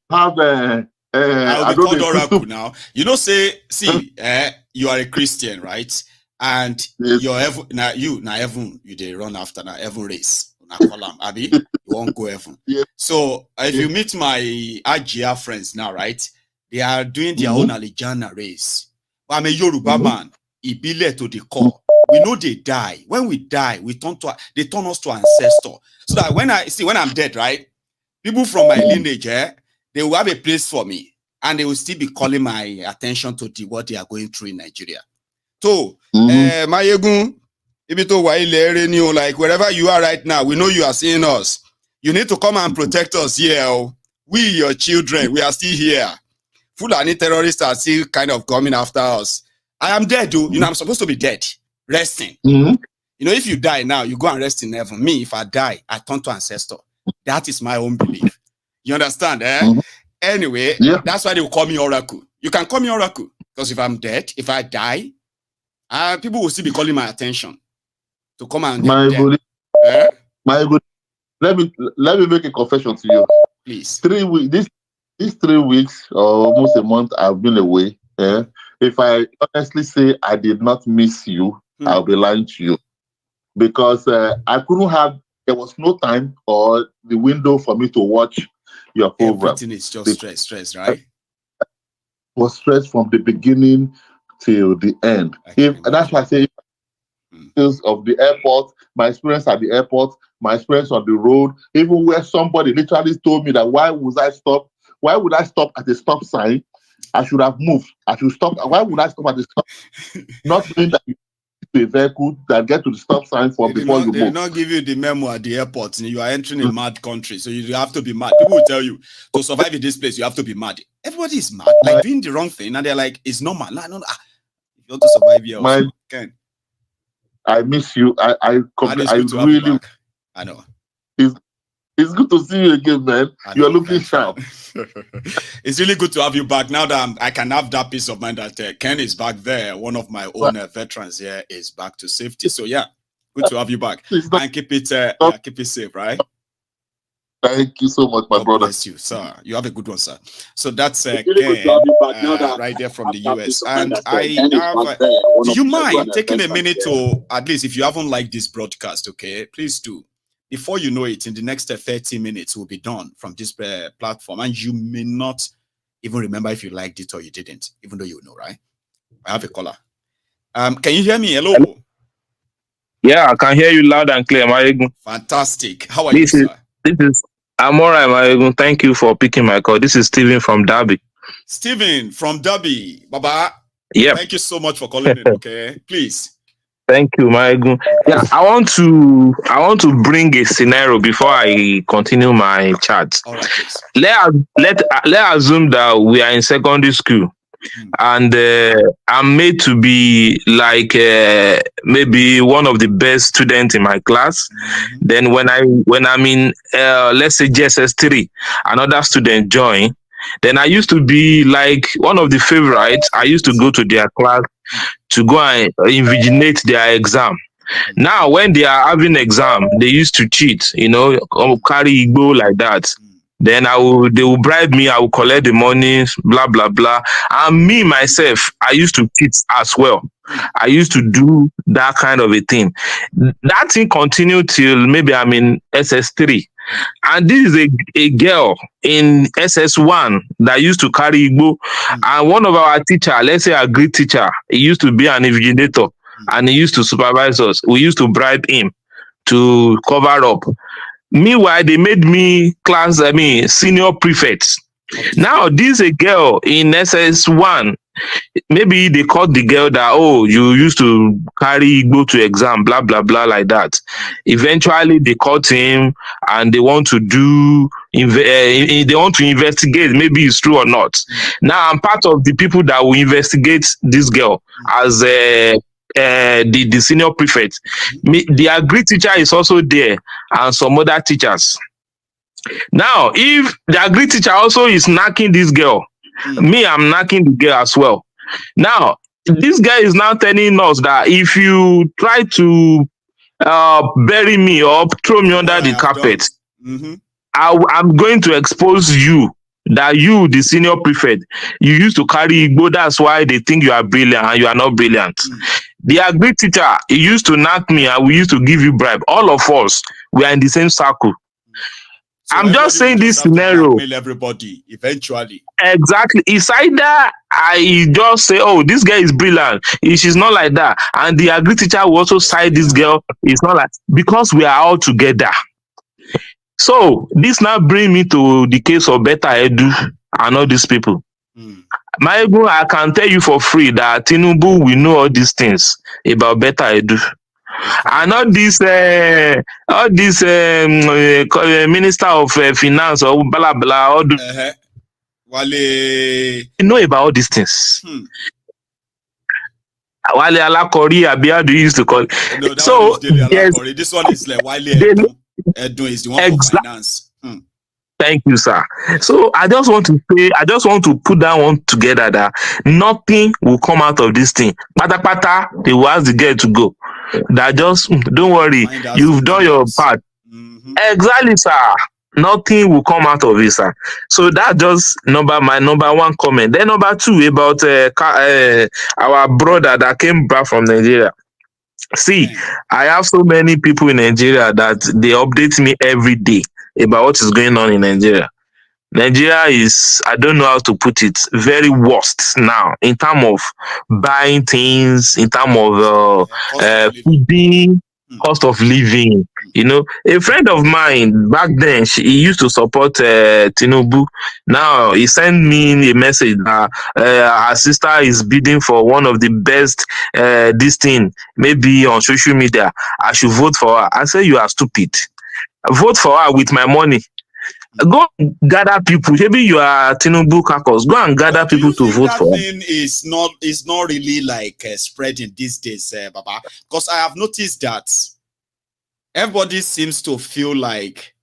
have I'll be called Oracle now. You know, you are a Christian, right? And you're heaven now. You they run after now heaven race. Abi, you won't go heaven. So if you meet my Ajia friends now, right? They are doing their own Alijana race. But I'm a Yoruba man. Ibile to the core. We know they die. When we die, they turn us to ancestor. So that when I'm dead, right? People from my lineage, they will have a place for me, and they will still be calling my attention to what they are going through in Nigeria. So, Maiyegun, like wherever you are right now, we know you are seeing us. You need to come and protect us here. We, your children, we are still here. Fulani terrorists are still kind of coming after us. I am dead, dude. I'm supposed to be dead, resting. If you die now, you go and rest in heaven. Me, if I die, I turn to ancestor. That is my own belief. You understand, Anyway, that's why they will call me Oracle. You can call me Oracle, because if I'm dead, if I die, people will still be calling my attention to come and Maiyegun, let me make a confession to you. Please. 3 weeks. These 3 weeks or almost a month I've been away. If I honestly say I did not miss you, I'll be lying to you, because I couldn't have. There was no time or the window for me to watch your program. Everything is just stress, right? It was stress from the beginning till the end. That's why I say, of the airport, my experience at the airport, my experience on the road, even where somebody literally told me that why would I stop at a stop sign? I should have moved. I should stop. Why would I stop at the stop? Not knowing that you a vehicle that get to the stop sign before you move. They will not give you the memo at the airport. You are entering a mad country, so you have to be mad. People will tell you, to survive in this place, you have to be mad. Everybody is mad, like doing the wrong thing, and they're like, it's normal. No, if you want to survive here, also, can. I miss you. I really. I know. It's good to see you again, man. You are looking sharp. It's really good to have you back. Now that I can have that peace of mind that Ken is back there. One of my own veterans here is back to safety. So yeah, good to have you back. And keep it safe, right? Thank you so much, my brother. Bless you, sir. You have a good one, sir. So that's Ken right there from the US. And do you mind taking a minute to, at least if you haven't liked this broadcast, okay, please do. Before you know it, in the next 30 minutes, we'll be done from this platform. And you may not even remember if you liked it or you didn't, even though you know, right? I have a caller. Can you hear me? Hello? Yeah, I can hear you loud and clear, Maiyegun. Fantastic. How are you, sir? I'm all right, Maiyegun. Thank you for picking my call. This is Stephen from Derby. Stephen from Derby. Baba. Yeah. Thank you so much for calling in, okay? Please. Thank you, Maiyegun. Yeah, I want to bring a scenario before I continue my chat. All right, please. Let's assume that we are in secondary school and I'm made to be like maybe one of the best students in my class. Then when I'm in let's say GSS3, another student join. Then I used to be like one of the favorites. I used to go to their class to go and invigilate their exam. Now, when they are having exam, they used to cheat, carry Igbo like that. Then they will bribe me, I will collect the money, blah, blah, blah. And me, myself, I used to cheat as well. I used to do that kind of a thing. That thing continued till maybe I'm in SS3. And this is a girl in SS1 that used to carry Igbo. And one of our teacher, let's say a great teacher, he used to be an invigilator and he used to supervise us. We used to bribe him to cover up. Meanwhile, they made me senior prefect. Now, this is a girl in SS1. Maybe they caught the girl that, you used to carry Igbo to exam, blah, blah, blah, like that. Eventually, they caught him and they want to investigate, maybe it's true or not. Now, I'm part of the people that will investigate this girl as the senior prefect. The agri teacher is also there and some other teachers. Now, if the agri teacher also is knocking this girl, me, I'm knocking the girl as well. Now, this guy is now telling us that if you try to bury me or throw me under the carpet, I'm going to expose you. That you, the senior prefect, you used to carry Igbo. That's why they think you are brilliant and you are not brilliant. The agri teacher, he used to knock me and we used to give you bribe. All of us, we are in the same circle. So I'm just saying this scenario. Everybody, eventually. Exactly. It's either I just say, this girl is brilliant. She's not like that. And the agri teacher will also side this girl. It's not like, because we are all together. So this now brings me to the case of Better Edu and all these people. Maiyegun, I can tell you for free that Tinubu will know all these things about Better Edu. And all this minister of finance or blah blah, all they know about all these things. Wale Alakori, Abia, do you used to call it? No, so yes, this one is like Wale Edu is the one for finance. Thank you, sir. So I just want to put that one together that nothing will come out of this thing. Pata, they will ask the girl to go. That just don't worry, you've done your part. Exactly, sir. Nothing will come out of it, sir. So that just my number one comment. Then number two about our brother that came back from Nigeria. See, I have so many people in Nigeria that they update me every day about what is going on in Nigeria. Nigeria is, I don't know how to put it, very worst now in terms of buying things, in terms of feeding, cost of living. A friend of mine back then, he used to support Tinubu. Now he sent me a message that our sister is bidding for one of the best this thing, maybe on social media. I should vote for her. I said, you are stupid. Vote for her with my money. Go gather people. Maybe you are Tinubu caucus. Go and gather people to vote for. That thing is not really like spreading these days, Baba. Because I have noticed that everybody seems to feel like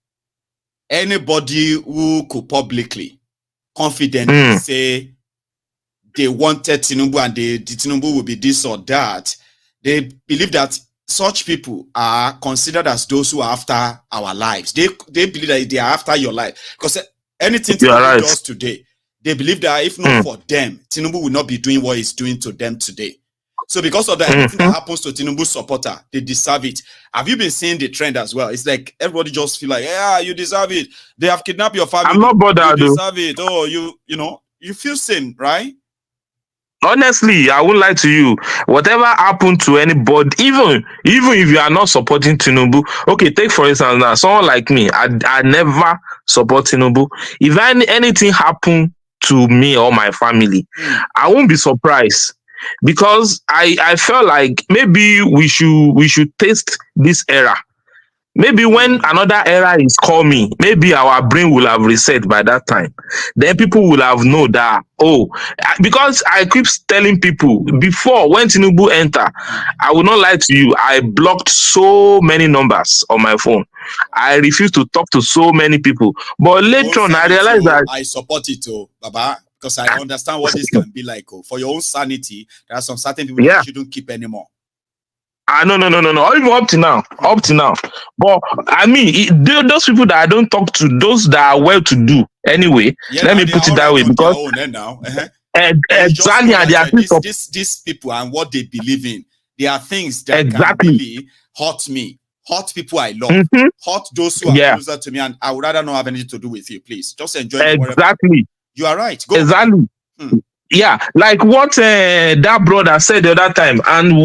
anybody who could publicly, confidently say they wanted Tinubu and the Tinubu will be this or that, they believe that such people are considered as those who are after our lives. They believe that they are after your life. Because anything Tinubu does today, they believe that if not for them, Tinubu will not be doing what he's doing to them today. So because of that, anything that happens to Tinubu supporter, they deserve it. Have you been seeing the trend as well? It's like everybody just feel like, yeah, you deserve it. They have kidnapped your family. I'm not bothered. You deserve it. Oh, you feel same, right? Honestly, I won't lie to you. Whatever happened to anybody, even if you are not supporting Tinubu, okay, take for instance now, someone like me, I never support Tinubu. If anything happened to me or my family, I won't be surprised because I felt like maybe we should taste this era. Maybe when another era is coming, maybe our brain will have reset by that time. Then people will have known that, because I keep telling people before when Tinubu enter, I will not lie to you, I blocked so many numbers on my phone. I refused to talk to so many people. But later on, I realized that I support it, Baba, because I understand what this can be like. For your own sanity, there are some certain people that you shouldn't keep anymore. No. Even up to now. But I mean, those people that I don't talk to, those that are well to do, anyway, let me put it that way, because exactly, and they are these people and what they believe in, there are things that can really hurt me, hurt people I love, hurt those who are closer to me, and I would rather not have anything to do with you. Please, just enjoy. Exactly. You are right. Go exactly. Yeah, like what that brother said the other time, and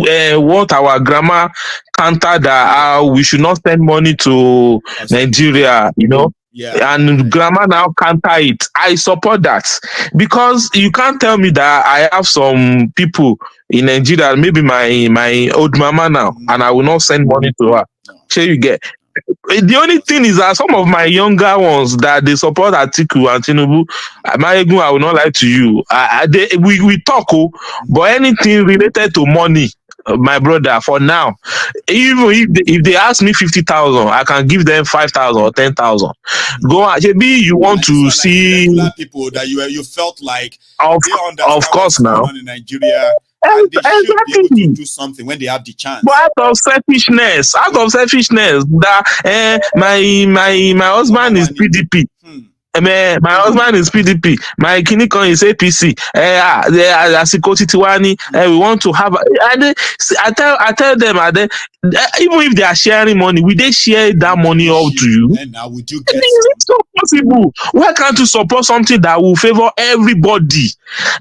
what our grandma countered that we should not send money to Nigeria, and grandma now counter it. I support that, because you can't tell me that I have some people in Nigeria, maybe my old mama now, and I will not send money to her. Sure, you get. The only thing is that some of my younger ones that they support Atiku and Tinubu, Maiyegun, I will not lie to you. We talk, but anything related to money, my brother, for now, even if they ask me 50,000, I can give them 5,000 or 10,000. Go on, maybe you want to see people that you felt like of course now in Nigeria. And they should be able to do something when they have the chance. But out of selfishness, that my husband is PDP. My husband is PDP. My kinikon is APC. We want to have. I tell them, even if they are sharing money, will they share that money out to you? And now would you get? Is it so possible? Why can't you support something that will favor everybody?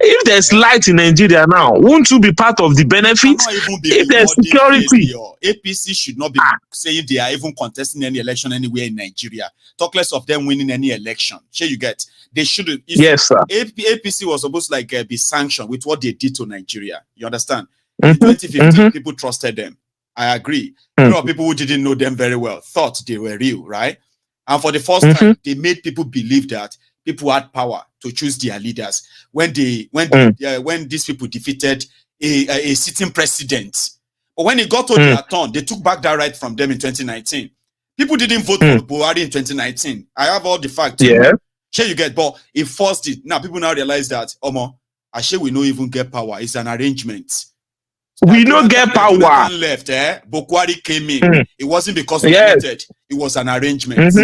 If there's light in Nigeria now, won't you be part of the benefits? If there's security, APC should not be saying they are even contesting any election anywhere in Nigeria. Talk less of them winning any election. Sure, you get. They shouldn't. Yes, sir. APC was supposed to be sanctioned with what they did to Nigeria. You understand? In 2015, people trusted them. I agree. A lot of people who didn't know them very well thought they were real, right? And for the first time, they made people believe that people had power to choose their leaders. When these people defeated a sitting president, but when it got to their turn, they took back that right from them in 2019. People didn't vote for Buhari in 2019. I have all the facts. Yeah. Sure, you get, but it forced it. Now people now realize that, actually we don't even get power. It's an arrangement. We don't get power. Left, Bukwari came in. It wasn't because we wanted. It was an arrangement.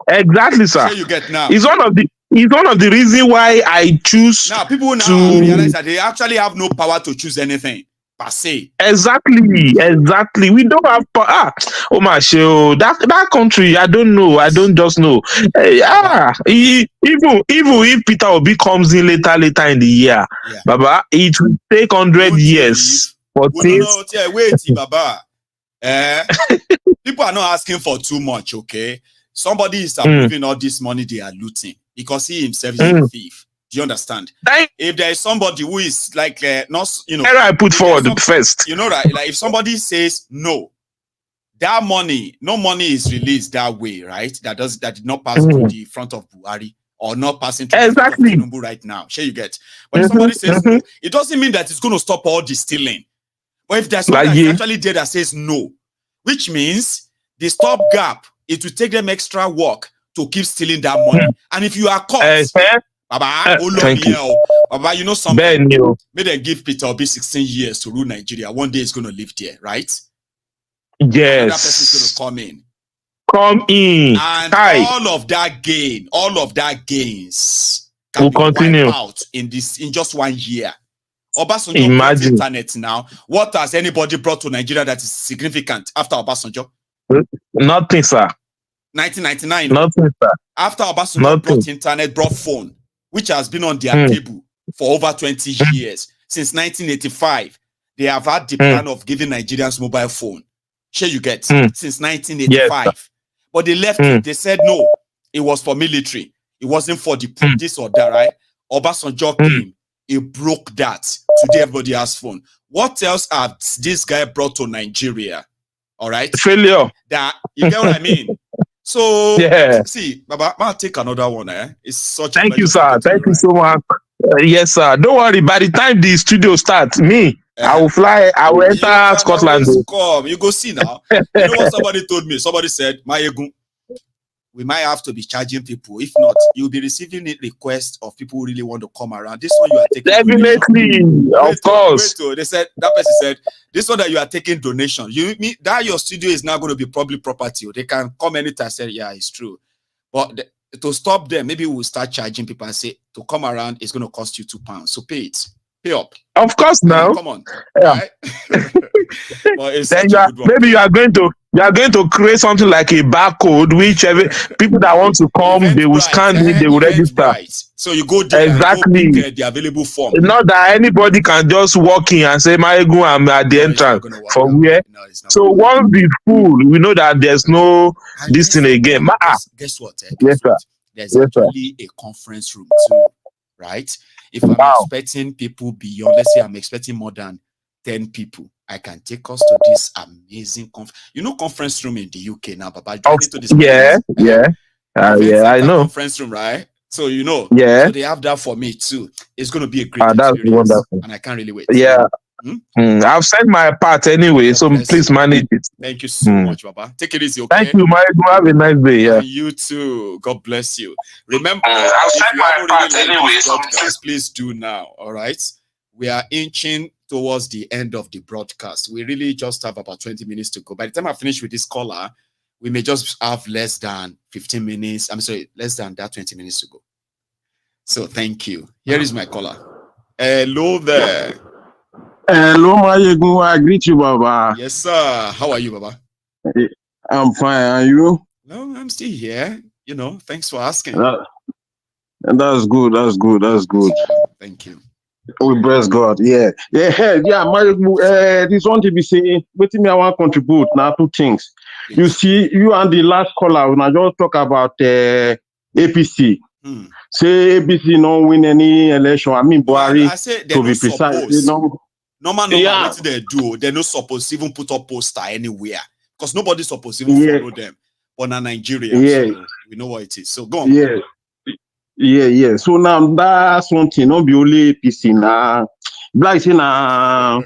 Exactly, sir. Sure, you get now. It's one of the reasons why I choose. Now people now realize that they actually have no power to choose anything per se. Exactly. We don't have power. Oh my show. That country, I don't know. I don't just know. Even if Peter Obi comes in later in the year, Baba, it will take 100 years. Wait, Baba. People are not asking for too much, okay? Somebody is approving all this money they are looting because he himself is a thief. Do you understand? If there is somebody who is like not, I put forward first. You know, right? Like if somebody says no, that money, no money is released that way, right? That did not pass through the front of Buhari or not passing through the front of Tinubu right now. Sure, you get. But if somebody says no, it doesn't mean that it's going to stop all the stealing. But if there's somebody that's actually there that says no, which means the stop gap, it will take them extra work to keep stealing that money. And if you are caught, Baba, Baba, you know something? May they give Peter Obi 16 years to rule Nigeria. One day he's going to live there, right? Yes. That person's going to come in. And all of that gains can be continue wiped out in just 1 year. Obasanjo brought internet now. What has anybody brought to Nigeria that is significant after Obasanjo? Nothing, sir. 1999. Nothing, sir. After Obasanjo brought internet, brought phone, which has been on their table for over 20 years. Since 1985, they have had the plan of giving Nigerians mobile phone. Sure, you get. Since 1985. Yes, but they left it. They said no, it was for military. It wasn't for the this or that, right? Obasanjo came. He broke that. Today, everybody has phone. What else has this guy brought to Nigeria? All right. Failure. That you get what I mean? So Yeah. see, Baba, I'll take another one. It's such a Thank you, pleasure sir. Thank you so much. Yes, sir. Don't worry. By the time the studio starts, I will fly. I will enter Scotland. Come, you go see now. You know what somebody told me? Somebody said, Maiyegun, we might have to be charging people. If not, you'll be receiving requests of people who really want to come around. This one you are taking definitely, of course. They said that person said this one that you are taking donation. You mean that your studio is now going to be public property. They can come anytime. Say, yeah, it's true. But to stop them, maybe we'll start charging people and say to come around, it's going to cost you £2. So pay it. Pay up. Of course, now. Come on. Yeah. Right? But it's then maybe you are going to create something like a barcode, which people that want to come, they will scan it, they will register. So you go there exactly and go pick the available form. Not that anybody can just walk in and say, Maiyegun, I'm at the entrance. From where? No, so once the full, we know that there's no this thing again. Guess what? Yes, sir. There's actually a conference room too, right? If I'm expecting people beyond, let's say I'm expecting more than 10 people, I can take us to this amazing conference room in the UK now, Baba. I know. Conference room, right? So so they have that for me too. It's going to be a great that's experience, wonderful. and I can't really wait. Yeah. I've sent my part anyway, so please manage it. Thank you so much, Baba. Take it easy, okay? Thank you, Maiyegun. Have a nice day. Yeah. And you too. God bless you. Remember, I've sent my part anyway, so please do now. All right. We are inching towards the end of the broadcast. We really just have about 20 minutes to go. By the time I finish with this caller, we may just have less than 15 minutes. I'm sorry, less than that 20 minutes to go. So thank you. Here is my caller. Hello there. Hello, Maiyegun. I greet you, Baba. Yes, sir. How are you, Baba? I'm fine. And you? No, I'm still here. Thanks for asking. That's good. That's good. That's good. Thank you. We bless God. Yeah. Maiyegun, this one to be saying, waiting me, I want to contribute now 2 things. Please. You see, you and the last caller, when I just talk about APC. Say APC don't win any election. I mean, Buhari, I say to be precise. Normal, what they do, they're not supposed to even put up poster anywhere. Because nobody's supposed to even follow them. But now Nigeria, so we know what it is. So go on. Yeah. So now that's one thing, not be only APC now. Like say now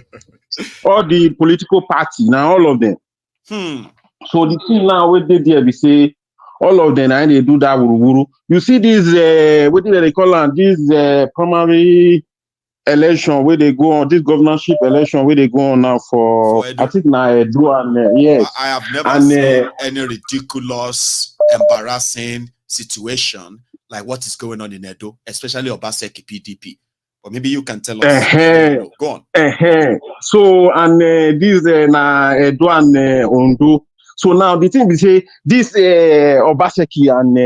all the political parties, now all of them. So the thing now what they there, we say all of them and they do that wuru. You see this what do they call it? This primary election where they go on, this governorship election where they go on now for I think now yes. I have never seen any ridiculous, embarrassing situation like what is going on in Edo, especially Obaseki PDP. Or maybe you can tell us. Go on. So and this na Edo and Ondo. So now the thing is say this Obaseki and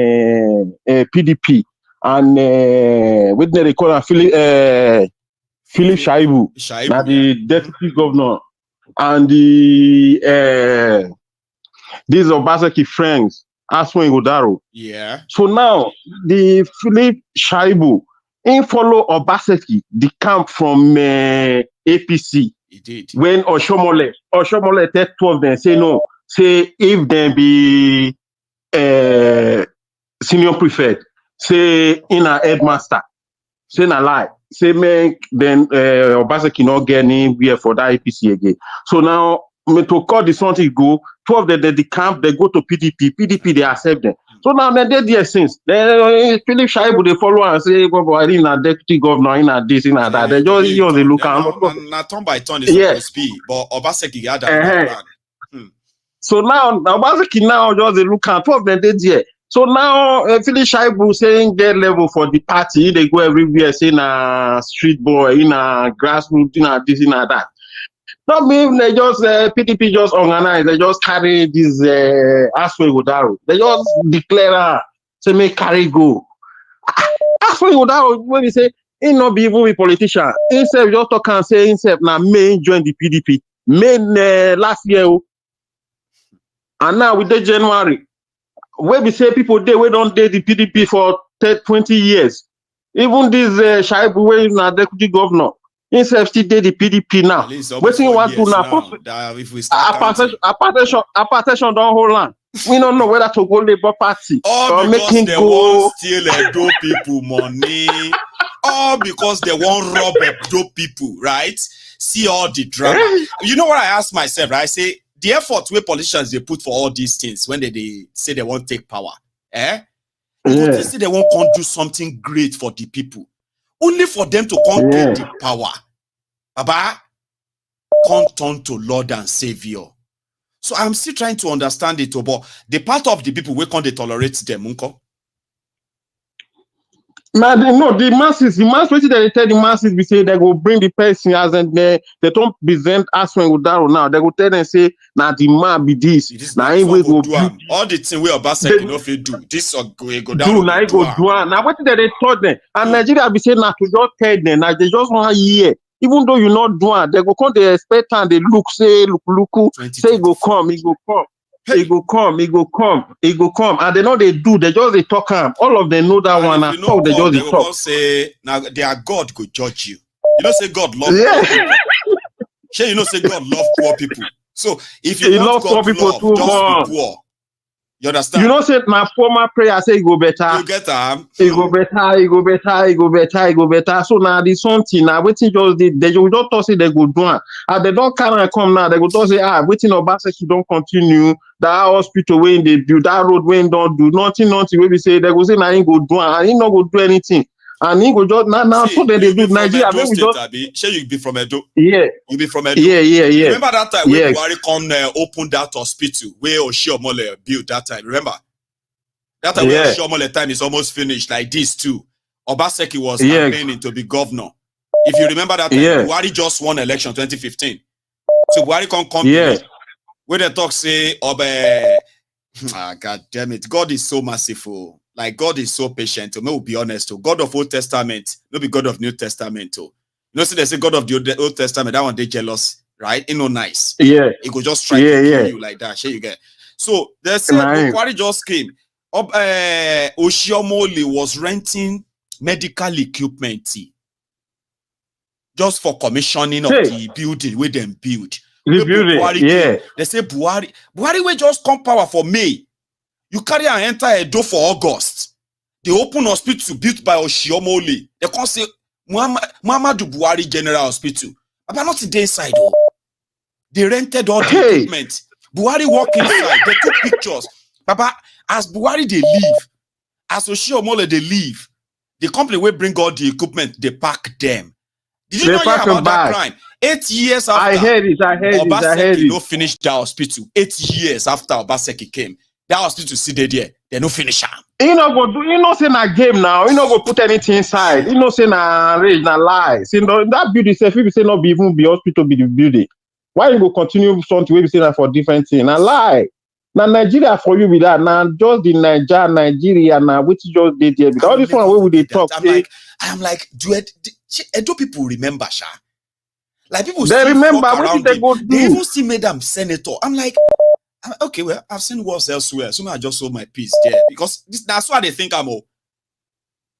PDP and what they call Philip Shaibu, now the deputy governor, and the these Obaseki friends, Aswin Godaro. Yeah. So now the Philip Shaibu, in follow Obaseki, the camp from APC. He did. When Oshomole take 2 of them, say no, say if they be senior prefect, say in a headmaster, say na lie. Say make then Obaseki not get anywhere for that APC again. So now to call this one to go, 2 of them the camp they go to PDP. PDP they accept them. So now they did their since. Philip Shaibu they follow and say, "Boy, in a deputy governor, in a this, in a that." They just they look at. Now turn by turn is supposed to be, but Obaseki had that plan. So now Obaseki now just they look at 2 of them did there. So now, Philip Shaibu saying get level for the party, they go everywhere saying a street boy, in a grassroots, in a this, in a that. Not mean they just PDP just organize, they just carry this Aswe Godaro. They just declare, say make carry go. Aswe Godaro, when we say he not be even a politician, himself just talk and say himself now may join the PDP. May last year, and now with the January. Where we say people they don't date the PDP for 20 years. Even this Shaibu, where is now deputy governor, Himself still did the PDP now. Waiting you want to now. If we start apartation don't hold on. We don't know whether to go Labour Party or making they go. won't steal Edo people money. All because they won't rob Edo people, right? See all the drama. You know what I ask myself, right? I say the effort where politicians they put for all these things when they say they won't take power. They say they won't come do something great for the people. Only for them to come get the power. Baba, come turn to Lord and Savior. So I'm still trying to understand it, but the part of the people where can't they tolerate them, uncle? Now the masses waiting they tell the masses we say they go bring the person as and they don't present as when with that now. They go tell them say now the man be this. Now he will go do all the thing we are basically you know if you do this or go down. Do now he go do. Now what did they told them? And Nigeria be saying now to just tell them now they just want to hear. Even though you not doing, they go come, they expect and they look, say, look, say he go come, he go come. Hey. He go come. And they know they do, they just they talk. All of them know that and one. And talk, they just they talk. Say, now their God could judge you. You know, say God love poor people. Sure, you know, say God love poor people. So if you love God poor people too, just be poor. You understand? You know, say my former prayer say it go better. You get them. It go better. So now this something now waiting just did they will just talk say they go do. And they don't carry come now. They go talk say waiting Obaseki don't continue. That hospital when they build that road when don't do nothing. When we say they go say now he go do and he not go do anything. And he go just now so that they do Nigeria. Maybe just shall you be from Edo? Yeah. You be from Edo? Yeah. Remember that time when Buhari come open that hospital where Oshiomhole built that time? Remember? That time where Oshiomhole time is almost finished like this too. Obaseki was campaigning to be governor. If you remember that time, Buhari just won election 2015. So Buhari come where they talk say, God damn it, God is so merciful. Like God is so patient. May we be honest. God of Old Testament, no be God of New Testament. You know, see they say God of the Old Testament. That one they jealous, right? It no nice. Yeah, it could just try to kill you like that. Sure you get. So they say Buhari just came. Oshiomhole was renting medical equipment just for commissioning of the building where them build. The building, Buhari they say Buhari will just come power for May. You carry and enter Edo for August. They open hospital built by Oshiomhole. They can't say Muhammadu Buhari General Hospital. But not the inside though. They rented all the equipment. Buhari walk inside. They took pictures. Papa, as Buhari they leave, as Oshiomhole they leave, the company will bring all the equipment. They pack them. Did you know about that crime? 8 years after. I heard it. Obaseki no finish that hospital. 8 years after Obaseki came. That hospital see there. They no finish am. You know go do. You know say na game now. You know go put anything inside. You know say na rage na lies. You know that building say people say not be even be hospital be the building. Why you go continue something we be saying for different thing? Na lie. Now Nigeria for you with that. Now just the Nigeria now which just did there. Because all this one where we they talk. I'm like, do people remember, Sha? Like people they remember what they go do. They even still made them senator. I'm like, okay, well, I've seen wars elsewhere. So I just sold my piece there because that's why they think I'm all.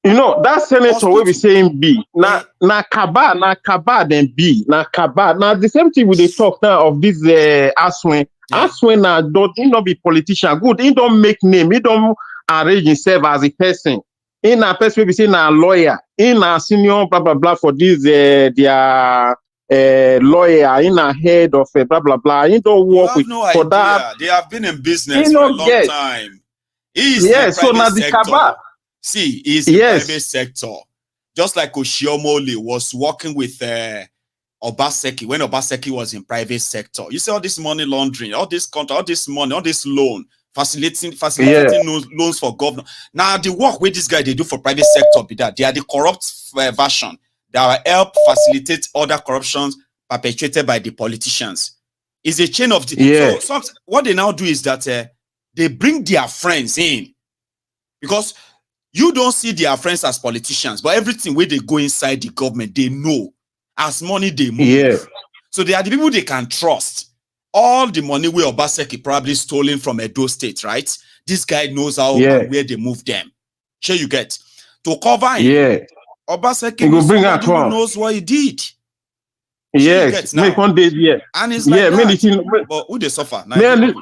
You know, that senator will be saying B. Na Kaba then B. Na Kaba. Now the same thing with the talk now of this Aswen. Aswen now don't he not be politician. Good. He don't make name. He don't arrange himself as a person. In a person will be saying a lawyer. In a senior blah blah blah for this their lawyer in a head of blah blah blah. He don't work with no for idea. that. They have been in business for a long time. He's so now the Kaba. See, he's in private sector. Just like Oshiomhole was working with Obaseki when Obaseki was in private sector. You see all this money laundering, all this contract, all this money, all this loan, facilitating loans for government. Now the work with this guy they do for private sector be that they are the corrupt version that will help facilitate other corruptions perpetrated by the politicians. It's a chain of the so what they now do is that they bring their friends in because you don't see their friends as politicians, but everything where they go inside the government, they know as money they move. Yeah. So they are the people they can trust. All the money where Obaseki probably stolen from Edo State, right? This guy knows how and where they move them. Sure you get. To cover him, Obaseki who knows what he did. Yes, make one day, yeah. And it's like medicine. But who they suffer? Now, and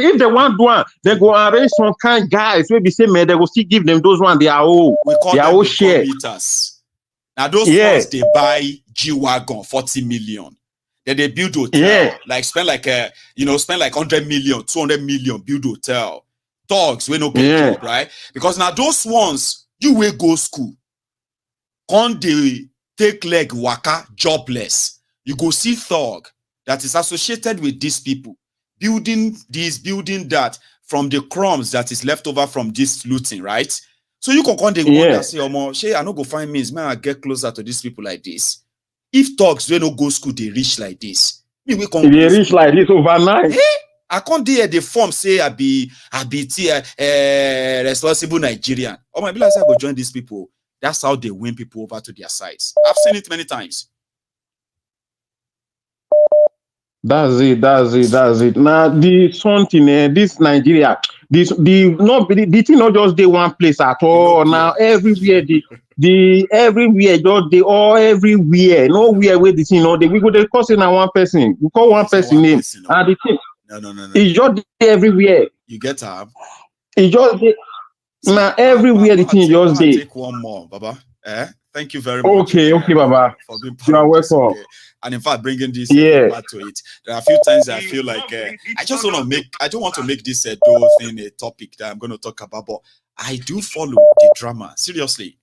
if they want one, they go arrange some kind guys. Maybe say, man, they will still give them those one. They are all. We call them the share. Now those ones they buy G-Wagon 40 million. Then they build hotel. Like spend like 100 million, 200 million, build hotel. Thugs we no get job, right? Because now those ones you will go school. When they take leg waka jobless, you go see thug that is associated with these people, building this, building that from the crumbs that is left over from this looting, right? So you can come the one that say, "Omo, shey I no go find means, man, I get closer to these people like this." If thugs we no go school, they reach like this. Me we come. They reach like this overnight. I can't do the form say I be responsible Nigerian. Oh my, be like I go join these people. That's how they win people over to their sides. I've seen it many times. That's it. Now the something this Nigeria, the thing not just the one place at all. Now everywhere the everywhere just they all everywhere. Nowhere where the thing we go they cause it now one person. We call one person name and the thing. No. It's just everywhere. You get up. It's just now everywhere the thing just there. Take one more, Baba. Thank you very much. Okay, Baba. For being part you are welcome. This, and in fact, bringing this back to it. There are a few times I feel like I don't want to make this dual thing a topic that I'm going to talk about, but I do follow the drama. Seriously,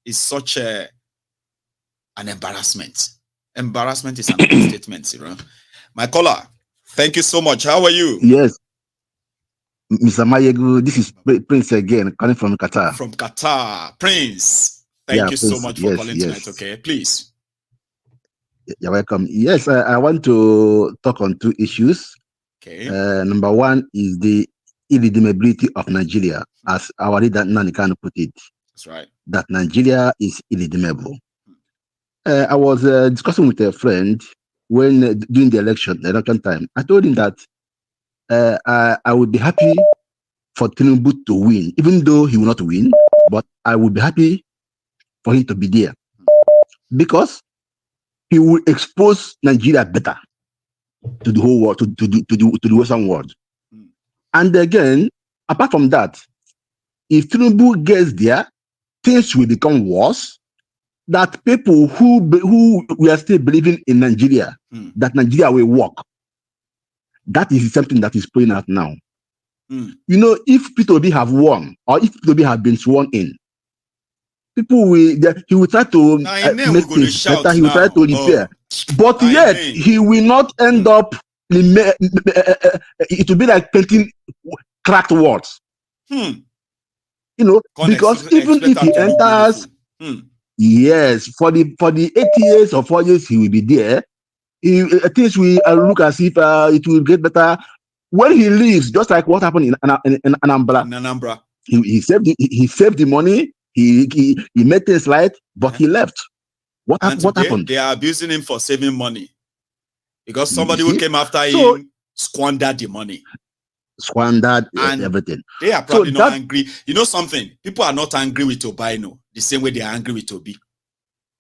it's such an embarrassment. Embarrassment is an understatement, you know. My caller, thank you so much. How are you? Yes. Mr. Maiyegun, this is Prince again, calling from Qatar. From Qatar. Prince, thank you so much for calling tonight, okay? Please. You're welcome. Yes, I want to talk on two issues. Okay. Number one is the irredeemability of Nigeria, as our leader Nani Kanu put it. That's right. That Nigeria is irredeemable. I was discussing with a friend when during the election time. I told him that I would be happy for Tinubu to win, even though he will not win, but I would be happy for him to be there because he will expose Nigeria better to the whole world, to the Western world. And again, apart from that, if Tinubu gets there, things will become worse. That people who we are still believing in Nigeria, that Nigeria will work. That is something that is playing out now. You know, if P2B have won, or if P2B have been sworn in, people will he will try to make things better. He will try to repair, but yet he will not end up. It will be like painting cracked walls. You know, because even if he enters, yes, for the 8 years or 4 years he will be there. Things will look as if it will get better when he leaves. Just like what happened in Anambra. He saved the money. He made things right, but he left. What happened? They are abusing him for saving money because somebody who came after him squandered the money. Squandered everything. They are probably not angry. You know something? People are not angry with Obaino the same way they are angry with Obi.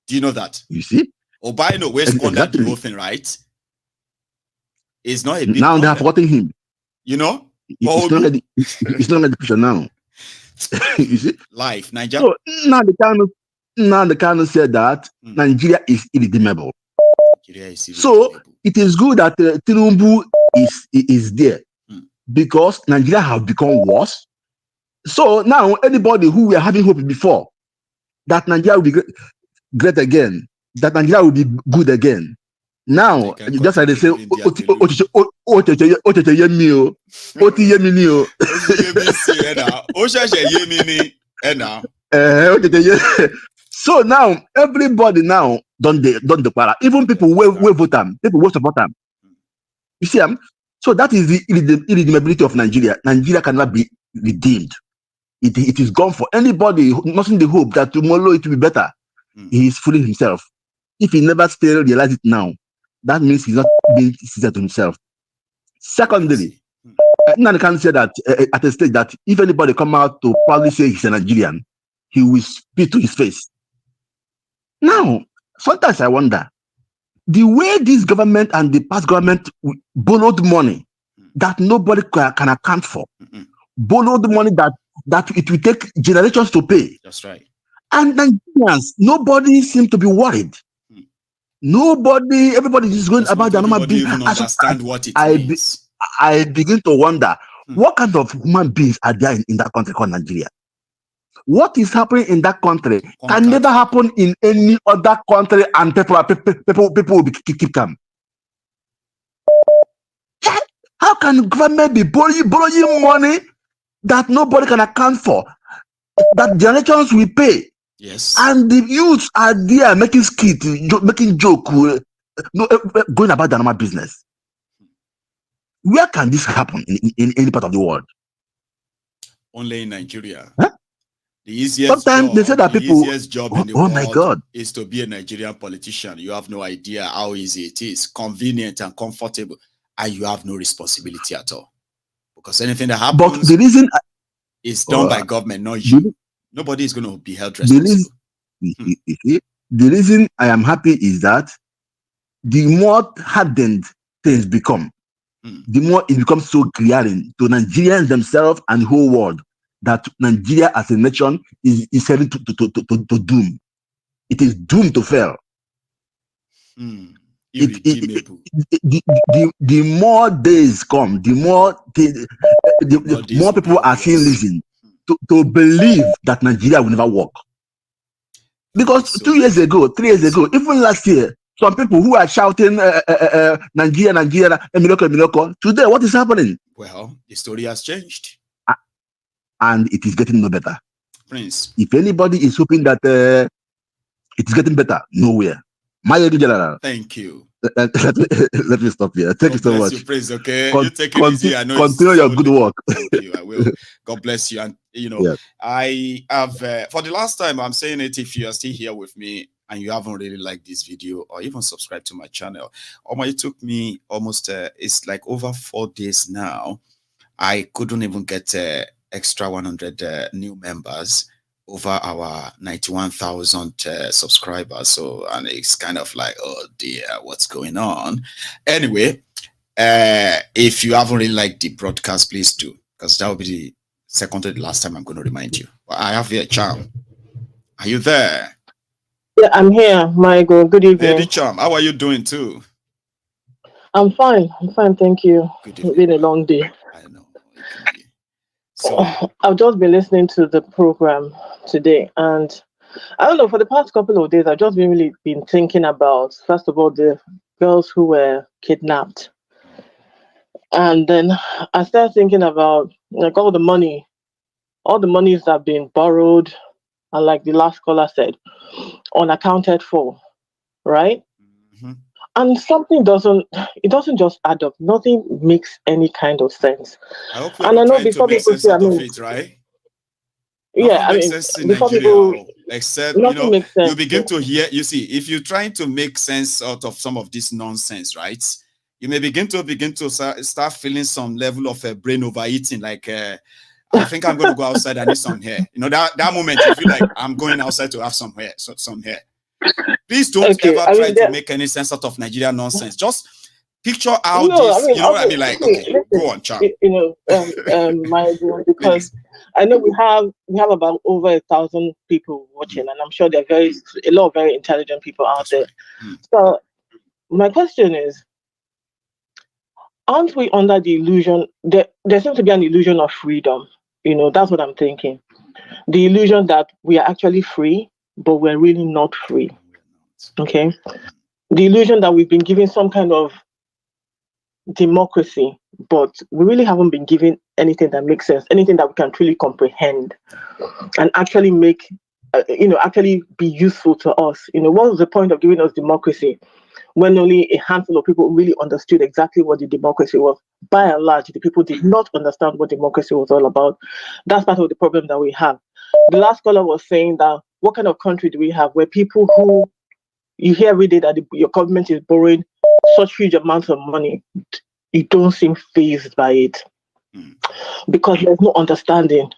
Do you know that? You see? Obaino will squander the whole thing, right? It's not a big now they have forgotten him. You know? It's not like the picture now. You see? Life, Nigeria. So now the Kanu said that Nigeria is irredeemable. So it is good that Tinubu is there because Nigeria have become worse. So now anybody who were having hope before that Nigeria will be great again, that Nigeria will be good again. Now, just like they say, so now everybody now don't declare. Even people will vote them, people will support them. You see, so that is the irredeemability of Nigeria. Nigeria cannot be redeemed. It is gone for anybody nothing the hope that tomorrow it will be better. He is fooling himself. If he never still realize it now, that means he's not being sincere to himself. Secondly, Nani can say that at a stage that if anybody come out to proudly say he's a Nigerian, he will spit to his face. Now, sometimes I wonder, the way this government and the past government borrowed money that nobody can account for, borrowed money that it will take generations to pay. That's right. And Nigerians, nobody seems to be worried. Nobody, everybody is going about their normal business. Even understand what it means. I begin to wonder, what kind of human beings are there in that country called Nigeria? What is happening in that country can never happen in any other country, and people will keep calm. How can government be borrowing money that nobody can account for, that generations will pay? Yes. And the youths are there making skit, making joke, going about their normal business. Where can this happen in any part of the world? Only in Nigeria. Huh? The easiest job in the world my God, is to be a Nigerian politician. You have no idea how easy it is, convenient and comfortable, and you have no responsibility at all. Because anything that happens, but the reason is done by government, not you. Nobody is going to be held responsible. The reason I am happy is that the more hardened things become, the more it becomes so glaring to Nigerians themselves and the whole world that Nigeria as a nation is heading to doom. It is doomed to fail. The more days come, the more people are seeing reason to believe that Nigeria will never work. Because 2 years ago, 3 years ago, even last year, some people who are shouting Nigeria, a miracle. Today, what is happening? Well, the story has changed. And it is getting no better. Prince. If anybody is hoping that it is getting better, nowhere. Maiyegun. Thank you. Let me stop here. Thank you so much. You, Prince, okay? You take it easy. I know continue your good work. Thank you. I will. God bless you. And yes. I have for the last time, I'm saying it, if you are still here with me and you haven't really liked this video or even subscribed to my channel, it took me almost it's like over 4 days now. I couldn't even get extra 100 new members over our 91,000 subscribers. So, and it's kind of like, oh dear, what's going on? Anyway, if you haven't really liked the broadcast, please do, because that will be the second to the last time I'm going to remind you. But I have here Charm. Are you there? Yeah, I'm here, Maiyegun. Good evening. Lady Charm, how are you doing too? I'm fine. Thank you. It's been a long day. I know. So I've just been listening to the program today, and I don't know, for the past couple of days, I've just really been thinking about, first of all, the girls who were kidnapped. And then I started thinking about like all the monies that have been borrowed, and like the last caller said, unaccounted for, right? And something doesn't just add up. Nothing makes any kind of sense. I know before people say, right? Yeah, I mean, before people, except you begin to hear. You see, if you're trying to make sense out of some of this nonsense, right? You may begin to start feeling some level of brain overeating. Like, I think I'm going to go outside. I need some hair. That moment you feel like I'm going outside to have some hair. Please don't ever try to make any sense out of Nigerian nonsense. Just picture how what I mean? Like, okay, go on, Charm. Maiyegun, because I know we have about over 1,000 people watching, and I'm sure there are a lot of very intelligent people out there. So my question is, aren't we under the illusion that there seems to be an illusion of freedom? That's what I'm thinking. The illusion that we are actually free, but we're really not free. Okay? The illusion that we've been given some kind of democracy, but we really haven't been given anything that makes sense, anything that we can truly comprehend and actually make, actually be useful to us. What was the point of giving us democracy when only a handful of people really understood exactly what the democracy was? By and large, the people did not understand what democracy was all about. That's part of the problem that we have. The last caller was saying that what kind of country do we have where people who you hear every day that your government is borrowing such huge amounts of money, you don't seem fazed by it because there's no understanding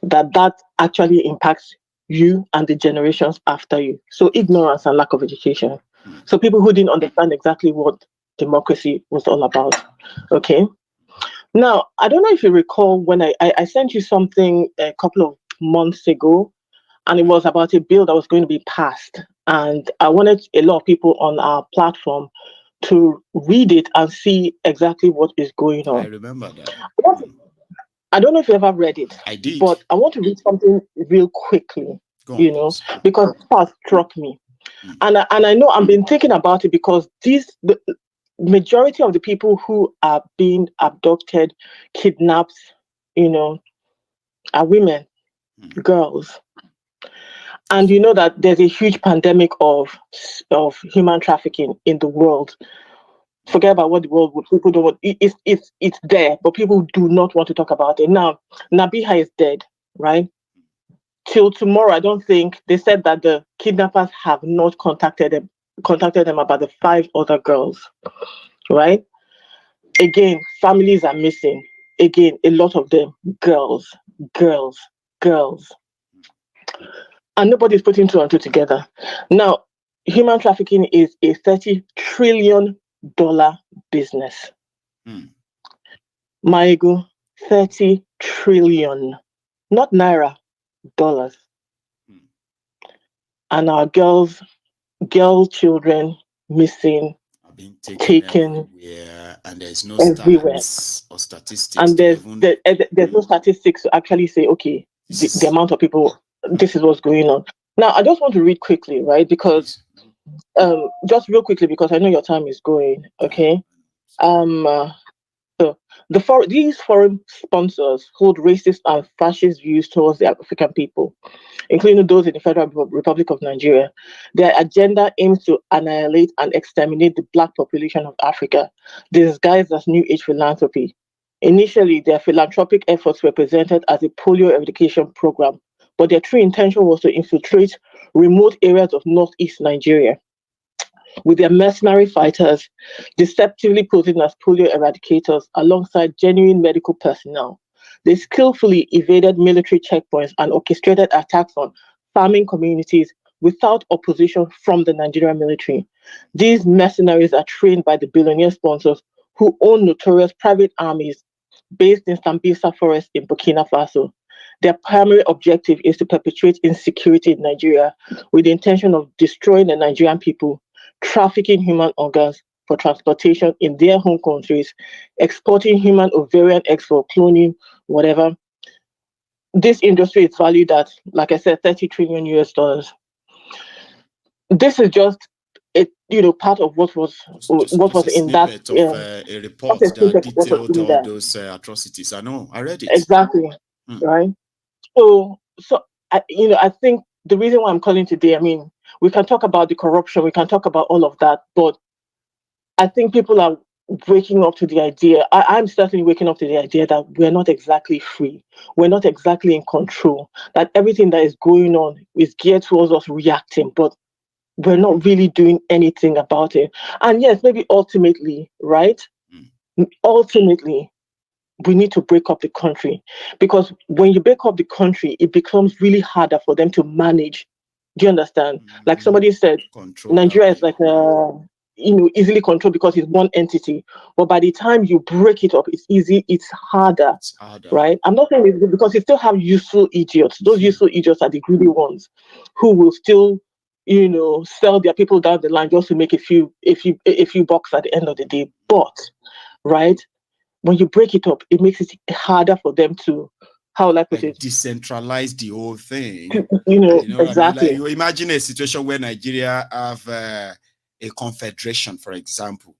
that actually impacts you and the generations after you. So ignorance and lack of education. So people who didn't understand exactly what democracy was all about. Okay. Now, I don't know if you recall when I sent you something a couple of months ago, and it was about a bill that was going to be passed. And I wanted a lot of people on our platform to read it and see exactly what is going on. I remember that. I don't know if you ever read it. I did. But I want to read something real quickly, because it has struck me. And I know I've been thinking about it because the majority of the people who are being abducted, kidnapped, are women, girls. And you know that there's a huge pandemic of human trafficking in the world. Forget about what the world would. People don't want. It's there, but people do not want to talk about it. Now, Nabiha is dead, right? Till tomorrow, I don't think they said that the kidnappers have not contacted them about the 5 other girls, right? Again, families are missing. Again, a lot of them girls. And nobody's putting 2 and 2 together. Now, human trafficking is a $30 trillion business. Maiyegun, 30 trillion, not Naira, dollars. And our girl children missing, taken everywhere, and there's no everywhere. stats or statistics. And there's no statistics to actually say, okay, the amount of people, this is what's going on. Now, I just want to read quickly, right? Because just real quickly, because I know your time is going. Okay. So these foreign sponsors hold racist and fascist views towards the African people, including those in the Federal Republic of Nigeria. Their agenda aims to annihilate and exterminate the Black population of Africa, disguised as New Age philanthropy. Initially, their philanthropic efforts were presented as a polio eradication program, but their true intention was to infiltrate remote areas of northeast Nigeria with their mercenary fighters, deceptively posing as polio eradicators alongside genuine medical personnel. They skillfully evaded military checkpoints and orchestrated attacks on farming communities without opposition from the Nigerian military. These mercenaries are trained by the billionaire sponsors who own notorious private armies based in Stabilise forest in Burkina Faso. Their primary objective is to perpetuate insecurity in Nigeria with the intention of destroying the Nigerian people, trafficking human organs for transportation in their home countries, exporting human ovarian eggs for cloning, whatever. This industry is valued at, like I said, $30 trillion US. This is just part of what was in that a report that detailed all those atrocities. I know, I read it. Exactly, right? So I think the reason why I'm calling today, I mean, we can talk about the corruption, we can talk about all of that, but I think people are waking up to the idea. I'm certainly waking up to the idea that we're not exactly free. We're not exactly in control. That everything that is going on is geared towards us reacting, but we're not really doing anything about it. And yes, maybe ultimately, right? Ultimately, we need to break up the country, because when you break up the country, it becomes really harder for them to manage. Do you understand? Like somebody said, Nigeria is like easily controlled because it's one entity. But by the time you break it up, it's harder. Right? I'm not saying it's because you still have useful idiots. Those useful idiots are the greedy ones who will still, sell their people down the line just to make a few bucks at the end of the day. But, right? When you break it up, it makes it harder for them to, how will I put it? Decentralize the whole thing. Exactly. Like you imagine a situation where Nigeria have a confederation, for example,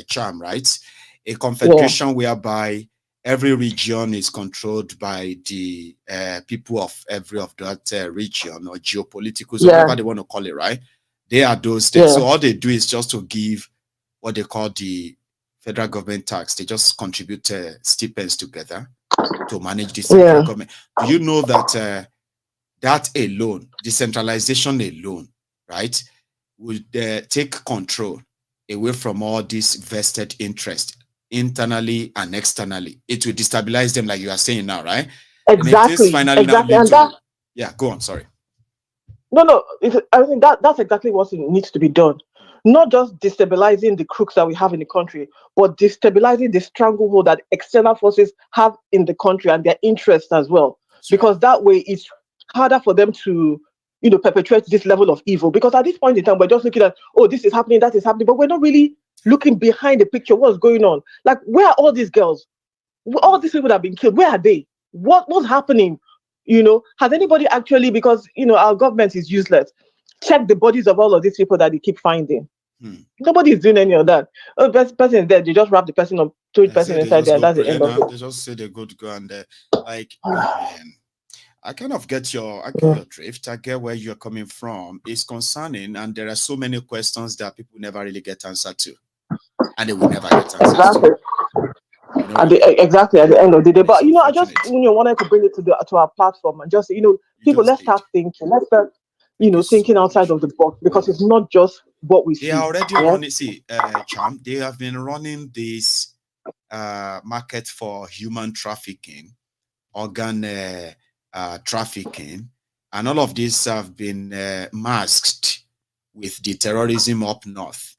Charm, right? A confederation whereby every region is controlled by the people of every of that region, or geopolitical, whatever they want to call it, right? They are those things. So all they do is just to give what they call the federal government tax. They just contribute stipends together to manage the central government. Do you know that that alone, decentralization alone, right, would take control away from all this vested interest internally and externally? It will destabilize them, like you are saying now, right? Exactly. And if this finally now lead to, go on, sorry. No. I think that's exactly what needs to be done. Not just destabilizing the crooks that we have in the country, but destabilizing the stranglehold that external forces have in the country and their interests as well. Because that way it's harder for them to, perpetuate this level of evil. Because at this point in time, we're just looking at, oh, this is happening, that is happening, but we're not really looking behind the picture. What's going on? Like, where are all these girls? All these people that have been killed, where are they? What's happening? Has anybody actually, because, our government is useless, check the bodies of all of these people that they keep finding? Nobody is doing any of that. Oh, the person is dead. They just wrap the person up, throw the person inside there. That's the end of it. They just say they go to go and like, I kind of get your drift. I get where you're coming from. It's concerning, and there are so many questions that people never really get answered to, and they will never get answers to. Exactly at the end of the day. But I just wanted to bring it to our platform and just people, let's start thinking. Let's start thinking outside of the box, because it's not just what we see. They are already running. See, Cham, they have been running this market for human trafficking, organ trafficking, and all of these have been masked with the terrorism up north,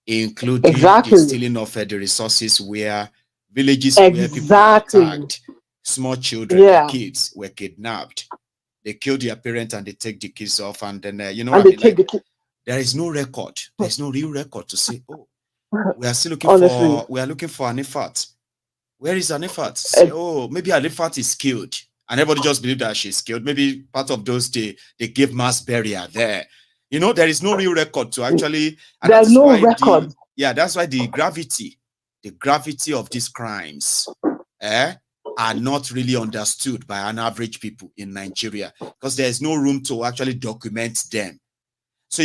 including the stealing of the resources where villages where people were attacked, small children, the kids were kidnapped. They kill their parents and they take the kids off, and then there is no record. There's no real record to say, oh, we are still looking for Anifat. Where is Anifat? Say, oh, maybe Anifat is killed, and everybody just believe that she's killed. Maybe part of those they give mass burial there. There is no real record to actually. There's no record. That's why the gravity of these crimes are not really understood by an average people in Nigeria, because there is no room to actually document them. So,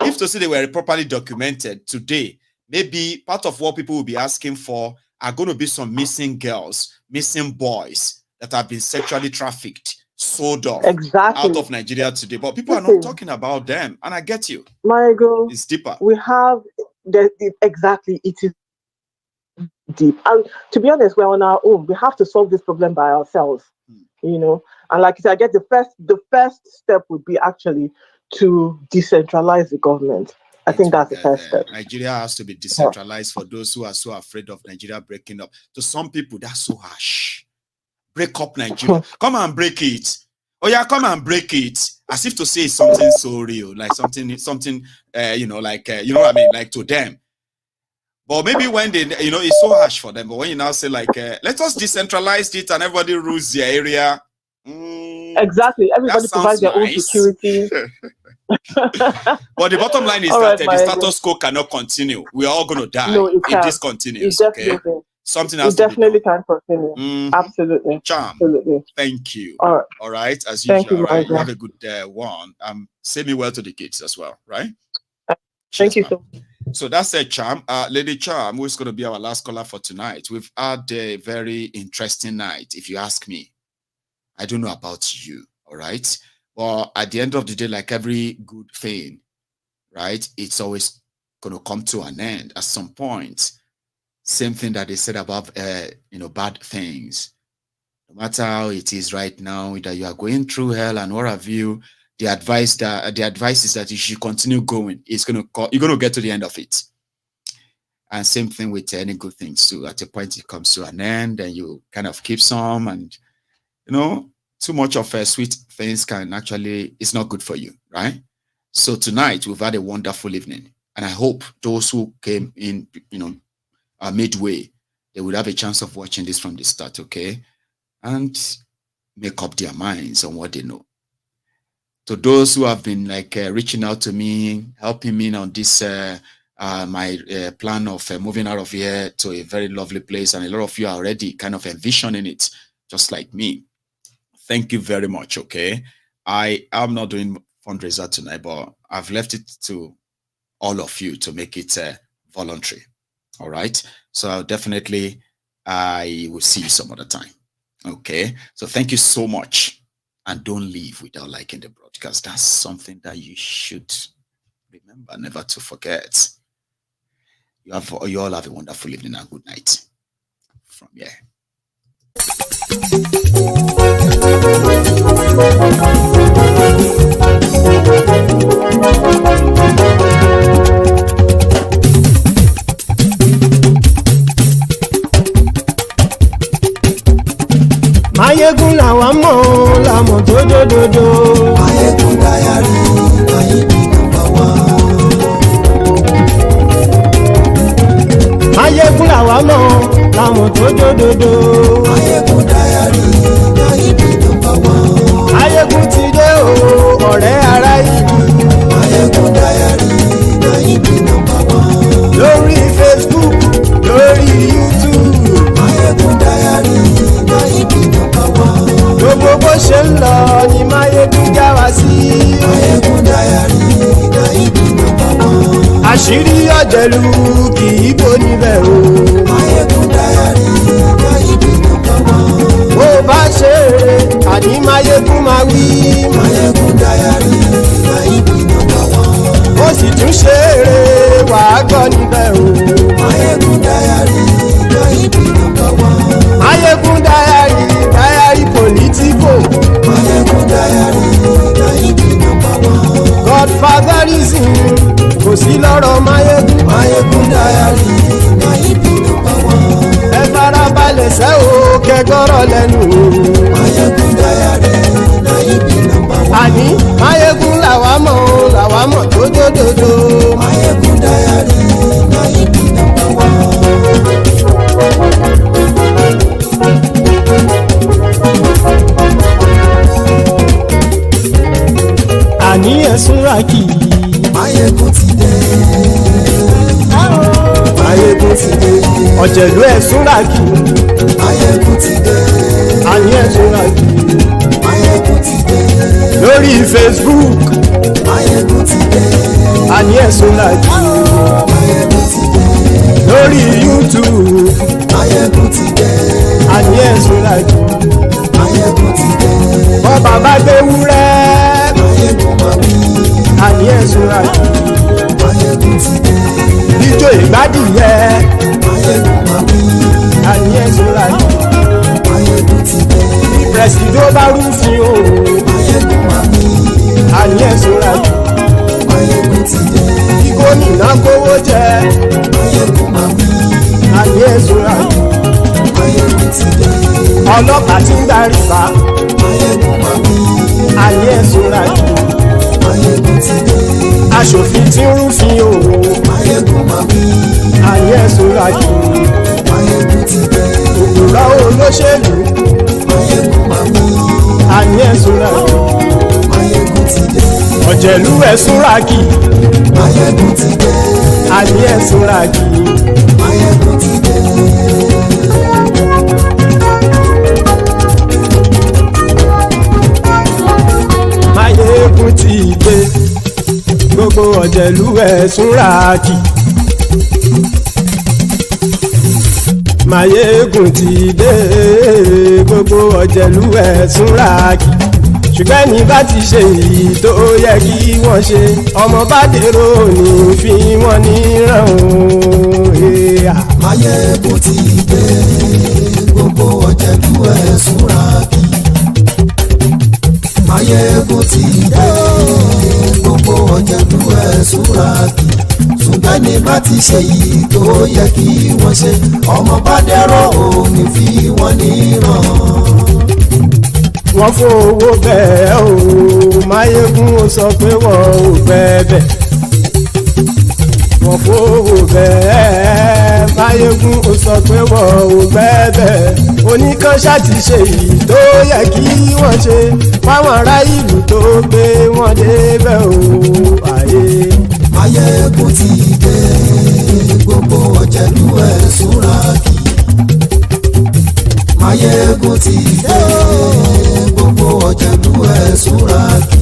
if to say they were properly documented today, maybe part of what people will be asking for are going to be some missing girls, missing boys that have been sexually trafficked, sold off out of Nigeria today. But people are not talking about them. And I get you. Maiyegun, it's deeper. We have it is deep. And to be honest, we're on our own. We have to solve this problem by ourselves. And like I said, I guess the first step would be actually to decentralize the government. I think that's the first step. Nigeria has to be decentralized for those who are so afraid of Nigeria breaking up. To some people, that's so harsh. Break up Nigeria. Come and break it. Oh yeah, come and break it. As if to say it's something so real, like something, you know what I mean, like to them. But maybe when they, it's so harsh for them. But when you now say let us decentralize it and everybody rules their area. Exactly. Everybody provides their own security. But the bottom line is that the status quo cannot continue. We are all going to die if this continues. Okay? Something else. It definitely can continue. Absolutely. Charm. Absolutely. Thank you. All right. As usual. Thank you, have a good one. Say me well to the kids as well. Right. Thank you so much. So that's a Charm. Lady Charm, who's going to be our last caller for tonight. We've had a very interesting night, if you ask me. I don't know about you, all right? But at the end of the day, like every good thing, right, it's always going to come to an end at some point. Same thing that they said about, bad things. No matter how it is right now, that you are going through hell and what have you, the advice is that you should continue going. You're going to get to the end of it. And same thing with any good things too. At a point, it comes to an end, and you kind of keep some, and too much of sweet things it's not good for you, right? So tonight we've had a wonderful evening, and I hope those who came in, midway, they would have a chance of watching this from the start, okay? And make up their minds on what they know. To those who have been reaching out to me, helping me on this, my plan of moving out of here to a very lovely place, and a lot of you are already kind of envisioning it, just like me. Thank you very much, okay? I am not doing fundraiser tonight, but I've left it to all of you to make it voluntary, all right? So definitely, I will see you some other time, okay? So thank you so much, and don't leave without liking the broadcast. That's something that you should remember, never to forget. You all have a wonderful evening and good night from here. Maiyegun làwa mọ̀ làmọ̀ tó dòdòdò. Maiyegun Diary, Maiyegun number one. Maiyegun làwa mọ̀ làmọ̀ tó dòdòdò. Maiyegun Diary, Maiyegun number one. Maiyegun ti dé o ọ̀rẹ́ ara ìlú. Maiyegun Diary, Maiyegun number one. Lórí Facebook, lórí YouTube. Maiyegun Diary, Maiyegun number one. Gbogbo bó ṣe ń lọ ni Maiyegun já wa sí. Maiyegun Diary, Maiyegun number one. Àṣírí ọ̀jẹ̀lú kì í bò níbẹ̀ o. Maiyegun Diary, Maiyegun number one. Bó bá ṣe eré àní Maiyegun máa wí. Maiyegun Diary, Maiyegun number one. Ó sì tún ṣe eré wàá gbọ́ níbẹ̀ o. Maiyegun Diary, Maiyegun number one. Maiyegun Diary, Diary Politico. Maiyegun Diary, Maiyegun number one. Godfatherism kò sí lọ́rọ̀ Maiyegun. Maiyegun Diary, Maiyegun number one. Ẹ farabalẹ̀ sẹ́ o kẹgọ́rọ̀ lẹ́nu o. Maiyegun Diary, Maiyegun number one. Àní Maiyegun làwa mọ̀ tó dòdòdò. Maiyegun Diary, Maiyegun number one. Àní ẹ̀sùn ràkì. Maiyegun ti dé. Maiyegun ti dé. Ọ̀jẹ̀lú ẹ̀sùn ràkì. Maiyegun ti dé. Àní ẹ̀sùn ràkì. Maiyegun ti dé. Lórí Facebook. Maiyegun ti dé. Àní ẹ̀sùn ràkì. Maiyegun ti dé. Lórí YouTube. Maiyegun ti dé. Àní ẹ̀sùn ràkì. Maiyegun ti dé. Bọ́ba bá gbé wúrẹ́. Maiyegun máa wí. Àní ẹ̀sùn ràkì. Maiyegun ti dé. Ijó ìgbádìyẹ. Maiyegun máa wí. Àní ẹ̀sùn ràkì. Maiyegun ti dé. Presido bá rúfin o. Maiyegun máa wí. Àní ẹ̀sùn ràkì. Maiyegun ti dé. Kí gómìnà kówó jẹ. Maiyegun máa wí. Àní ẹ̀sùn ràkì. Maiyegun ti dé. Ọlọ́pàá tí ń darí bá. Maiyegun máa wí. Àní ẹ̀sùn ràkì. Maiyegun ti dé. Aṣòfin tí ń rúfin o. Maiyegun máa wí. Àní ẹ̀sùn ràkì. Maiyegun ti dé. Òpùrọ́ olóṣèlú. Maiyegun máa wí. Àní ẹ̀sùn ràkì. Maiyegun ti dé. Ọ̀jẹ̀lú ẹ̀sùn ràkì. Maiyegun ti dé. Àní ẹ̀sùn ràkì. Maiyegun ti dé. Maiyegun ti dé. Gbogbo ọ̀jẹ̀lú ẹ̀sùn ràkì. Maiyegun ti dé. Gbogbo ọ̀jẹ̀lú ẹ̀sùn ràkì. Ṣùgbọ́n ní bá ti ṣe èyí tó yẹ kí wọ́n ṣe, ọmọ bá dèrò ní fi wọ́n níran o. Maiyegun ti dé. Gbogbo ọ̀jẹ̀lú ẹ̀sùn ràkì. Maiyegun ti dé. Gbogbo ọ̀jẹ̀lú ẹ̀sùn ràkì. Ṣùgbọ́n ní bá ti ṣe èyí tó yẹ kí wọ́n ṣe, ọmọ bá dèrò ní fi wọ́n níran. Wọ́n fowó bẹ́ẹ̀ o. Maiyegun ó sọ pé wọ́n ò fẹ́ bẹ̀. Wọ́n fowó bẹ́ẹ̀. Maiyegun ó sọ pé wọ́n ò fẹ́ bẹ̀. Oníkanṣá ti ṣe èyí tó yẹ kí wọ́n ṣe fáwọn ará ìlú tó gbé wọn débẹ̀ o. Ayé. Maiyegun ti dé. Gbogbo ọ̀jẹ̀lú ẹ̀sùn ràkì. Maiyegun ti dé. Gbogbo ọ̀jẹ̀lú ẹ̀sùn ràkì.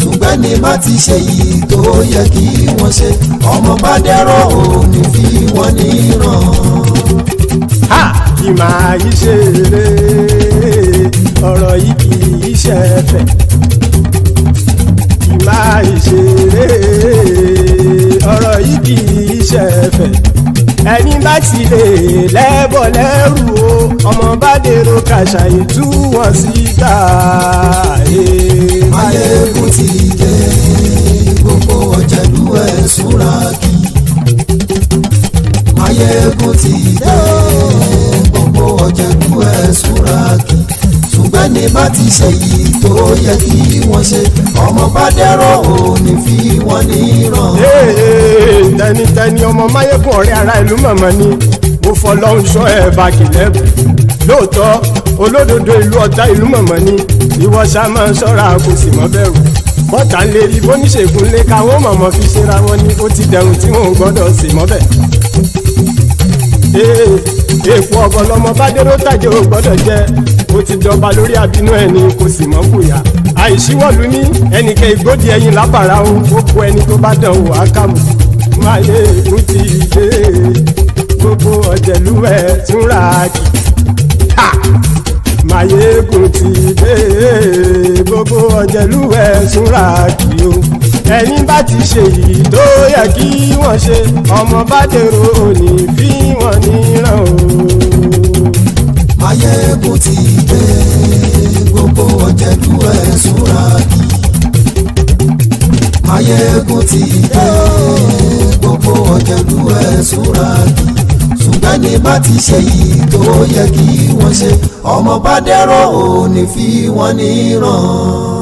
Ṣùgbọ́n ní bá ti ṣe èyí tó yẹ kí wọ́n ṣe, ọmọ bá dẹ́rọ̀ òní fi wọ́n níran. Ha! Kì máa yí ṣe eré. Ọ̀rọ̀ yìí kì í ṣe ẹ̀fẹ̀. Kì máa yí ṣe eré. Ọ̀rọ̀ yìí kì í ṣe ẹ̀fẹ̀. Ẹni bá ti lè lẹ́bọ̀ lẹ́rù o. Ọmọ bá dèrò kàṣàyè tú wọn síta. Maiyegun ti dé. Gbogbo ọ̀jẹ̀lú ẹ̀sùn ràkì. Maiyegun ti dé. Gbogbo ọ̀jẹ̀lú ẹ̀sùn ràkì. Ṣùgbọ́n ní bá ti ṣe yìí tó yẹ kí wọ́n ṣe ọmọ bá dẹ́rọ̀ ò ní fi wọ́n níran. tẹnitẹni ọmọ Maiyegun ọ̀rẹ́ ara ìlú mọ̀mọ́ ni mo fọlọ́run sọ ẹ̀ báàgì lẹ́bù lóòótọ́ olódodo ìlú ọ̀tá ìlú mọ̀mọ́ ni ìwọ ṣá máa ń ṣọ́ra kò sì mọ́ bẹ̀rù bọ́tà ń lè rí bóníṣègùn lé káwọn mọ̀mọ́ fi ṣera wọn ni ó ti dẹrùn tí wọn ò gbọ́dọ̀ sè mọ́bẹ̀. èèpo ọ̀gọ̀lọ́mọ bá dérò tàjẹ́ ò gbọ́dọ̀ jẹ́ ó ti dọba lórí abínú ẹni kò sì mọ́ bùyà àìsíwọ́lu ní ẹnìkẹ́ ìgbódì ẹyin lábàrá o ó kó ẹni tó bá dán o àkàmù Maiyegun ti dé gbogbo ọ̀jẹ̀lú ẹ̀ túnra kì Maiyegun ti dé gbogbo ọ̀jẹ̀lú ẹ̀ túnra kì o ẹni bá ti ṣe yìí tó yẹ kí wọ́n ṣe ọmọ bá dèrò òní fi wọ́n níran o. Maiyegun ti dé gbogbo ọ̀jẹ̀lú ẹ̀ túnra kì Maiyegun ti dé gbogbo ọ̀jẹ̀lú ẹ̀ túnra kì ṣùgbọ́n ní bá ti ṣe yìí tó yẹ kí wọ́n ṣe ọmọ bá dẹ́rọ̀ ò ní fi wọ́n níran.